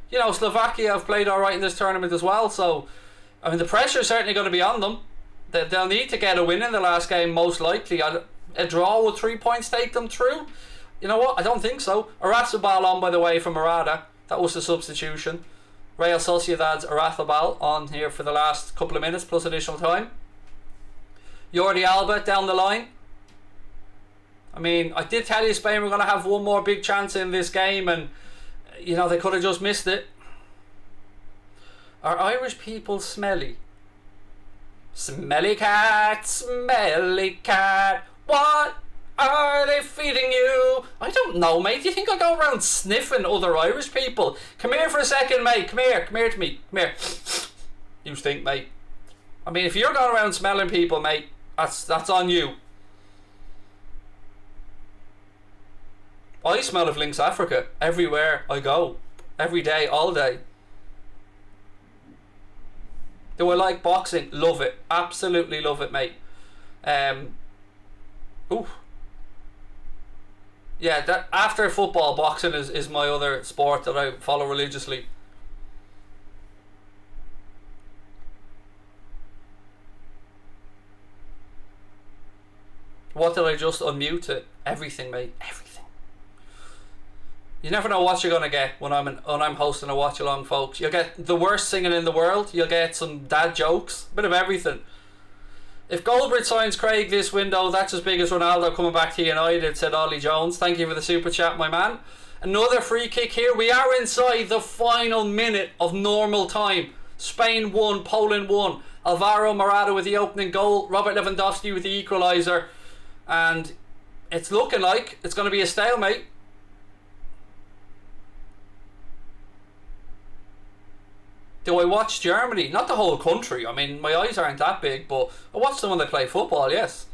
Speaker 1: you know, Slovakia have played alright in this tournament as well, so, I mean, the pressure's certainly going to be on them. They'll need to get a win in the last game, most likely. A draw with 3 points take them through? You know what? I don't think so. Arrazabal on, by the way, from Morata. That was the substitution. Real Sociedad's Arrazabal on here for the last couple of minutes plus additional time. Jordi Alba down the line. I mean, I did tell you Spain were going to have one more big chance in this game and, you know, they could have just missed it. Are Irish people smelly? Smelly cat, what are they feeding you? I don't know, mate. Do you think I go around sniffing other Irish people? Come here for a second, mate. Come here to me. Come here. You stink, mate. I mean, if you're going around smelling people, mate, that's on you. I smell of Lynx Africa everywhere I go. Every day, all day. Do I like boxing? Love it. Absolutely love it, mate. Ooh. Yeah, that after football, boxing is my other sport that I follow religiously. What did I just unmute it? Everything, mate. Everything. You never know what you're gonna get when I'm hosting a watch along, folks. You'll get the worst singing in the world. You'll get some dad jokes, a bit of everything. If Goldbridge signs Craig this window, that's as big as Ronaldo coming back to United, said Ollie Jones. Thank you for the super chat, my man. Another free kick here. We are inside the final minute of normal time. Spain won, Poland won. Alvaro Morata with the opening goal. Robert Lewandowski with the equaliser. And it's looking like it's going to be a stalemate. Do I watch Germany? Not the whole country. I mean, my eyes aren't that big, but I watch them when they play football, yes.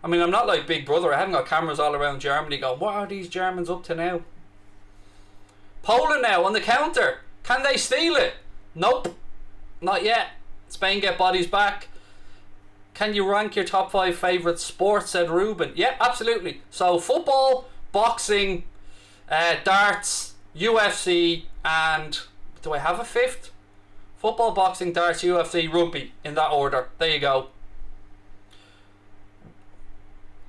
Speaker 1: I mean, I'm not like Big Brother. I haven't got cameras all around Germany going, what are these Germans up to now? Poland now on the counter. Can they steal it? Nope. Not yet. Spain get bodies back. Can you rank your top 5 favourite sports, said Ruben. Yeah, absolutely. So, football, boxing, darts, UFC, and do I have a fifth? Football, boxing, darts, UFC, rugby, in that order. There you go.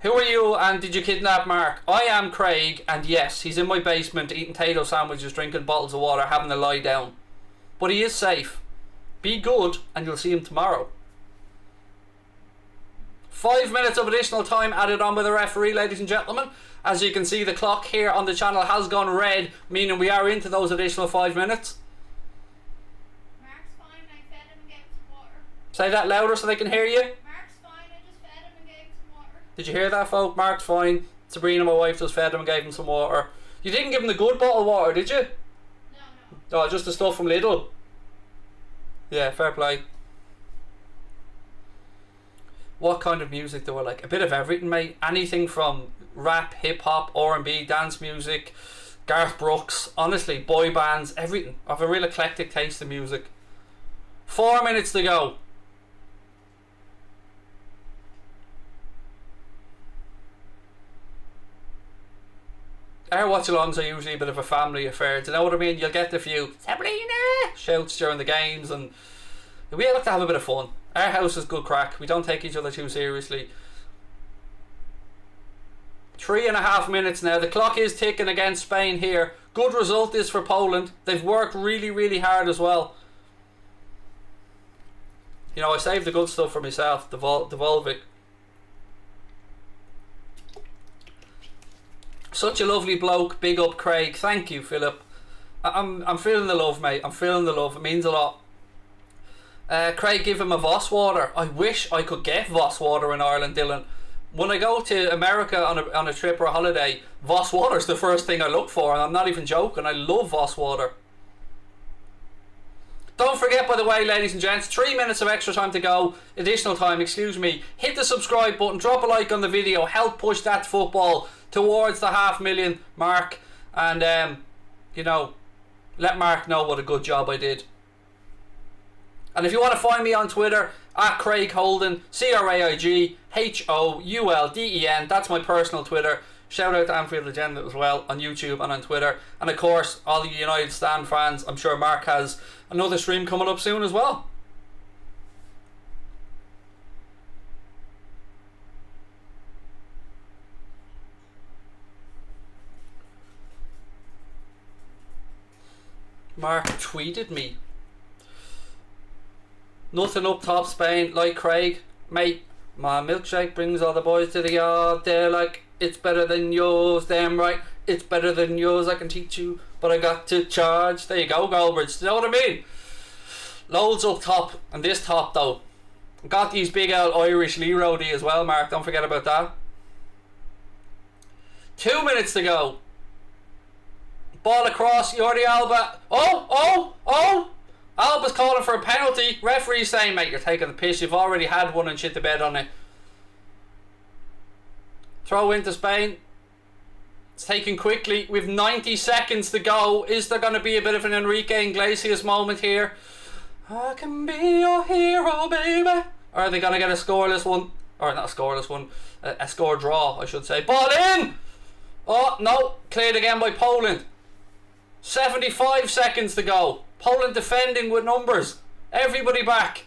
Speaker 1: Who are you and did you kidnap Mark? I am Craig, and yes, he's in my basement eating potato sandwiches, drinking bottles of water, having a lie down. But he is safe. Be good and you'll see him tomorrow. 5 minutes of additional time added on by the referee, ladies and gentlemen. As you can see, the clock here on the channel has gone red, meaning we are into those additional 5 minutes.
Speaker 2: Mark's fine, I fed him and gave him some water.
Speaker 1: Say that louder so they can hear you.
Speaker 2: Mark's fine, I just fed him and gave him some water.
Speaker 1: Did you hear that, folk? Mark's fine. Sabrina, my wife, just fed him and gave him some water. You didn't give him the good bottle of water, did you?
Speaker 2: No.
Speaker 1: Oh, just the stuff from Lidl. Yeah, fair play. What kind of music do I like? A bit of everything, mate. Anything from rap, hip-hop, R&B, dance music, Garth Brooks, honestly, boy bands, everything. I have a real eclectic taste in music. 4 minutes to go. Our watch-alongs are usually a bit of a family affair. Do you know what I mean? You'll get the few Sabrina shouts during the games, and we like to have a bit of fun. Our house is good crack. We don't take each other too seriously. 3.5 minutes now. The clock is ticking against Spain here. Good result is for Poland. They've worked really, really hard as well. You know, I saved the good stuff for myself, the Volvic. Such a lovely bloke. Big up, Craig. Thank you, Philip. I'm feeling the love, mate. I'm feeling the love. It means a lot. Craig, give him a Voss water. I wish I could get Voss water in Ireland, Dylan. When I go to America on a trip or a holiday, Voss water's the first thing I look for, and I'm not even joking. I love Voss water. Don't forget, by the way, ladies and gents, 3 minutes of extra time to go. Additional time, excuse me. Hit the subscribe button, drop a like on the video, help push that football towards the 500,000 mark, and you know, let Mark know what a good job I did. And if you want to find me on Twitter, at Craig Holden, CraigHolden, that's my personal Twitter. Shout out to Anfield Agenda as well on YouTube and on Twitter. And of course, all the United Stand fans, I'm sure Mark has another stream coming up soon as well. Mark tweeted me. Nothing up top, Spain, like Craig. Mate, my milkshake brings all the boys to the yard. They're like, it's better than yours. Damn right, it's better than yours. I can teach you, but I got to charge. There you go, Goldbridge. Do you know what I mean? Loads up top. And this top, though, got these big old Irish Lee Roadie as well, Mark. Don't forget about that. 2 minutes to go. Ball across, Jordi Alba. Oh! Alba's calling for a penalty. Referee saying, mate, you're taking the piss. You've already had one and shit the bed on it. Throw into Spain. It's taken quickly. We've 90 seconds to go. Is there going to be a bit of an Enrique Iglesias moment here? I can be your hero, baby. Or are they going to get a scoreless one? Or not a scoreless one. A score draw, I should say. Ball in! Oh, no. Cleared again by Poland. 75 seconds to go. Poland defending with numbers. Everybody back.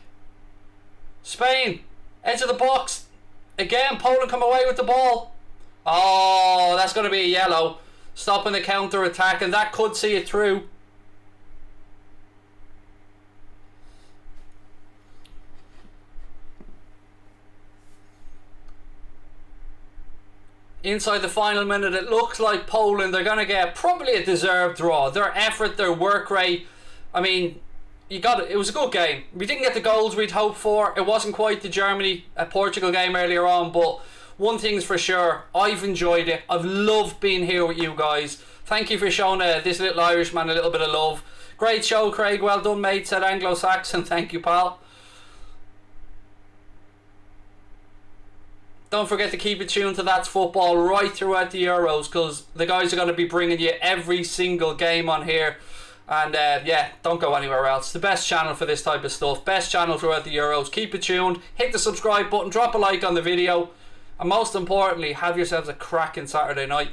Speaker 1: Spain, edge of the box. Again, Poland come away with the ball. Oh, that's going to be a yellow. Stopping the counter attack, and that could see it through. Inside the final minute, it looks like Poland, they're going to get probably a deserved draw. Their effort, their work rate, I mean, it was a good game. We didn't get the goals we'd hoped for. It wasn't quite the Germany-Portugal game earlier on, but one thing's for sure, I've enjoyed it. I've loved being here with you guys. Thank you for showing this little Irishman a little bit of love. Great show, Craig. Well done, mate, said Anglo-Saxon. Thank you, pal. Don't forget to keep it tuned to That's Football right throughout the Euros, because the guys are going to be bringing you every single game on here. And yeah, don't go anywhere else. The best channel for this type of stuff. Best channel throughout the Euros. Keep it tuned. Hit the subscribe button. Drop a like on the video. And most importantly, have yourselves a cracking Saturday night.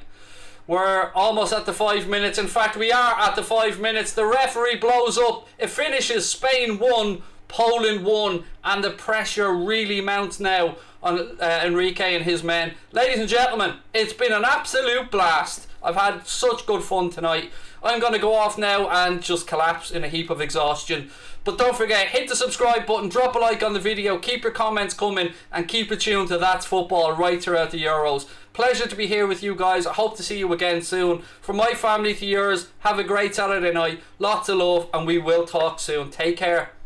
Speaker 1: We're almost at the 5 minutes. In fact, we are at the 5 minutes. The referee blows up. It finishes Spain 1, Poland won, and the pressure really mounts now on Enrique and his men. Ladies and gentlemen, it's been an absolute blast. I've had such good fun tonight. I'm going to go off now and just collapse in a heap of exhaustion. But don't forget, hit the subscribe button, drop a like on the video, keep your comments coming, and keep it tuned to That's Football right throughout the Euros. Pleasure to be here with you guys. I hope to see you again soon. From my family to yours, have a great Saturday night. Lots of love, and we will talk soon. Take care.